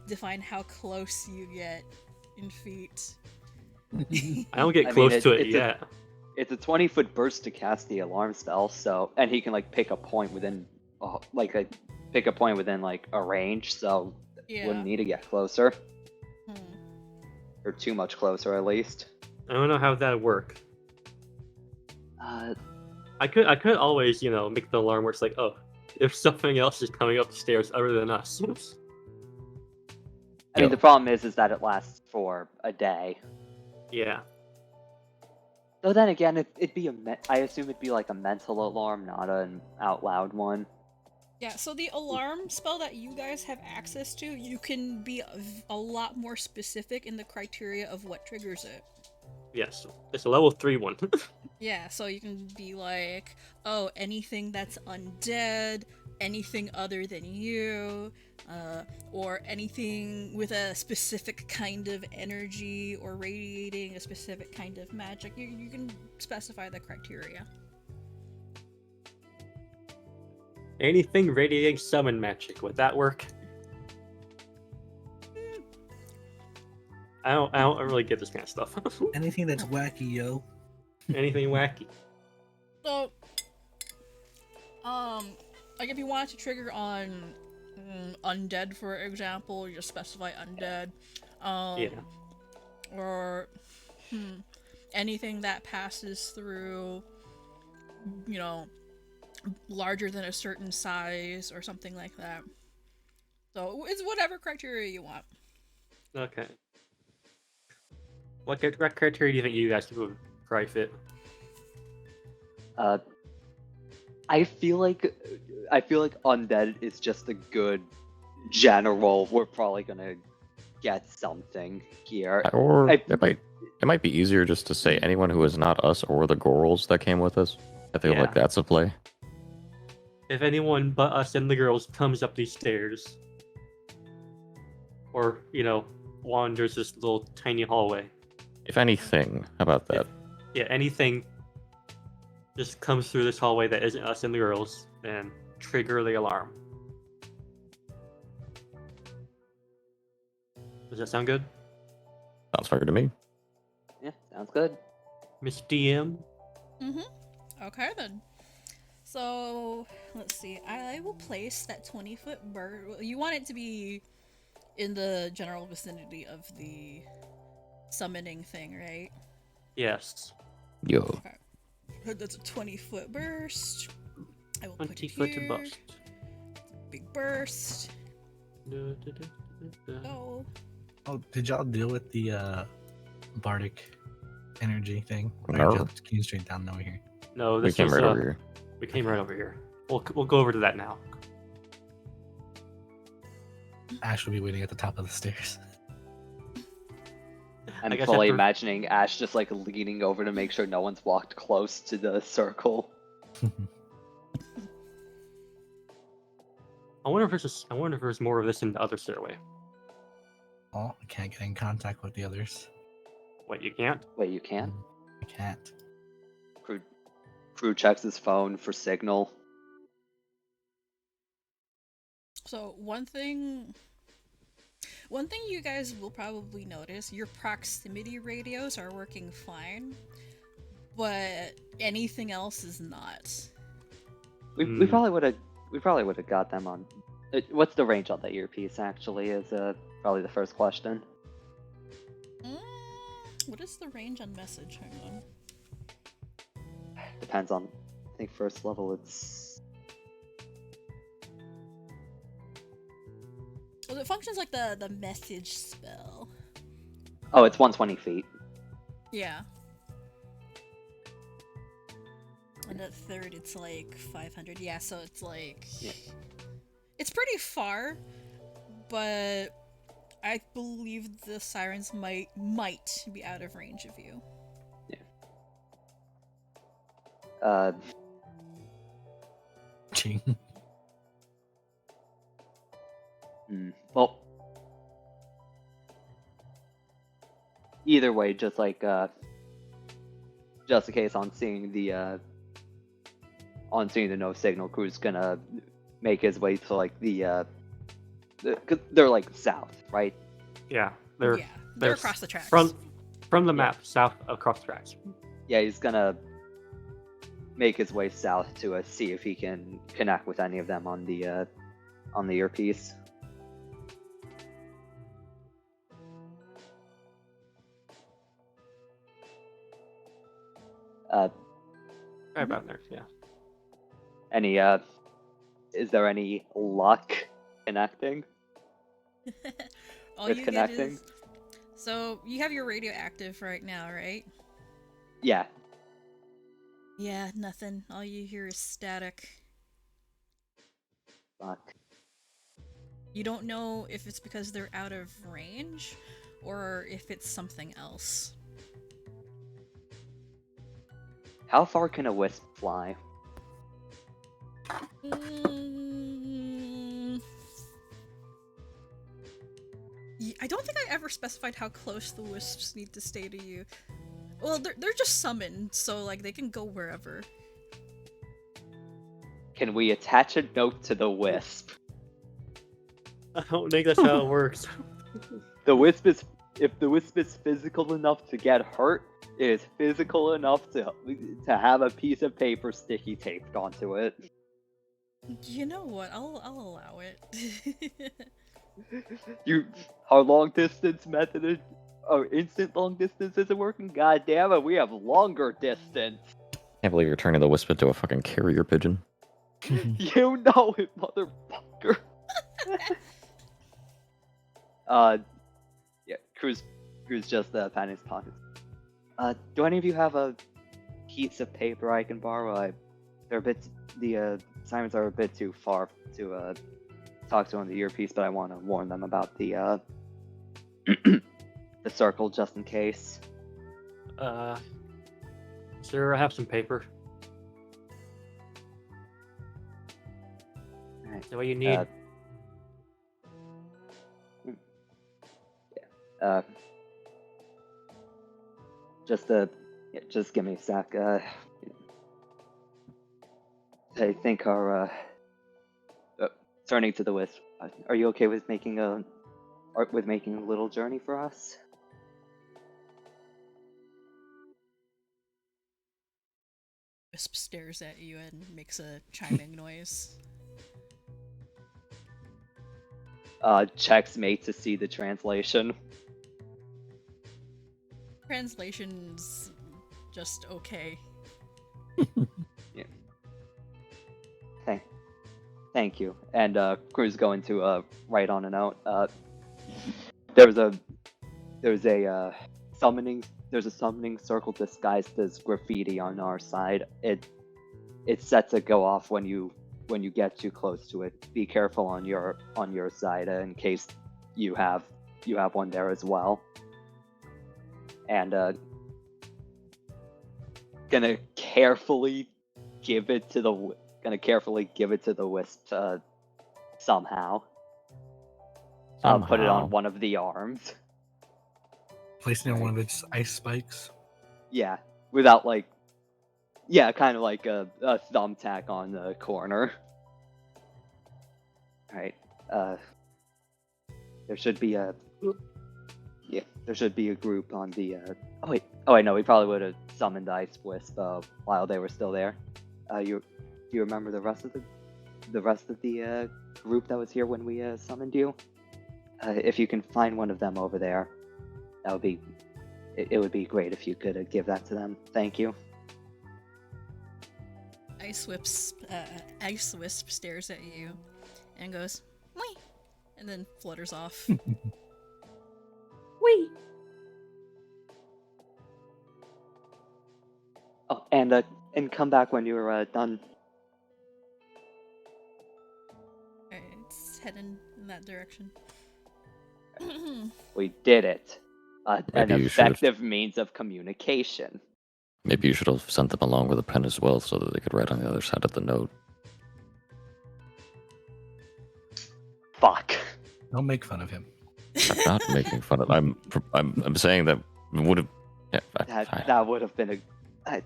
define how close you get in feet. I don't get I mean, close to it it's yet. It's a 20-foot burst to cast the alarm spell, so, and he can like pick a point within, a range, so Yeah. wouldn't need to get closer, Hmm. or too much closer at least. I don't know how that'd work. Uh, I could always, make the alarm where it's like, oh, if something else is coming up the stairs other than us. I mean, the problem is that it lasts for a day. Yeah. Though then again, I assume it'd be like a mental alarm, not an out loud one. Yeah, so the alarm spell that you guys have access to, you can be a lot more specific in the criteria of what triggers it. Yes. It's a level 3 one. Yeah, so you can be like, oh, anything that's undead, anything other than you, or anything with a specific kind of energy or radiating a specific kind of magic. You can specify the criteria. Anything radiating summon magic, would that work? I don't really get this kind of stuff. Anything that's wacky, yo. Anything wacky. So, like if you wanted to trigger on undead, for example, you just specify undead. Yeah. Or anything that passes through, larger than a certain size or something like that. So it's whatever criteria you want. Okay. What criteria do you think you guys would probably fit? I feel like undead is just a good general. We're probably gonna get something here. Or it might be easier just to say anyone who is not us or the Gorals that came with us. I feel like that's a play. If anyone but us and the girls comes up these stairs, or wanders this little tiny hallway, If anything, how about that? anything just comes through this hallway that isn't us and the girls, then trigger the alarm. Does that sound good, Sounds fair to me. Yeah, sounds good. Miss DM? Okay then. So let's see. I will place that 20-foot bird. You want it to be in the general vicinity of the summoning thing, right? Yes. Yo. Okay. That's a 20-foot burst. I will put 20 it foot here. bust. Big burst. Go. Oh, did y'all deal with the bardic energy thing? Or No. just came straight down over here? No, We this came was, right over here. We came right over here. We'll go over to that now. Ash will be waiting at the top of the stairs. I'm I guess fully after- imagining Ash just like leaning over to make sure no one's walked close to the circle. I wonder if there's more of this in the other stairway. Oh, I can't get in contact with the others. Wait, you can't? Wait, you can't? I can't. Crew checks his phone for signal. So one thing you guys will probably notice, your proximity radios are working fine, but anything else is not. We probably would have got them on. What's the range on that earpiece? Actually, is probably the first question. What is the range on message? Hang on. Depends on. I think first level it's. Well, it functions like the message spell. Oh, it's 120 feet. Yeah. And at third, it's like 500. Yeah, so it's like... Yeah. It's pretty far, but I believe the sirens might be out of range of you. Ching. Well, either way, just like just in case on seeing the no signal, Crew's gonna make his way to like cause they're like south, right? Yeah, they're They're across the tracks. From the map, south across the tracks. Yeah, he's gonna make his way south to see if he can connect with any of them on the earpiece. Right about there, yeah. Any is there any luck connecting? All with you connecting? get is... So, you have your radio active right now, right? Yeah. Yeah, nothing. All you hear is static. Fuck. You don't know if it's because they're out of range, or if it's something else. How far can a wisp fly? I don't think I ever specified how close the wisps need to stay to you. Well, they're just summoned, so like they can go wherever. Can we attach a note to the wisp? I don't think that's how it works. If the wisp is physical enough to get hurt, it is physical enough to have a piece of paper sticky taped onto it. You know what? I'll allow it. Our long distance method or instant long distance isn't working? God damn it, we have longer distance. Can't believe you're turning the wisp into a fucking carrier pigeon. You know it, motherfucker. Yeah, Crew's just patting his pockets. Do any of you have a piece of paper I can borrow? The Sirens are a bit too far to talk to on the earpiece, but I want to warn them about the the circle just in case. Sir, I have some paper. Alright. So what you need? Uh, just give me a sec. I think turning to the wisp. Are you okay with making a little journey for us? Wisp stares at you and makes a chiming noise. Checks mate to see the translation. Translation's just okay. Yeah. Thank you. And Crew's going to write on a note. There's a summoning circle disguised as graffiti on our side. It's set to go off when you get too close to it. Be careful on your side in case you have one there as well. And gonna carefully give it to the wisp somehow. Put it on one of the arms. Placing it on one of its ice spikes. Yeah, without kind of like a thumbtack on the corner. Alright, there should be a group on the, oh wait, no, we probably would have summoned Ice Wisp, while they were still there. You remember the rest of the group that was here when we, summoned you? If you can find one of them over there, that would be, it would be great if you could give that to them. Thank you. Ice Wisp stares at you and goes, "Wee," and then flutters off. Wee. Oh, and come back when you're done. Alright, it's heading in that direction. We did it. An Maybe you should- effective means of communication. Maybe you should have sent them along with a pen as well so that they could write on the other side of the note. Fuck. Don't make fun of him. I'm not making fun of. I'm saying that would have. Yeah, That would have been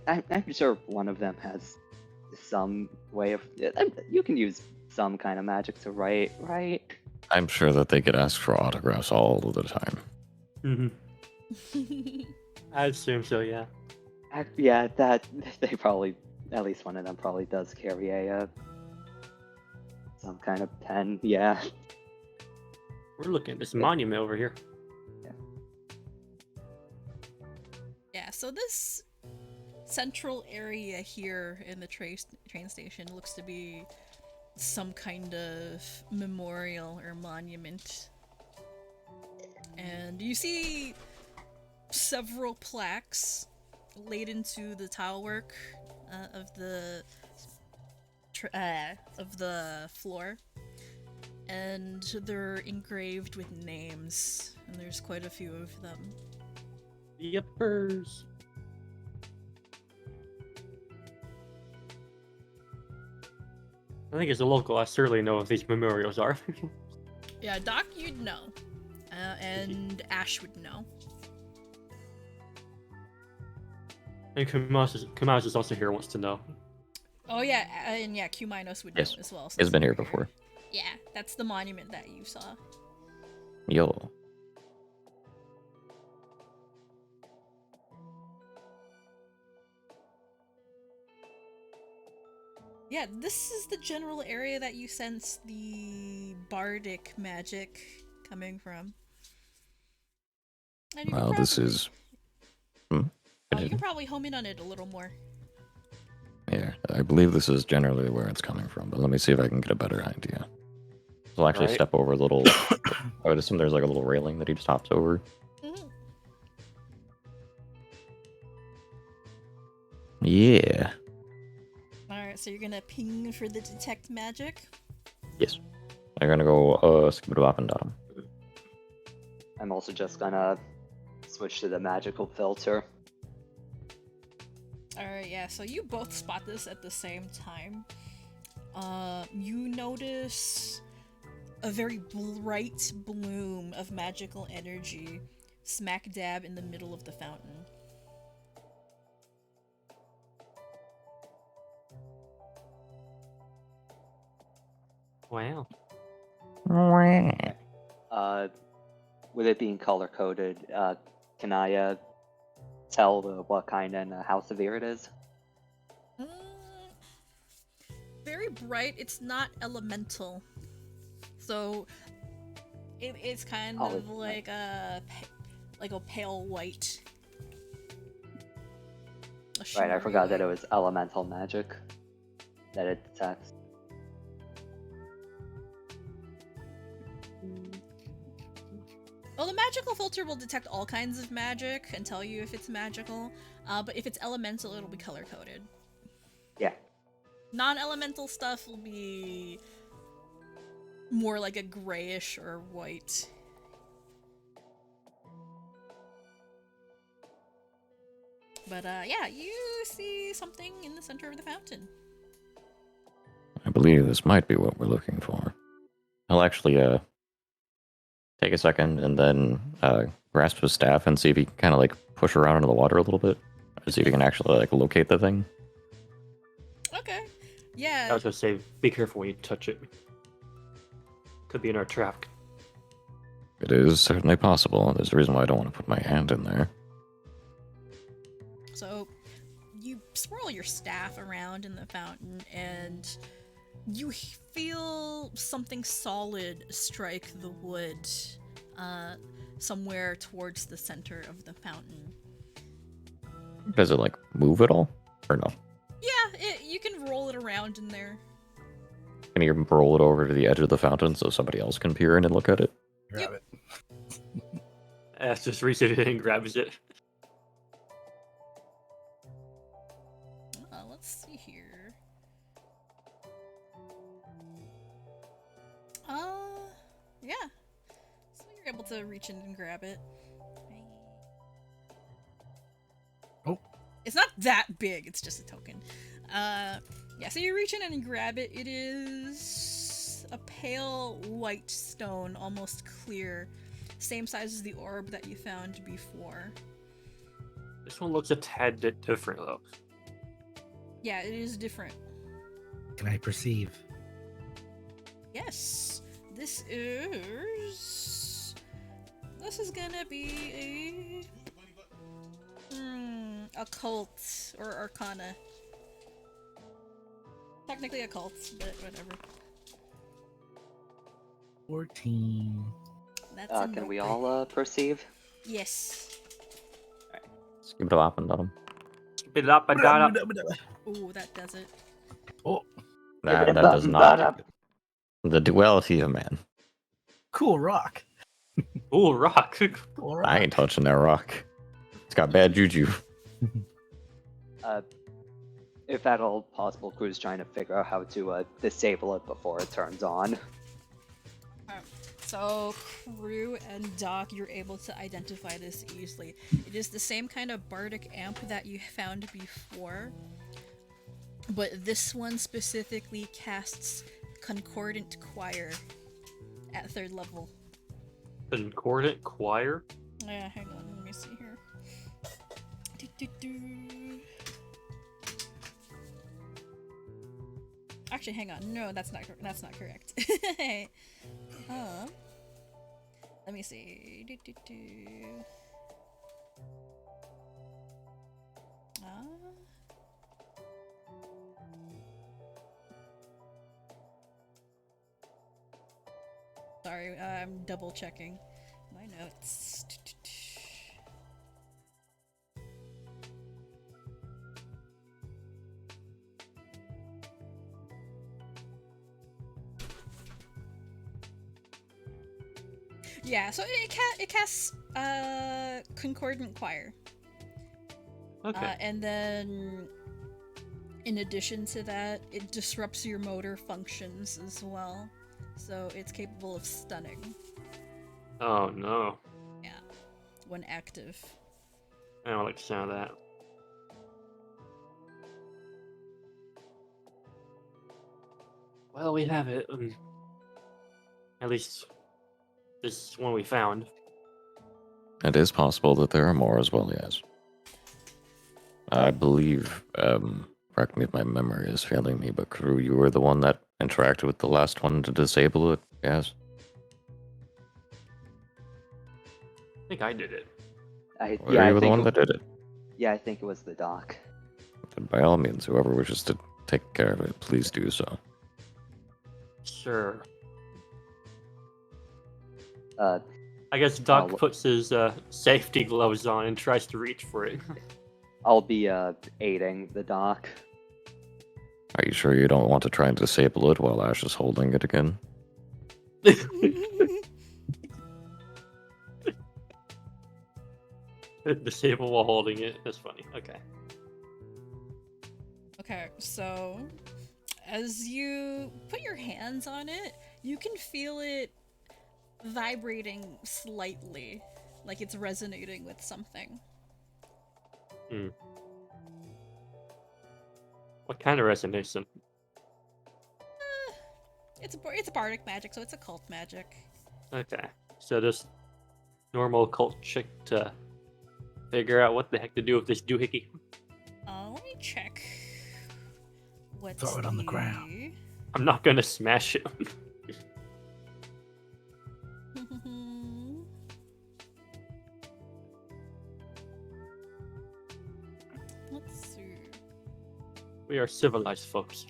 I'm sure one of them has some way of. You can use some kind of magic to write, right? I'm sure that they could ask for autographs all of the time. Mm-hmm. I assume so, yeah. Yeah, that they probably, at least one of them probably does carry a some kind of pen. Yeah. We're looking at this monument over here. Yeah, so this central area here in the train station looks to be some kind of memorial or monument. And you see several plaques laid into the tilework of the floor, and they're engraved with names, and there's quite a few of them. Yippers. I think as a local, I certainly know what these memorials are. Yeah, Doc, you'd know, and Ash would know. And Cumaenos is also here, wants to know. Oh yeah, and yeah, Cumaenos would know Yes, as well. He's since been they here were before. Yeah, that's the monument that you saw. Yo. Yeah, this is the general area that you sense the bardic magic coming from. And you can Well, this probably- is. you can probably home in on it a little more. Yeah, I believe this is generally where it's coming from, but let me see if I can get a better idea. So I'll actually Right. step over a little. I would assume there's like a little railing that he just hops over. Mhm. Yeah. Alright, so you're gonna ping for the detect magic. Yes. I'm gonna go skip it up and down. I'm also just gonna switch to the magical filter. Alright, yeah, so you both spot this at the same time. You notice a very bright bloom of magical energy smack dab in the middle of the fountain. Wow. With it being color coded, can I tell what kind and how severe it is? Very bright. It's not elemental, so it's kind Oh, of like a pale white. Right, I shimmery forgot that white. it was elemental magic that it detects. Well, the magical filter will detect all kinds of magic and tell you if it's magical, but if it's elemental, it'll be color coded. Yeah. Non-elemental stuff will be more like a grayish or white. But yeah, you see something in the center of the fountain. I believe this might be what we're looking for. I'll actually take a second and then grasp his staff and see if he can kind of like push around into the water a little bit. See if he can actually like locate the thing. Okay. Yeah. I was gonna say, be careful when you touch it. Could be in our trap. It is certainly possible. There's a reason why I don't want to put my hand in there. So you swirl your staff around in the fountain and you feel something solid strike the wood somewhere towards the center of the fountain. Does it like move at all? Or no? Yeah, you can roll it around in there. Can you roll it over to the edge of the fountain so somebody else can peer in and look at it? Grab it. Ash just reaches in and grabs it. Let's see here. Yeah. So you're able to reach in and grab it. Oh. It's not that big, it's just a token. Yeah, so you reach in and grab it. It is a pale white stone, almost clear. Same size as the orb that you found before. This one looks a tad bit different though. Yeah, it is different. Can I perceive? Yes, this is gonna be a occult or arcana. Technically occult, but whatever. 14. That's a Can we nope. all perceive? Yes. Skip it up and bottom. Spit it up and down up. Ooh, that does it. Oh, That does not. The duality of man. cool rock. Ooh, rock. Cool rock. I ain't touching that rock. It's got bad juju. If at all possible, Crew's trying to figure out how to disable it before it turns on. So, Croux and Doc, you're able to identify this easily. It is the same kind of bardic amp that you found before, but this one specifically casts Concordant Choir at 3rd level. Concordant choir? Yeah, hang on, let me see here. Actually, hang on. No, that's not correct. Let me see. Sorry, I'm double checking my notes. Yeah, so it casts Concordant Choir. Okay. And then, in addition to that, it disrupts your motor functions as well. So it's capable of stunning. Oh no. Yeah, when active. I don't like the sound of that. Well, we have it. At least this one we found. It is possible that there are more as well, yes. I believe, correct me if my memory is failing me, but Croux, you were the one that interacted with the last one to disable it, yes? I think I did it. Or you were the one that did it? Yeah, I think it was the doc. Then by all means, whoever wishes to take care of it, please do so. Sure. Uh, I guess Doc I'll- puts his safety gloves on and tries to reach for it. I'll be aiding the doc. Are you sure you don't want to try and disable it while Ash is holding it again? Disable while holding it. That's funny. Okay. Okay, so as you put your hands on it, you can feel it vibrating slightly, like it's resonating with something. What kind of resonation? It's a bardic magic, so it's occult magic. Okay. So just normal cult chick to figure out what the heck to do with this doohickey. Let me check. What's Throw it on the ground. I'm not gonna smash it. Let's see. We are civilized folks.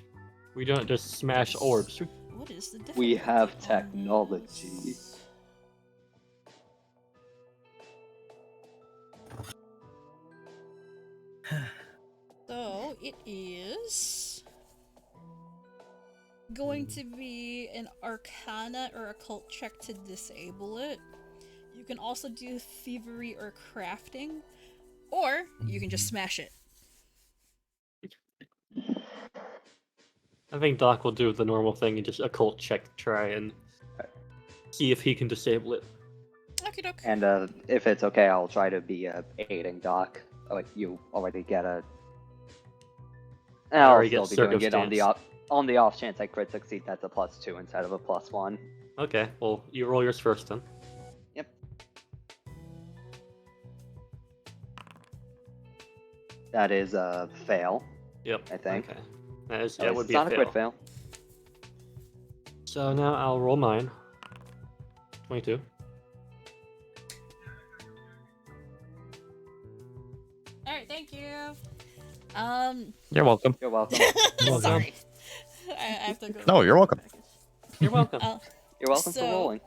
We don't just smash orbs. What is the difference? We have technology. So it is going to be an Arcana or occult check to disable it. You can also do thievery or crafting, or you can just smash it. I think Doc will do the normal thing and just occult check to try and see if he can disable it. Okie doke. And if it's okay, I'll try to be aiding Doc. Like you already get a. And I'll already still get be doing it circumstance. on the off chance I crit succeed. That's a +2 instead of a +1. Okay, well, you roll yours first then. Yep. That is a fail. Yep. I think. Okay. That is, At that least would it's be not a a crit fail. So now I'll roll mine. 22. Alright, thank you. You're welcome. You're welcome. welcome. Sorry. I have to go. No, you're welcome. You're welcome. You're welcome for So- rolling.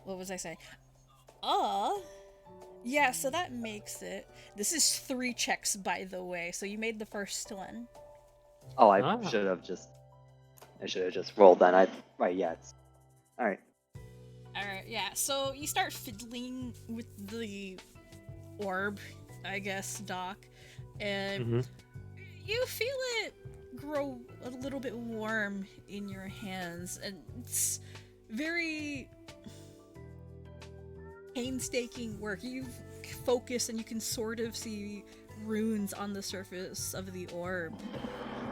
What was I saying? Yeah, so that makes it. This is 3 checks, by the way, so you made the first one. Oh, I Ah. should have just rolled then. Right, yeah. Alright. Alright, yeah, so you start fiddling with the orb, I guess, Doc, and Mhm. you feel it grow a little bit warm in your hands, and it's very painstaking work. You focus and you can sort of see runes on the surface of the orb,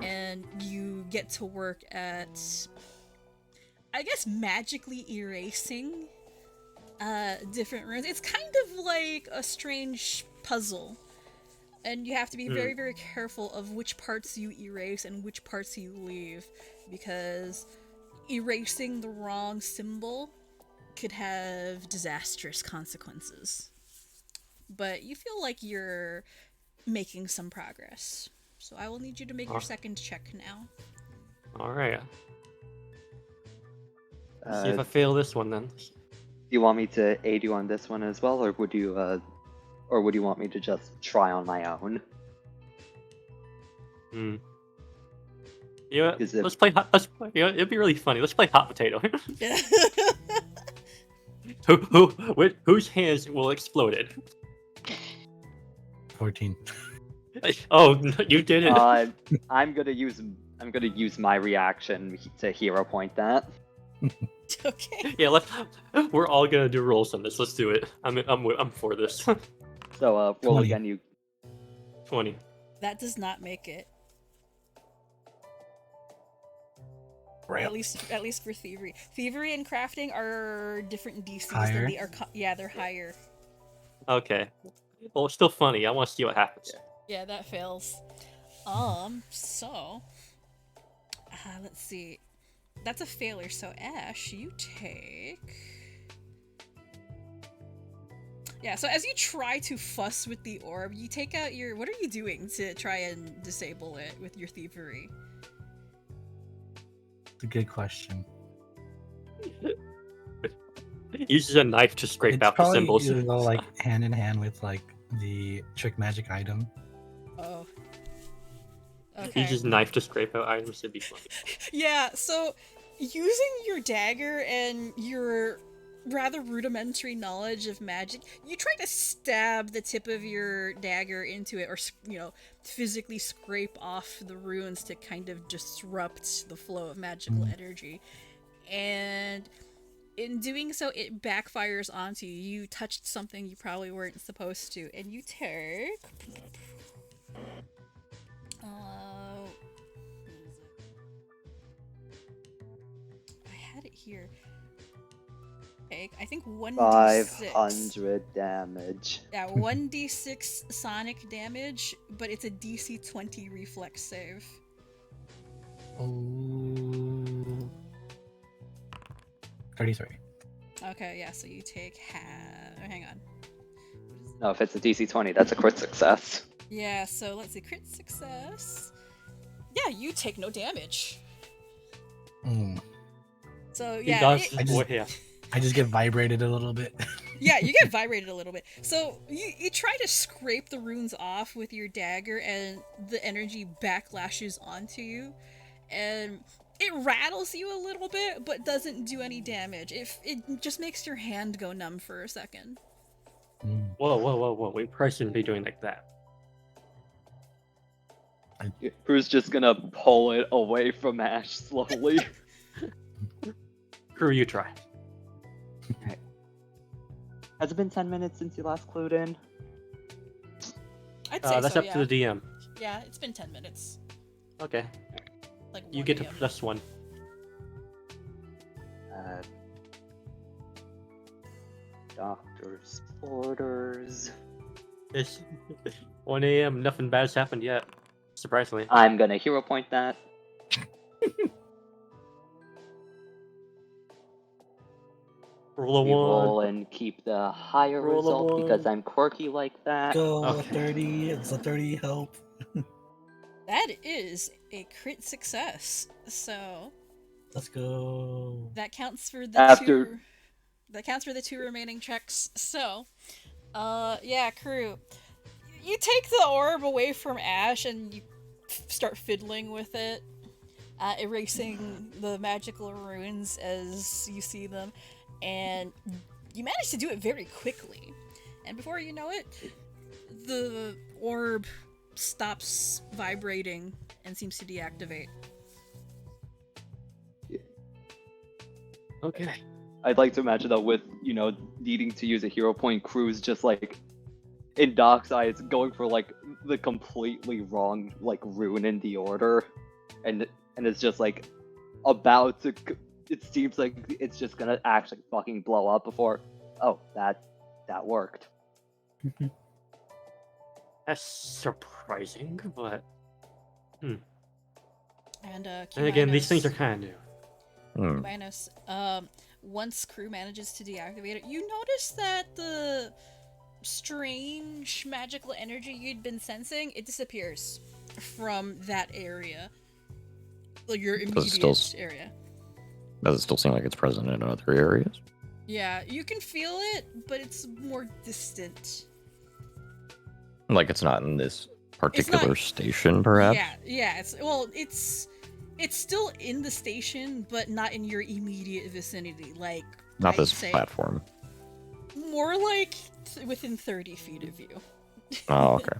and you get to work at, I guess, magically erasing different runes. It's kind of like a strange puzzle, and you have to be very, very careful of which parts you erase and which parts you leave, because erasing the wrong symbol could have disastrous consequences. But you feel like you're making some progress, so I will need you to make your second check now. Alright. See if I Do fail this one then. you want me to aid you on this one as well, or would you want me to just try on my own? Hmm. You know what? Is it- Let's play hot. You know, it'd be really funny. Let's play hot potato. Whose hands will explode? 14. Oh, no, you did it. I'm gonna use my reaction to hero point that. Okay. Yeah, we're all gonna do rolls on this. Let's do it. I'm for this. So roll 20. again, you. 20. That does not make it. At least for thievery. Thievery and crafting are different DCs than Higher? the yeah, they're higher. Okay. Well, it's still funny. I want to see what happens. Yeah, that fails. So let's see. That's a failure. So Ash, you take. Yeah, so as you try to fuss with the orb, you take out your... What are you doing to try and disable it with your thievery? It's a good question. Uses a knife to scrape out the symbols. It's probably like hand in hand with like the trick magic item. Oh. Okay. Uses knife to scrape out items to be funny. Yeah, so using your dagger and your rather rudimentary knowledge of magic, you try to stab the tip of your dagger into it, or physically scrape off the runes to kind of disrupt the flow of magical energy. And in doing so, it backfires onto you. You touched something you probably weren't supposed to, and you take... I had it here. I think 1d6. 500 damage. Yeah, 1d6 sonic damage, but it's a DC 20 reflex save. Oh. 33. Okay, yeah, so you take half. Hang on. No, if it's a DC 20, that's a crit success. Yeah, so let's see. Crit success. Yeah, you take no damage. So, yeah. I just get vibrated a little bit. Yeah, you get vibrated a little bit. So you try to scrape the runes off with your dagger, and the energy backlashes onto you, and it rattles you a little bit, but doesn't do any damage. It just makes your hand go numb for a second. Whoa! We probably shouldn't be doing like that. Crew's just gonna pull it away from Ash slowly. Crew, you try. Right. Has it been 10 minutes since you last clued in? I'd say that's so, up to the DM. Yeah, it's been 10 minutes. Okay. Like You 1 get to PM. +1. Doctor's orders. It's 1 a.m. Nothing bad's happened yet. Surprisingly. I'm gonna hero point that. Roll a We 1. roll and keep the higher Roll a result 1. because I'm quirky like that. Go, Okay. 30. It's a 30 help. That is a crit success. So Let's go. that counts for the After- two. That counts for the 2 remaining checks. So, yeah, Crew, you take the orb away from Ash and you start fiddling with it, erasing the magical runes as you see them, and you manage to do it very quickly. And before you know it, the orb stops vibrating and seems to deactivate. Okay. I'd like to imagine that with, needing to use a hero point, Crew's just like, in Doc's eyes, going for like the completely wrong like rune in the order, and it's just like about to. It seems like it's just gonna actually fucking blow up before. Oh, that worked. That's surprising, but And and again, these things are kind of new. Cumaenos, once Crew manages to deactivate it, you notice that the strange magical energy you'd been sensing, it disappears from that area. Like your immediate area. Does it still seem like it's present in other areas? Yeah, you can feel it, but it's more distant. Like it's not in this particular station, perhaps? Yeah, it's still in the station, but not in your immediate vicinity. Like, Not I'd this say platform. More like within 30 feet of you. Oh, okay.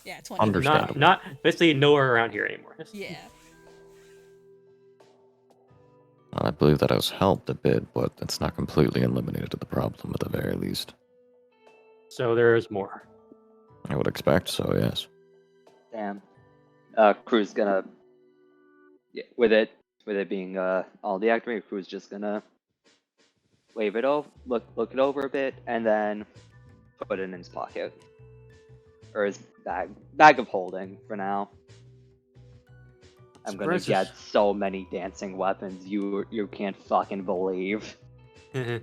Yeah, 20. Understandable. Not basically nowhere around here anymore. Yeah. Well, I believe that has helped a bit, but it's not completely eliminated the problem at the very least. So there is more. I would expect so, yes. Damn. Crew's gonna, with it with it being all deactivated, Crew's just gonna wave it over, look it over a bit, and then put it in his pocket or his bag of holding for now. I'm gonna Surprise. get so many dancing weapons you can't fucking believe. I'm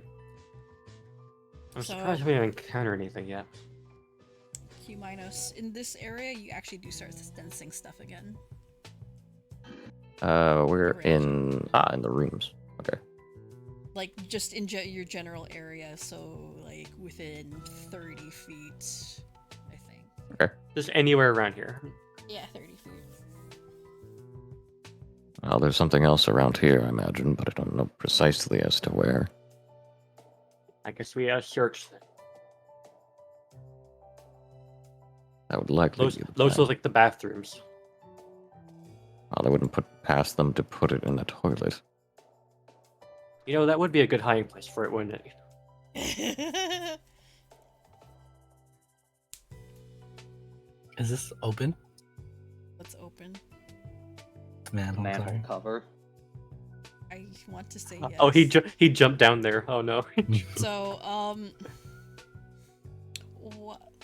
So- surprised we haven't encountered anything yet. Cumaenos, in this area, you actually do start sensing stuff again. We're Around. in the rooms. Okay. Like, just in your general area, so, like, within 30 feet, I think. Okay. Just anywhere around here. Yeah, 30 feet. Well, there's something else around here, I imagine, but I don't know precisely as to where. I guess we searched. That would likely Those be the those plan. look like the bathrooms. Well, they wouldn't put past them to put it in the toilet. You know, that would be a good hiding place for it, wouldn't it? Is this open? Let's open. Man, I'm Manhole sorry. cover. I want to say yes. Oh, he jumped down there. Oh no. So,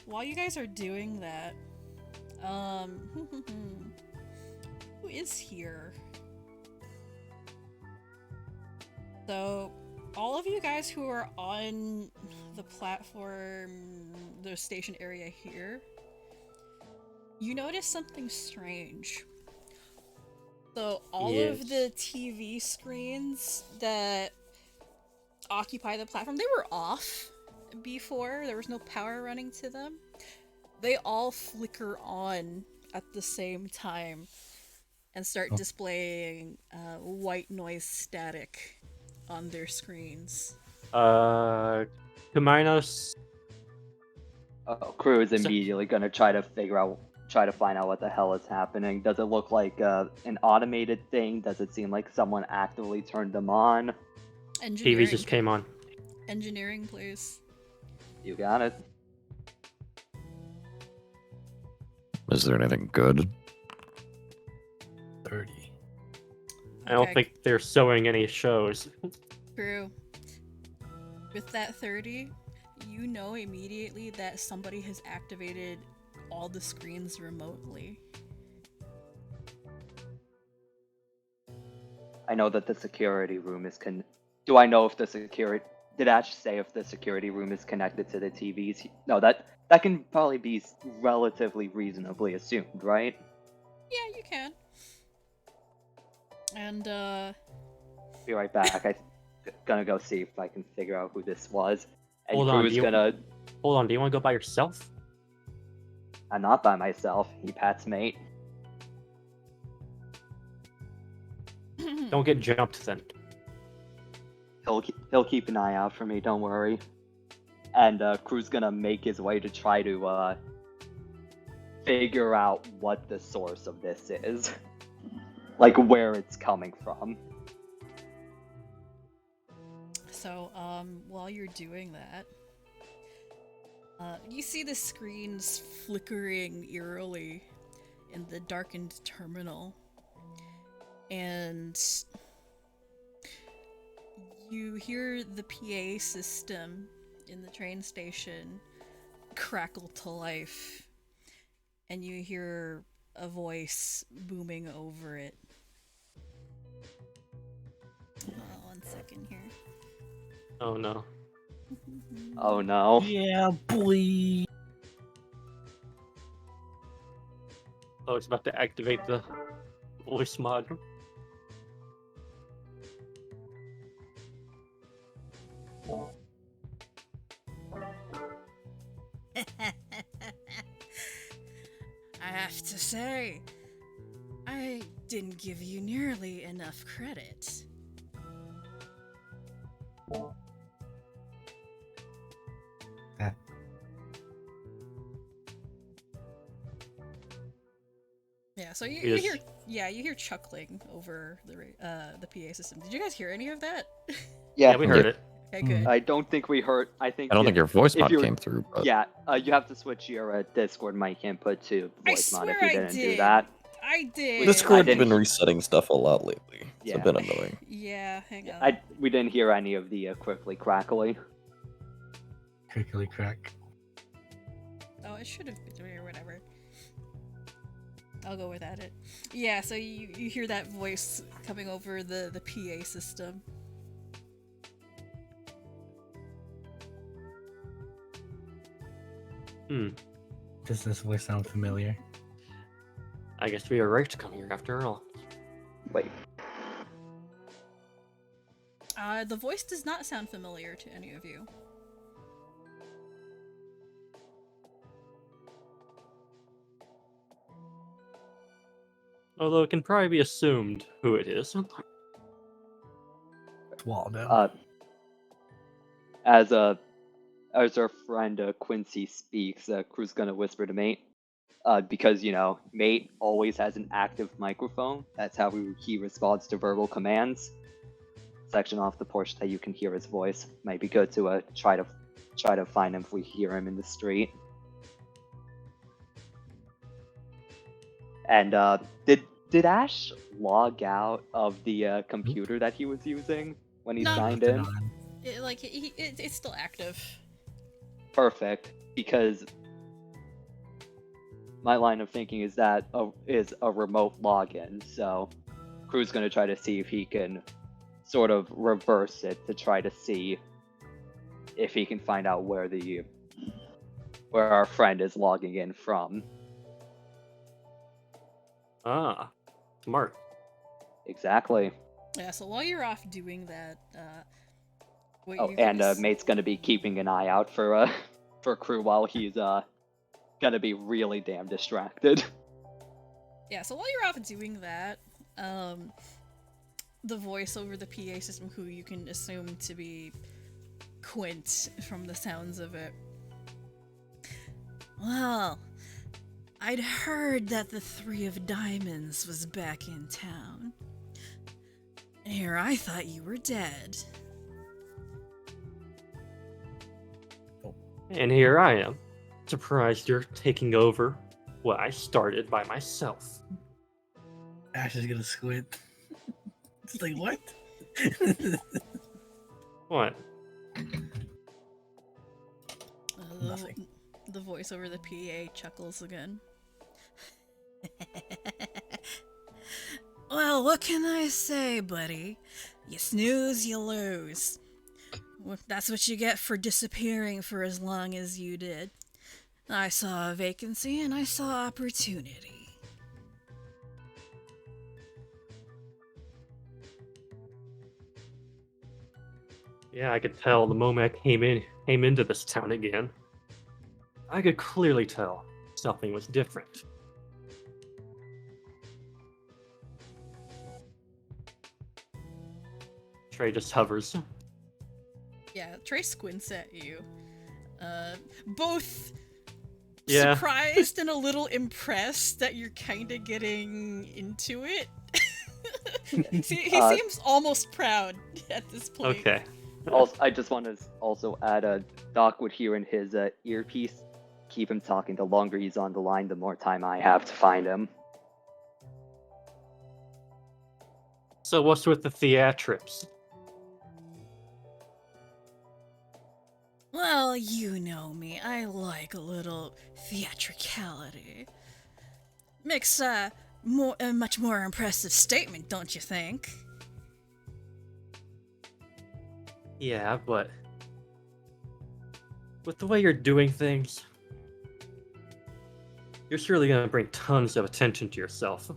while you guys are doing that, who is here? So, all of you guys who are on the platform, the station area here, you notice something strange. So, all of Yes. the TV screens that occupy the platform, they were off before. There was no power running to them. They all flicker on at the same time and start Oh. displaying white noise static on their screens. Cumaenos. Crew is So- immediately gonna try to find out what the hell is happening. Does it look like an automated thing? Does it seem like someone actively turned them on? Engineering. TV just came on. Engineering, please. You got it. Is there anything good? 30. I don't Okay, think they're showing any shows. Crew. With that 30, you know immediately that somebody has activated all the screens remotely. I know that the security room is Do I know if the security... Did Ash say if the security room is connected to the TVs? No, that can probably be relatively reasonably assumed, right? Yeah, you can. And, Be right back. I'm gonna go see if I can figure out who this was. And Hold on, Crew's do you- gonna... Hold on, do you want to go by yourself? I'm not by myself. He pats mate. Don't get jumped then. He'll keep an eye out for me. Don't worry. And Crew's gonna make his way to try to figure out what the source of this is, like where it's coming from. So, while you're doing that, you see the screens flickering eerily in the darkened terminal. And you hear the PA system in the train station crackle to life. And you hear a voice booming over it. 1 second here. Oh no. Oh no. Yeah, boy. Oh, it's about to activate the voice mod. I have to say, I didn't give you nearly enough credit. Yeah, so you Yes. hear chuckling over the PA system. Did you guys hear any of that? Yeah, we heard Yeah. it. Okay, good. I don't think we heard. I I don't think your voice if mod you're- came through, but Yeah, you have to switch your Discord mic input to I voice mod if swear you I didn't do did. that. I did. I Discord's didn't- been resetting stuff a lot lately. It's a bit annoying. Yeah, hang on. We didn't hear any of the quickly crackly. Crickly crack. Oh, it should have been or whatever. I'll go with it. Yeah, so you hear that voice coming over the PA system. Does this voice sound familiar? I guess we are right to come here after all. Wait. The voice does not sound familiar to any of you. Although it can probably be assumed who it is. Waldo. As our friend Quincy speaks, Crew's gonna whisper to Mate, because Mate always has an active microphone. That's how he responds to verbal commands. Section off the porch that you can hear his voice. Might be good to try to find him if we hear him in the street. And did Ash log out of the computer that he was using when he No. signed in? It's still active. Perfect, because my line of thinking is that is a remote login. So Crew's gonna try to see if he can sort of reverse it to try to see if he can find out where our friend is logging in from. Ah, smart. Exactly. Yeah, so while you're off doing that, Mate's gonna be keeping an eye out for Crew while he's gonna be really damn distracted. Yeah, so while you're off doing that, the voice over the PA system, who you can assume to be Quint from the sounds of it. Well, I'd heard that the Three of Diamonds was back in town. Here, I thought you were dead. And here I am, surprised you're taking over what I started by myself. Ash is gonna squint. It's like, what? What? Nothing. The voice over the PA chuckles again. Well, what can I say, buddy? You snooze, you lose. Well, that's what you get for disappearing for as long as you did. I saw a vacancy and I saw opportunity. Yeah, I could tell the moment I came into this town again. I could clearly tell something was different. Trey just hovers. Yeah, Trey squints at you. Both Yeah. surprised and a little impressed that you're kind of getting into it. he seems almost proud at this point. Okay. Also, I just want to also add, Doc would hear in his earpiece, keep him talking. The longer he's on the line, the more time I have to find him. So what's with the theatrics? Well, you know me. I like a little theatricality. Makes a much more impressive statement, don't you think? Yeah, but with the way you're doing things, you're surely gonna bring tons of attention to yourself.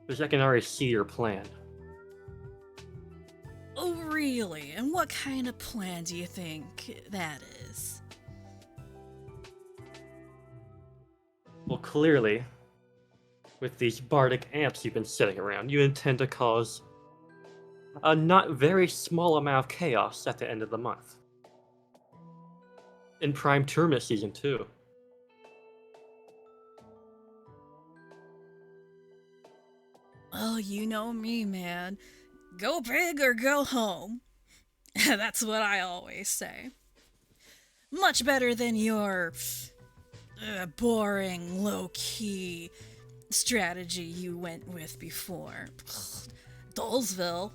Because I can already see your plan. Oh, really? And what kind of plan do you think that is? Well, clearly, with these bardic amps you've been setting around, you intend to cause a not very small amount of chaos at the end of the month. In Prime Tournament Season 2. Well, you know me, man. Go big or go home. That's what I always say. Much better than your boring, low-key strategy you went with before. Dolesville.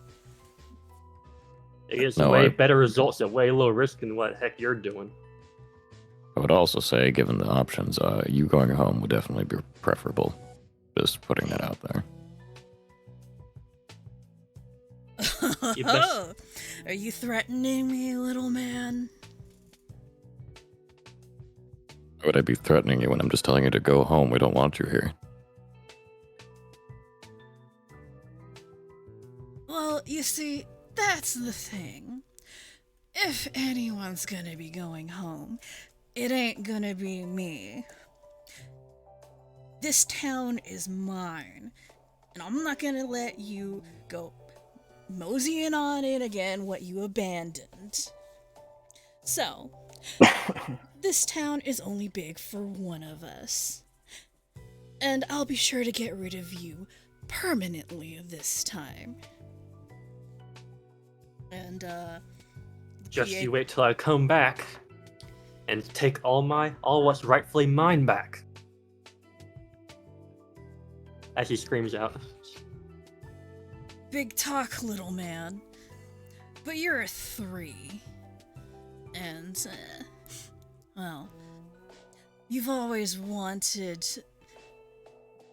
It gets No, way I- better results at way low risk than what the heck you're doing. I would also say, given the options, you going home would definitely be preferable. Just putting that out there. You best- Are you threatening me, little man? Why would I be threatening you when I'm just telling you to go home? We don't want you here. Well, you see, that's the thing. If anyone's gonna be going home, it ain't gonna be me. This town is mine, and I'm not gonna let you go moseying on it again what you abandoned. So, this town is only big for one of us. And I'll be sure to get rid of you permanently this time. And, Just PA you wait till I come back and take all what's rightfully mine back. As he screams out. Big talk, little man. But you're a 3. And, well, you've always wanted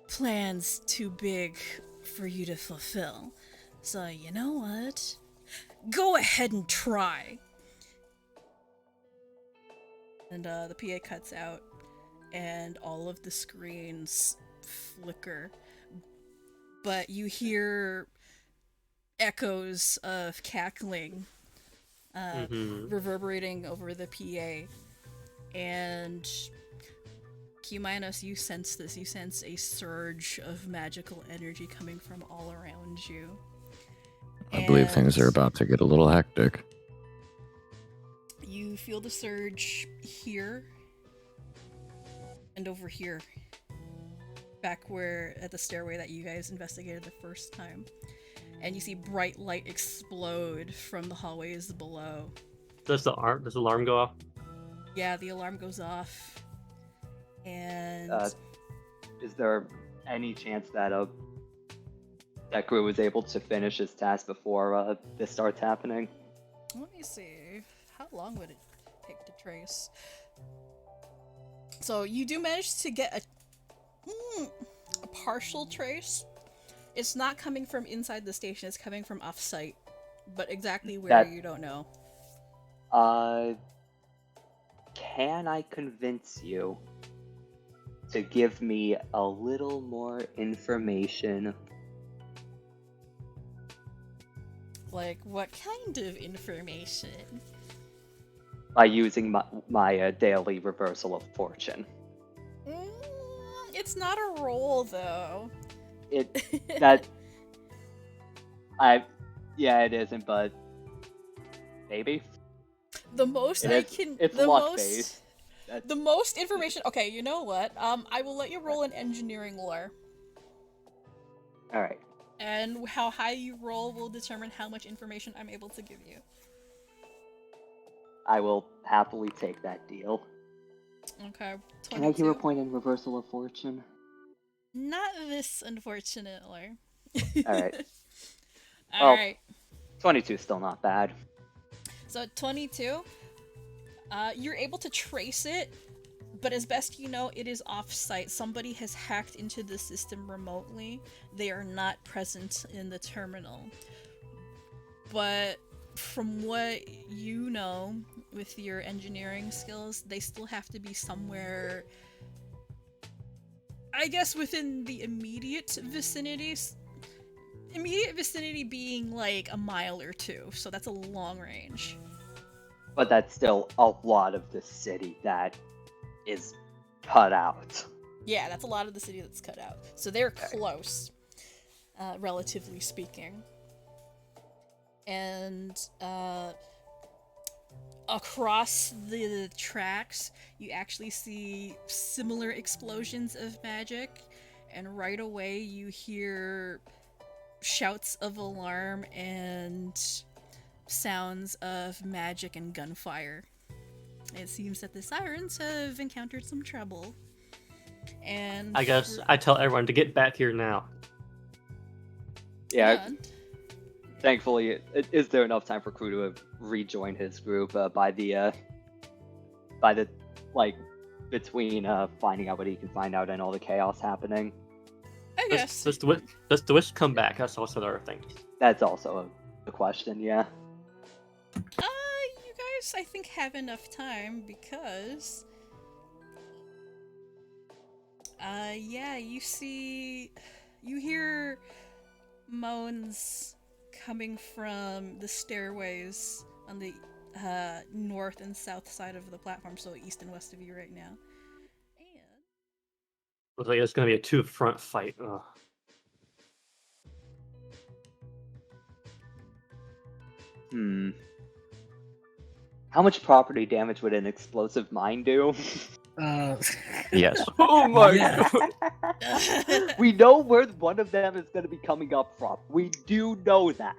plans too big for you to fulfill. So, you know what? Go ahead and try. And the PA cuts out, and all of the screens flicker. But you hear echoes of cackling reverberating over the PA. And Cumaenos, you sense this. You sense a surge of magical energy coming from all around you. I believe things are about to get a little hectic. You feel the surge here and over here. Back where at the stairway that you guys investigated the first time. And you see bright light explode from the hallways below. Does the alarm go off? Yeah, the alarm goes off. And Is there any chance that that Croux was able to finish his task before this starts happening? let me see. How long would it take to trace? So you do manage to get a partial trace. It's not coming from inside the station, it's coming from off-site. But exactly where, you don't know. Can I convince you to give me a little more information? Like, what kind of information? By using my daily reversal of fortune. It's not a roll, though. Yeah, it isn't, but maybe. The most It's luck based. The most information. Okay, you know what? I will let you roll an engineering lore, All right. and how high you roll will determine how much information I'm able to give you. I will happily take that deal. Okay. 22. Can I hear a point in reversal of fortune? Not this, unfortunately. All right. All Well, right. 22 is still not bad. So at 22, you're able to trace it, but as best you know, it is off-site. Somebody has hacked into the system remotely. They are not present in the terminal. But from what you know with your engineering skills, they still have to be somewhere, I guess, within the immediate vicinity. Immediate vicinity being like a mile or two, so that's a long range. But that's still a lot of the city that is cut out. Yeah, that's a lot of the city that's cut out. So they're close, relatively speaking. And across the tracks, you actually see similar explosions of magic, and right away you hear shouts of alarm and sounds of magic and gunfire. It seems that the Sirens have encountered some trouble. And I guess I tell everyone to get back here now. Yeah, Thankfully, is there enough time for Croux to rejoin his group by the like between finding out what he can find out and all the chaos happening? I guess. Does the wisp come back? That's also another thing. That's also a question, yeah. You guys, I think, have enough time because, yeah, you hear moans coming from the stairways on the north and south side of the platform, so east and west of you right now. And Looks like it's gonna be a two-front fight. Ugh. How much property damage would an explosive mine do? Yes. Oh my Yeah. god! We know where one of them is going to be coming up from. We do know that.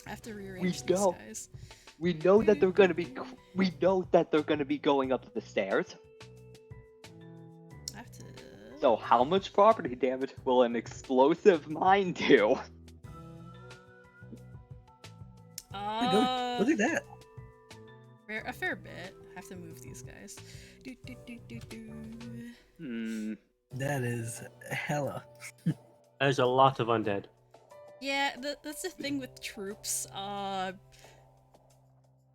I have to rearrange We these go. guys. We know that they're going to be. We know that they're going to be going up the stairs. I have to. So how much property damage will an explosive mine do? Look at that. A fair bit. I have to move these guys. That is hella. There's a lot of undead. Yeah, that's the thing with troops. I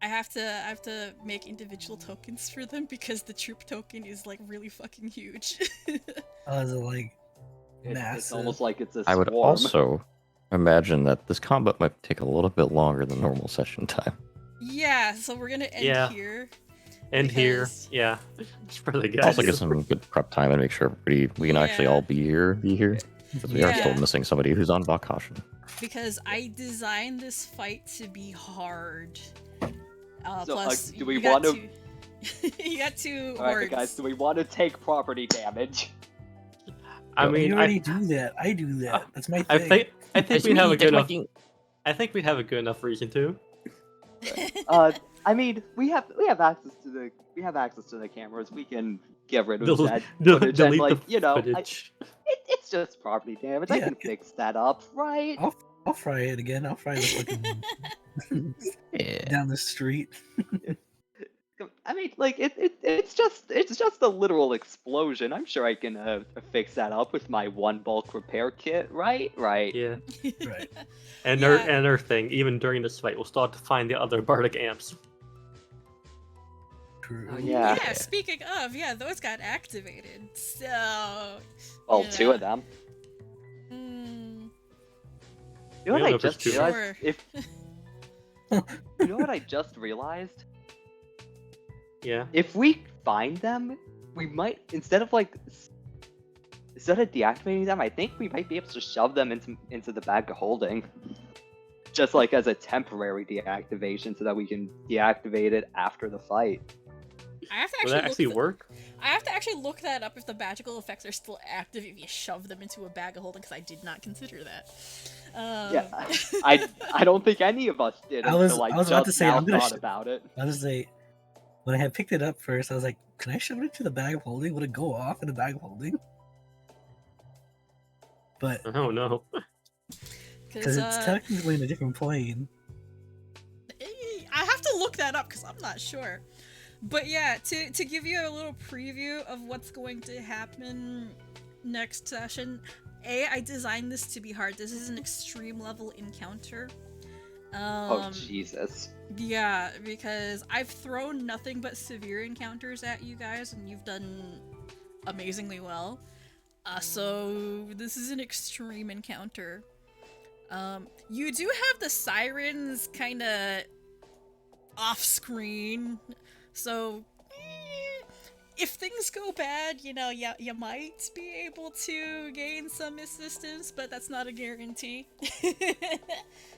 have to make individual tokens for them because the troop token is like really fucking huge. Is it like It's massive? almost like it's a I would swarm. also imagine that this combat might take a little bit longer than normal session time. Yeah, so we're gonna end Yeah. here. And here, Because- yeah, just for the guys. Also get some good prep time and make sure we can actually all be here. Because we are still Yeah. missing somebody who's on vacation. Because I designed this fight to be hard. So, Plus, do we you got wanna- two- you got two All right, hordes. guys. Do we want to take property damage? I You mean, already do that. I do that. That's my I thing. think we have a good enough. I think we have a good enough reason to. I mean, we have access to the cameras. We can get rid of that Del- footage. delete And, like, the you know, footage. it's just property damage. I Yeah. can fix that up, right? I'll fry it again. I'll fry the fucking Yeah. down the street. I mean, like it's just a literal explosion. I'm sure I can fix that up with my one bulk repair kit, right? Right. Yeah, Right. and Yeah. another thing, even during this fight, we'll start to find the other bardic amps. True. Oh, yeah. Yeah, speaking of, yeah, those got activated. So. Well, yeah. two of them. Hmm. You know We what I don't know if just it's two. realized? Sure. You know what I just realized? Yeah. If we find them, we might instead of deactivating them, I think we might be able to shove them into the bag of holding. Just like as a temporary deactivation so that we can deactivate it after the fight. I have to Will that actually work? I have to actually look that up if the magical effects are still active if you shove them into a bag of holding, because I did not consider that. Yeah. I don't think any of us did I was until I about to just say, now I'm gonna thought about it. I was like, when I had picked it up first, I was like, can I shove it into the bag of holding? Would it go off in the bag of holding? But Oh no. because it's technically in a different plane. I have to look that up because I'm not sure. But yeah, to give you a little preview of what's going to happen next session, I designed this to be hard. This is an extreme level encounter. Oh Jesus. Yeah, because I've thrown nothing but severe encounters at you guys, and you've done amazingly well. So this is an extreme encounter. You do have the sirens kind of off-screen, so if things go bad, you know, you might be able to gain some assistance, but that's not a guarantee.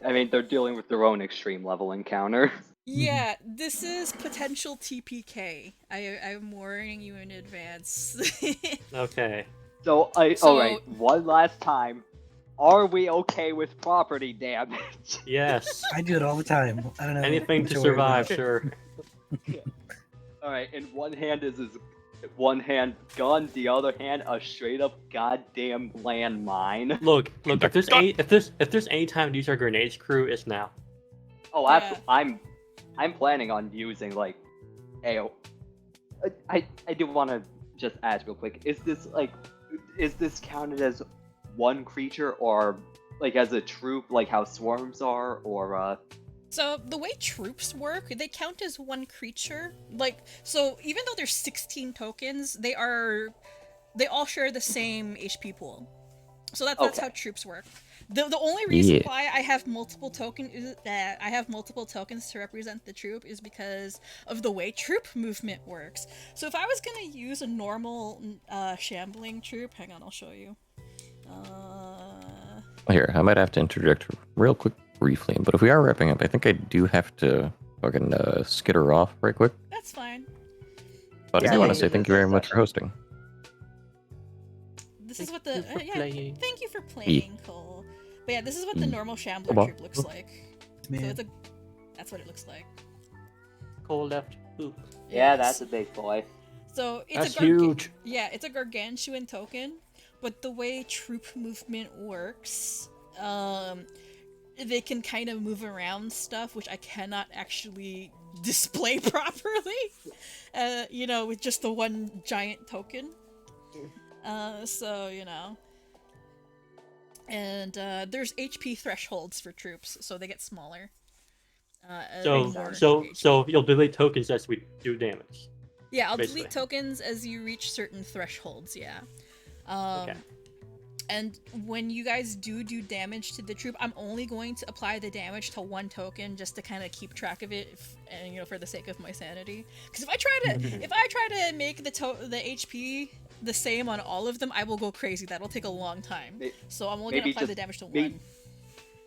I mean, they're dealing with their own extreme level encounter. Yeah, this is potential TPK. I'm warning you in advance. Okay. So, alright, one last time. Are we okay with property damage? Yes. I do it all the time. I don't know. Anything what to you're worried survive, about. sure. Alright, and one hand is one hand gun, the other hand a straight up goddamn landmine. Look. If there's any time to use our grenades, Crew, it's now. Oh, Yeah. I'm planning on using like, I do want to just ask real quick. Is this counted as one creature or like as a troop, like how swarms are, or So the way troops work, they count as one creature. Like, so even though there's 16 tokens, they all share the same HP pool. So that's Okay. how troops work. The only reason Yeah. why I have multiple tokens to represent the troop is because of the way troop movement works. So if I was gonna use a normal shambling troop, hang on, I'll show you. Here, I might have to interject real quick, briefly. But if we are wrapping up, I think I do have to fucking skitter off right quick. That's fine. But I Yeah, do want to yeah, say thank you very much for hosting. This is what Thank the you for playing. thank you for playing, Cole. But yeah, this is what the normal shambler Well, troop looks like. So Man, that's what it looks like. Cole left. Oop. yeah, Yes. that's a big boy. So it's That's a huge. Yeah, it's a gargantuan token, but the way troop movement works, they can kind of move around stuff, which I cannot actually display properly, with just the one giant token. So, and there's HP thresholds for troops, so they get smaller. as So more HP. so you'll delete tokens as we do damage. Yeah, I'll basically. delete tokens as you reach certain thresholds, yeah. Okay. And when you guys do damage to the troop, I'm only going to apply the damage to one token just to kind of keep track of it, and for the sake of my sanity. Because if I try to make the HP the same on all of them, I will go crazy. That'll take a long time. So I'm only gonna apply the damage to one.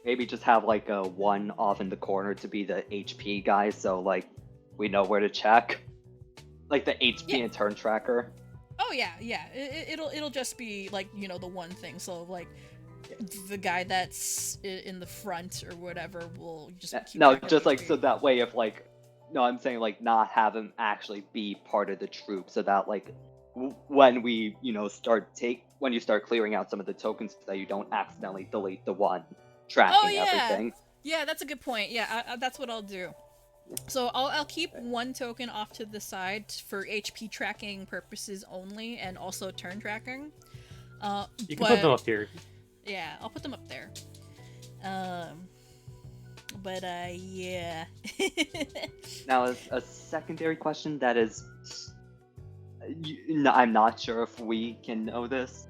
Maybe just have like a one off in the corner to be the HP guy, so like we know where to check, like the HP and turn tracker. Oh yeah. It'll just be like the one thing. So like the guy that's in the front or whatever will just keep track of just like HP. so that way if like I'm saying like not have him actually be part of the troop, so that like when we when you start clearing out some of the tokens, that you don't accidentally delete the one tracking everything. Yeah, that's a good point. Yeah, that's what I'll do. So I'll keep one token off to the side for HP tracking purposes only, and also turn tracking. You can put them up here. Yeah, I'll put them up there. Yeah. Now, a secondary question that is, I'm not sure if we can know this.